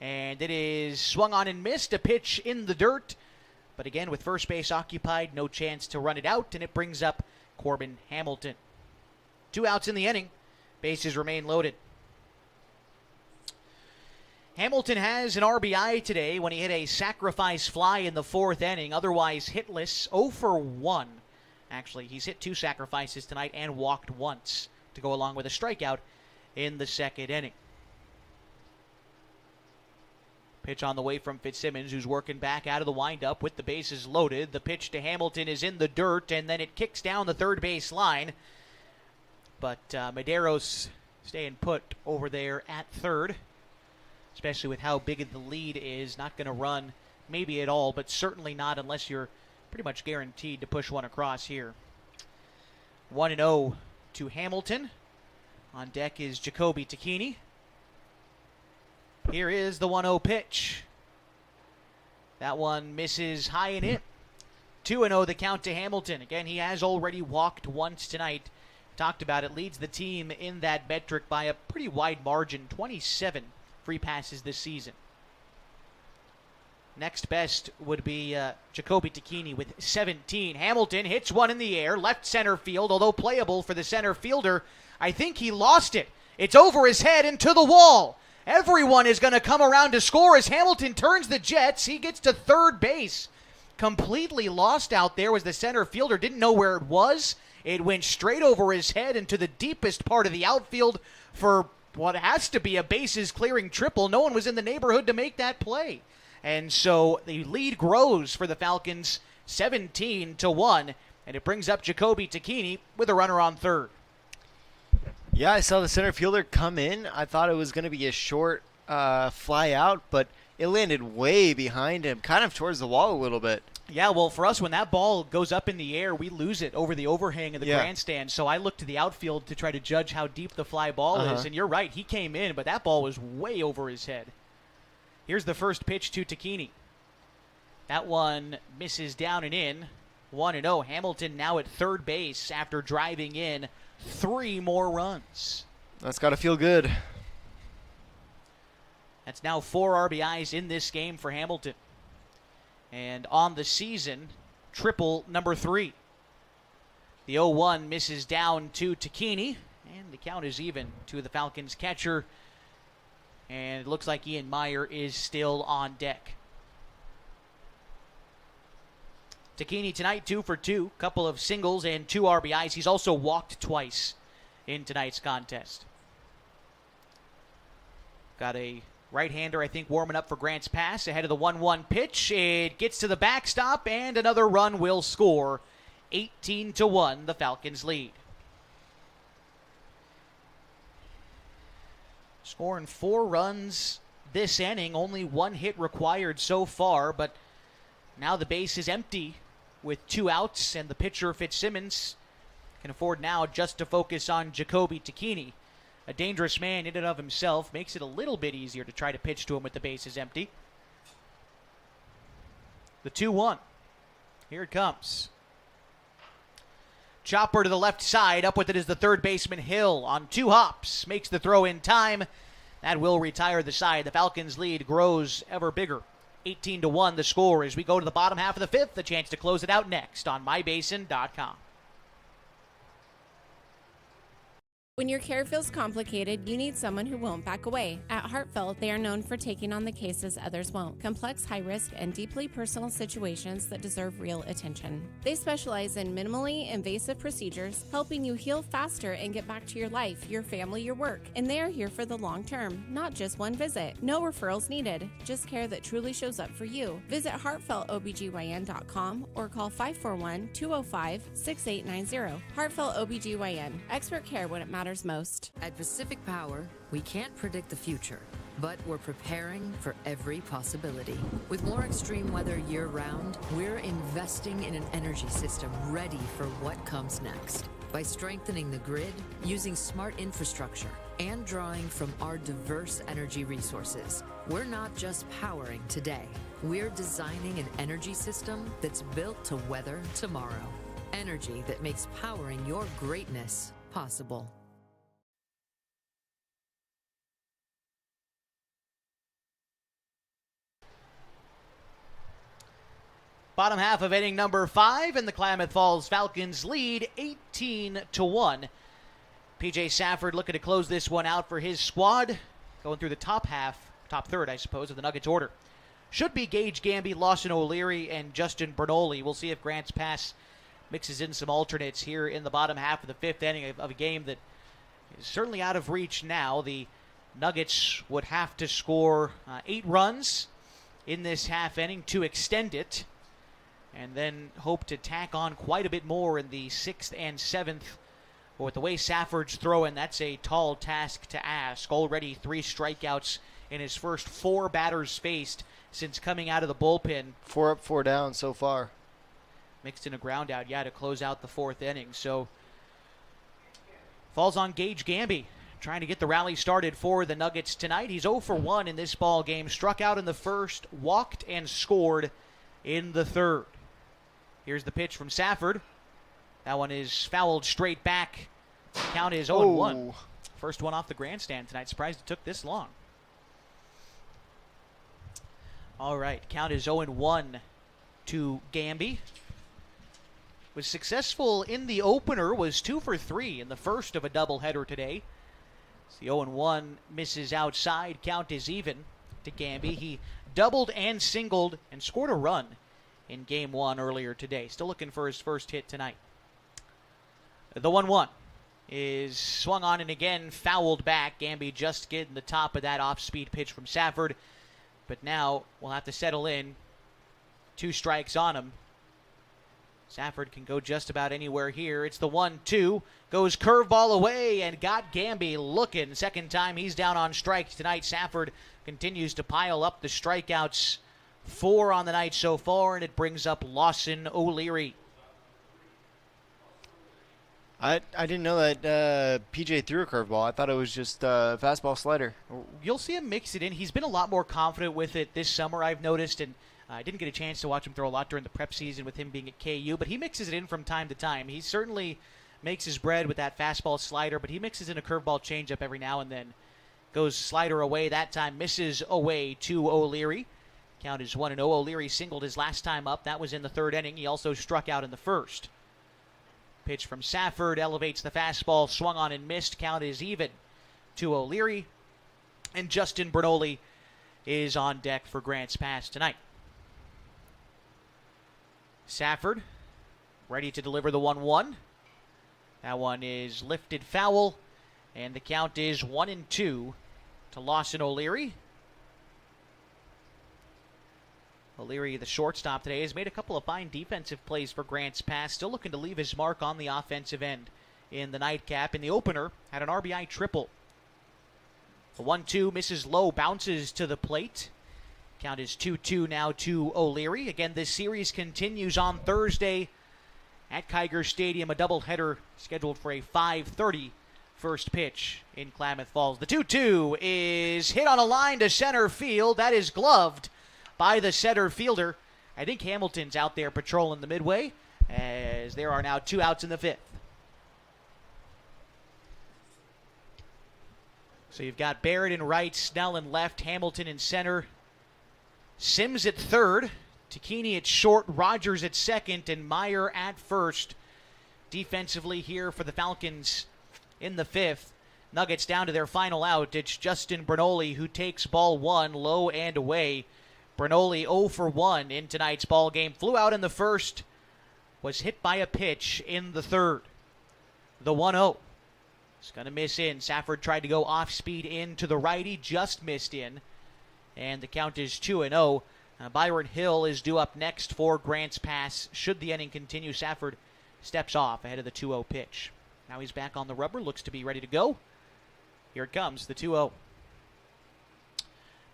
And it is swung on and missed. A pitch in the dirt. But again, with first base occupied, no chance to run it out, and it brings up Corbin Hamilton. 2 outs in the inning. Bases remain loaded. Hamilton has an RBI today when he hit a sacrifice fly in the 4th inning, otherwise hitless, 0 for 1. Actually, he's hit 2 sacrifices tonight and walked once to go along with a strikeout in the 2nd inning. Pitch on the way from Fitzsimmons, who's working back out of the windup with the bases loaded. The pitch to Hamilton is in the dirt, and then it kicks down the third base line. But Medeiros staying put over there at third, especially with how big the lead is. Not going to run maybe at all, but certainly not unless you're pretty much guaranteed to push one across here. 1-0 to Hamilton. On deck is Jacoby Tacchini. Here is the 1-0 pitch. That one misses high and in. 2-0 the count to Hamilton. Again, he has already walked once tonight. Talked about it. Leads the team in that metric by a pretty wide margin. 27 free passes this season. Next best would be Jacoby Tacchini with 17. Hamilton hits one in the air, left center field, although playable for the center fielder. I think he lost it. It's over his head and to the wall. Everyone is going to come around to score as Hamilton turns the Jets. He gets to third base. Completely lost out there was the center fielder. Didn't know where it was. It went straight over his head into the deepest part of the outfield for what has to be a bases clearing triple. No one was in the neighborhood to make that play. And so the lead grows for the Falcons 17-1, and it brings up Jacoby Tacchini with a runner on third. Yeah, I saw the center fielder come in. I thought it was going to be a short fly out, but it landed way behind him, kind of towards the wall a little bit. Yeah, well, for us, when that ball goes up in the air, we lose it over the overhang of the grandstand. So I looked to the outfield to try to judge how deep the fly ball is. And you're right, he came in, but that ball was way over his head. Here's the first pitch to Tacchini. That one misses down and in. 1-0. Hamilton now at third base after driving in 3 more runs. That's got to feel good. That's now 4 RBIs in this game for Hamilton. And on the season, triple number 3. The 0-1 misses down to Tacchini, and the count is even to the Falcons catcher. And it looks like Ian Meyer is still on deck. Tacchini tonight 2 for 2, couple of singles and 2 RBIs. He's also walked twice in tonight's contest. Got a right-hander, I think, warming up for Grant's pass ahead of the 1-1 pitch. It gets to the backstop, and another run will score. 18-1, the Falcons lead. Scoring 4 runs this inning, only 1 hit required so far, but now the base is empty with 2 outs, and the pitcher, Fitzsimmons, can afford now just to focus on Jacoby Tacchini. A dangerous man in and of himself, makes it a little bit easier to try to pitch to him with the bases empty. The 2-1. Here it comes. Chopper to the left side. Up with it is the third baseman Hill on 2 hops. Makes the throw in time. That will retire the side. The Falcons' lead grows ever bigger. 18-1 the score as we go to the bottom half of the 5th. The chance to close it out next on mybasin.com. When your care feels complicated, you need someone who won't back away. At Heartfelt, they are known for taking on the cases others won't. Complex, high-risk, and deeply personal situations that deserve real attention. They specialize in minimally invasive procedures, helping you heal faster and get back to your life, your family, your work. And they are here for the long term, not just one visit. No referrals needed, just care that truly shows up for you. Visit heartfeltobgyn.com or call 541-205-6890. Heartfelt OBGYN. Expert care when it matters most. At Pacific Power, we can't predict the future, but we're preparing for every possibility. With more extreme weather year-round, we're investing in an energy system ready for what comes next. By strengthening the grid, using smart infrastructure, and drawing from our diverse energy resources, we're not just powering today. We're designing an energy system that's built to weather tomorrow. Energy that makes powering your greatness possible. Bottom half of inning number 5, and the Klamath Falls Falcons lead 18-1. PJ Safford looking to close this one out for his squad. Going through the top third, I suppose, of the Nuggets order. Should be Gage Gamby, Lawson O'Leary, and Justin Bernoulli. We'll see if Grant's pass mixes in some alternates here in the bottom half of the 5th inning of a game that is certainly out of reach now. The Nuggets would have to score 8 runs in this half inning to extend it, and then hope to tack on quite a bit more in the 6th and 7th But with the way Safford's throwing, that's a tall task to ask. Already 3 strikeouts in his first 4 batters faced since coming out of the bullpen. 4 up, 4 down so far. Mixed in a ground out, to close out the 4th inning. So falls on Gage Gamby, trying to get the rally started for the Nuggets tonight. He's 0 for 1 in this ball game. Struck out in the first, walked and scored in the third. Here's the pitch from Safford. That one is fouled straight back. Count is 0-1. First one off the grandstand tonight. Surprised it took this long. All right, count is 0-1 to Gamby. Was successful in the opener, was 2 for 3 in the first of a doubleheader today. So the 0-1 misses outside. Count is even to Gamby. He doubled and singled and scored a run in game 1 earlier today. Still looking for his first hit tonight. The 1-1 is swung on and again fouled back. Gamby just getting the top of that off-speed pitch from Safford. But now we'll have to settle in. 2 strikes on him. Safford can go just about anywhere here. It's the 1-2. Goes curveball away and got Gamby looking. Second time he's down on strikes tonight. Safford continues to pile up the strikeouts. 4 on the night so far, and it brings up Lawson O'Leary. I didn't know that PJ threw a curveball. I thought it was just a fastball slider. You'll see him mix it in. He's been a lot more confident with it this summer, I've noticed, and I didn't get a chance to watch him throw a lot during the prep season with him being at KU, but he mixes it in from time to time. He certainly makes his bread with that fastball slider, but he mixes in a curveball changeup every now and then. Goes slider away that time, misses away to O'Leary. Count is 1-0. O'Leary singled his last time up. That was in the 3rd inning. He also struck out in the 1st. Pitch from Safford elevates the fastball, swung on and missed. Count is even to O'Leary. And Justin Bernoulli is on deck for Grants Pass tonight. Safford ready to deliver the 1-1. That one is lifted foul, and the count is 1-2 to Lawson O'Leary. O'Leary, the shortstop today, has made a couple of fine defensive plays for Grants Pass. Still looking to leave his mark on the offensive end in the nightcap. In the opener, had an RBI triple. The 1-2 misses low, bounces to the plate. Count is 2-2 now to O'Leary. Again, this series continues on Thursday at Kiger Stadium. A doubleheader scheduled for a 5:30 first pitch in Klamath Falls. The 2-2 is hit on a line to center field. That is gloved by the center fielder. I think Hamilton's out there patrolling the midway, as there are now 2 outs in the 5th. So you've got Barrett in right, Snell in left, Hamilton in center, Sims at 3rd, Takini at short, Rogers at 2nd, and Meyer at 1st. Defensively here for the Falcons in the 5th. Nuggets down to their final out. It's Justin Bernoulli who takes ball 1 low and away. Bernoulli 0 for 1 in tonight's ball game. Flew out in the 1st, was hit by a pitch in the 3rd. The 1-0 is going to miss in. Safford tried to go off speed in to the righty, just missed in. And the count is 2-0. Byron Hill is due up next for Grants Pass. Should the inning continue, Safford steps off ahead of the 2-0 pitch. Now he's back on the rubber, looks to be ready to go. Here it comes, the 2-0.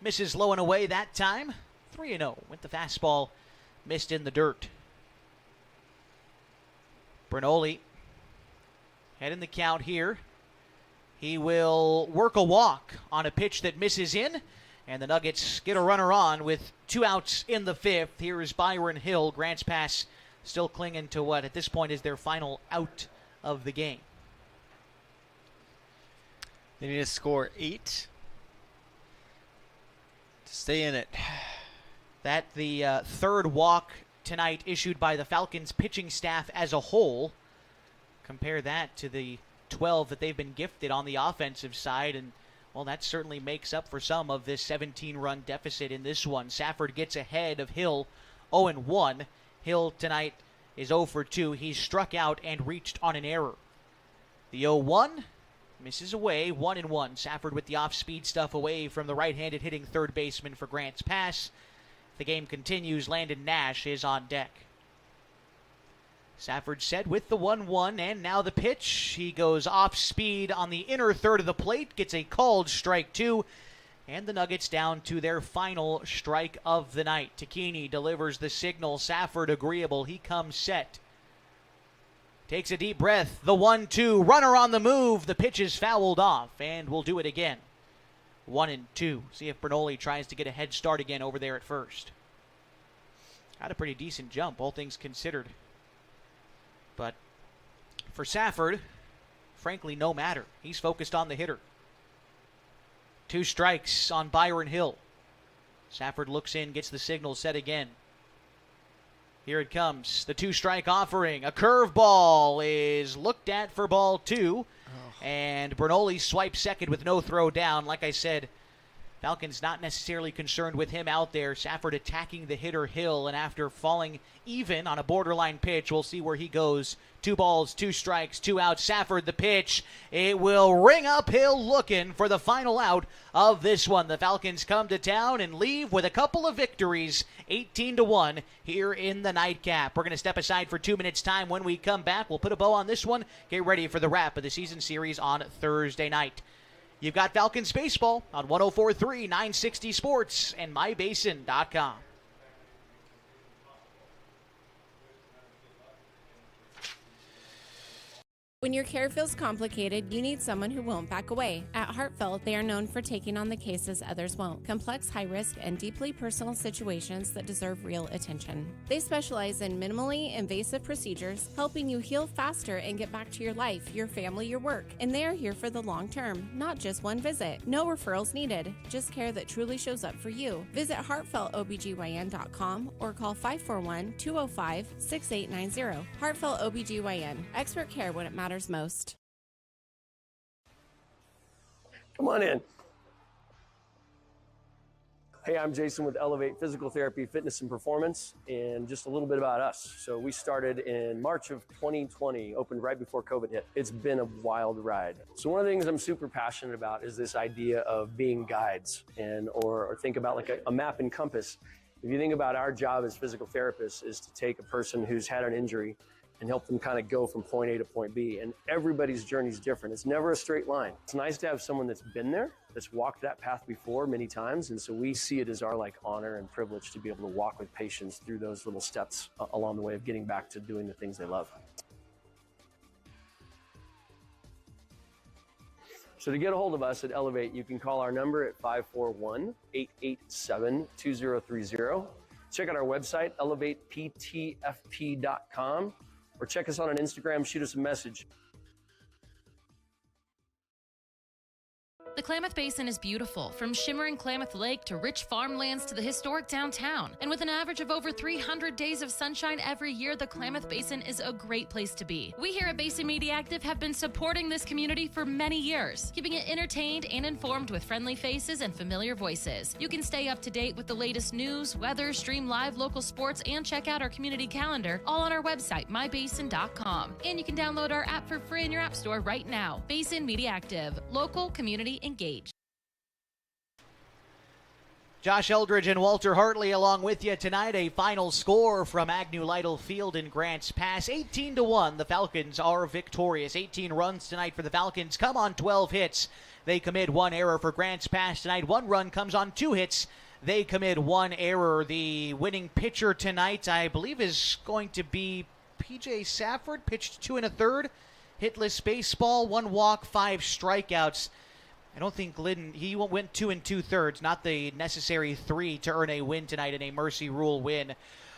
Misses low and away that time. 3-0. Went the fastball, missed in the dirt. Bernoulli heading the count here. He will work a walk on a pitch that misses in, and the Nuggets get a runner on with 2 outs in the 5th. Here is Byron Hill. Grants Pass still clinging to what at this point is their final out of the game. They need to score 8 to stay in it. That the 3rd walk tonight issued by the Falcons pitching staff as a whole. Compare that to the 12 that they've been gifted on the offensive side, and well, that certainly makes up for some of this 17-run deficit in this one. Safford gets ahead of Hill 0-1. Hill tonight is 0 for 2. He's struck out and reached on an error. The 0-1 misses away, 1-1. Safford with the off-speed stuff away from the right-handed hitting 3rd baseman for Grants Pass. The game continues. Landon Nash is on deck. Safford set with the 1-1, and now the pitch. He goes off speed on the inner third of the plate, gets a called strike 2, and the Nuggets down to their final strike of the night. Takini delivers the signal. Safford agreeable. He comes set. Takes a deep breath. The 1-2. Runner on the move. The pitch is fouled off, and we'll do it again. 1-2. See if Bernoulli tries to get a head start again over there at first. Got a pretty decent jump, all things considered. But for Safford, frankly, no matter. He's focused on the hitter. 2 strikes on Byron Hill. Safford looks in, gets the signal set again. Here it comes. The 2-strike offering. A curveball is looked at for ball 2. And Bernoulli swipes second with no throw down. Like I said, Falcons not necessarily concerned with him out there. Safford attacking the hitter Hill, and after falling even on a borderline pitch, we'll see where he goes. 2 balls, 2 strikes, 2 outs. Safford the pitch. It will ring uphill looking for the final out of this one. The Falcons come to town and leave with a couple of victories, 18-1 here in the nightcap. We're going to step aside for 2 minutes time. When we come back, we'll put a bow on this one. Get ready for the wrap of the season series on Thursday night. You've got Falcons baseball on 104.3, 960 Sports, and mybasin.com. When your care feels complicated, you need someone who won't back away. At Heartfelt, they are known for taking on the cases others won't. Complex, high-risk, and deeply personal situations that deserve real attention. They specialize in minimally invasive procedures, helping you heal faster and get back to your life, your family, your work. And they are here for the long term, not just one visit. No referrals needed, just care that truly shows up for you. Visit heartfeltobgyn.com or call 541-205-6890. Heartfelt OBGYN. Expert care when it matters most. Come on in. Hey, I'm Jason with Elevate Physical Therapy, Fitness and Performance, and just a little bit about us. So we started in March of 2020, opened right before COVID hit. It's been a wild ride. So one of the things I'm super passionate about is this idea of being guides, and or think about like a map and compass. If you think about our job as physical therapists is to take a person who's had an injury and help them kind of go from point A to point B. And everybody's journey is different. It's never a straight line. It's nice to have someone that's been there, that's walked that path before many times. And so we see it as our honor and privilege to be able to walk with patients through those little steps along the way of getting back to doing the things they love. So to get a hold of us at Elevate, you can call our number at 541-887-2030. Check out our website, elevateptfp.com. Or check us out on Instagram, shoot us a message. The Klamath Basin is beautiful, from shimmering Klamath Lake to rich farmlands to the historic downtown. And with an average of over 300 days of sunshine every year, the Klamath Basin is a great place to be. We here at Basin Media Active have been supporting this community for many years, keeping it entertained and informed with friendly faces and familiar voices. You can stay up to date with the latest news, weather, stream live local sports, and check out our community calendar, all on our website, mybasin.com. And you can download our app for free in your app store right now. Basin Media Active, local community engaged. Josh Eldridge and Walter Hartley along with you tonight. A final score from Agnew Lytle Field in Grants Pass. 18-1. The Falcons are victorious. 18 runs tonight for the Falcons. Come on 12 hits. They commit 1 error for Grants Pass tonight. 1 run comes on 2 hits. They commit 1 error. The winning pitcher tonight, I believe, is going to be P.J. Safford. Pitched 2 1/3. Hitless baseball. 1 walk, 5 strikeouts. I don't think Glidden, he went 2 2/3, not the necessary 3 to earn a win tonight in a mercy rule win.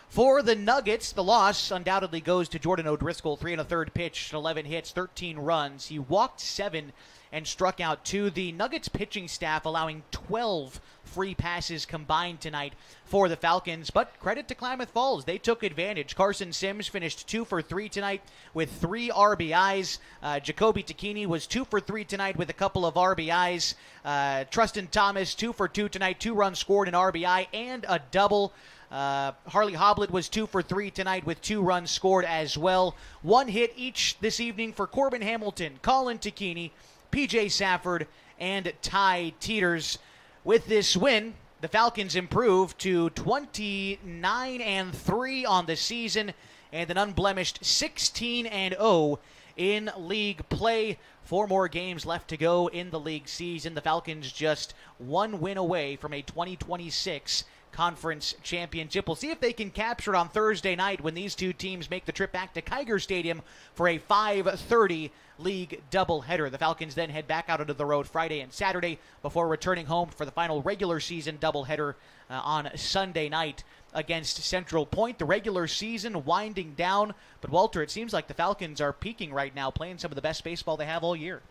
For the Nuggets, the loss undoubtedly goes to Jordan O'Driscoll. 3 1/3 pitched, 11 hits, 13 runs. He walked 7 and struck out 2. The Nuggets pitching staff allowing 12 free passes combined tonight for the Falcons, but credit to Klamath Falls. They took advantage. Carson Sims finished 2 for 3 tonight with 3 RBIs. Jacoby Takini was 2 for 3 tonight with a couple of RBIs. Trustin Thomas 2 for 2 tonight, 2 runs scored, an RBI and a double. Harley Hoblet was 2 for 3 tonight with 2 runs scored as well. 1 hit each this evening for Corbin Hamilton, Colin Takini, P.J. Safford, and Ty Teeters. With this win, the Falcons improve to 29-3 on the season and an unblemished 16-0 in league play. 4 more games left to go in the league season. The Falcons just 1 win away from a 2026 conference championship. We'll see if they can capture it on Thursday night when these two teams make the trip back to Kiger Stadium for a 5:30 league doubleheader. The Falcons then head back out onto the road Friday and Saturday before returning home for the final regular season doubleheader on Sunday night against Central Point. The regular season winding down, but Walter, it seems like the Falcons are peaking right now, playing some of the best baseball they have all year.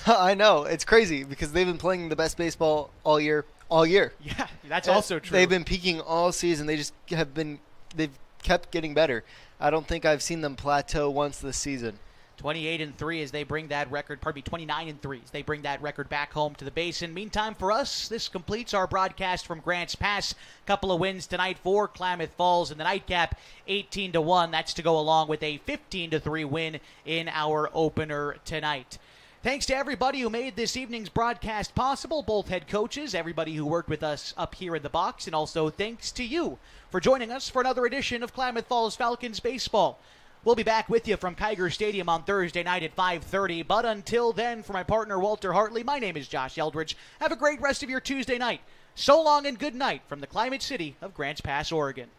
I know, it's crazy because they've been playing the best baseball all year. Yeah, that's also true. They've been peaking all season. They've kept getting better. I don't think I've seen them plateau once this season. 28-3 as they bring that record, 29-3 as they bring that record back home to the Basin. Meantime, for us, this completes our broadcast from Grants Pass. Couple of wins tonight for Klamath Falls in the nightcap, 18-1. That's to go along with a 15-3 win in our opener tonight. Thanks to everybody who made this evening's broadcast possible, both head coaches, everybody who worked with us up here in the box, and also thanks to you for joining us for another edition of Klamath Falls Falcons Baseball. We'll be back with you from Kiger Stadium on Thursday night at 5:30, but until then, for my partner Walter Hartley, my name is Josh Eldridge. Have a great rest of your Tuesday night. So long and good night from the Climate City of Grants Pass, Oregon.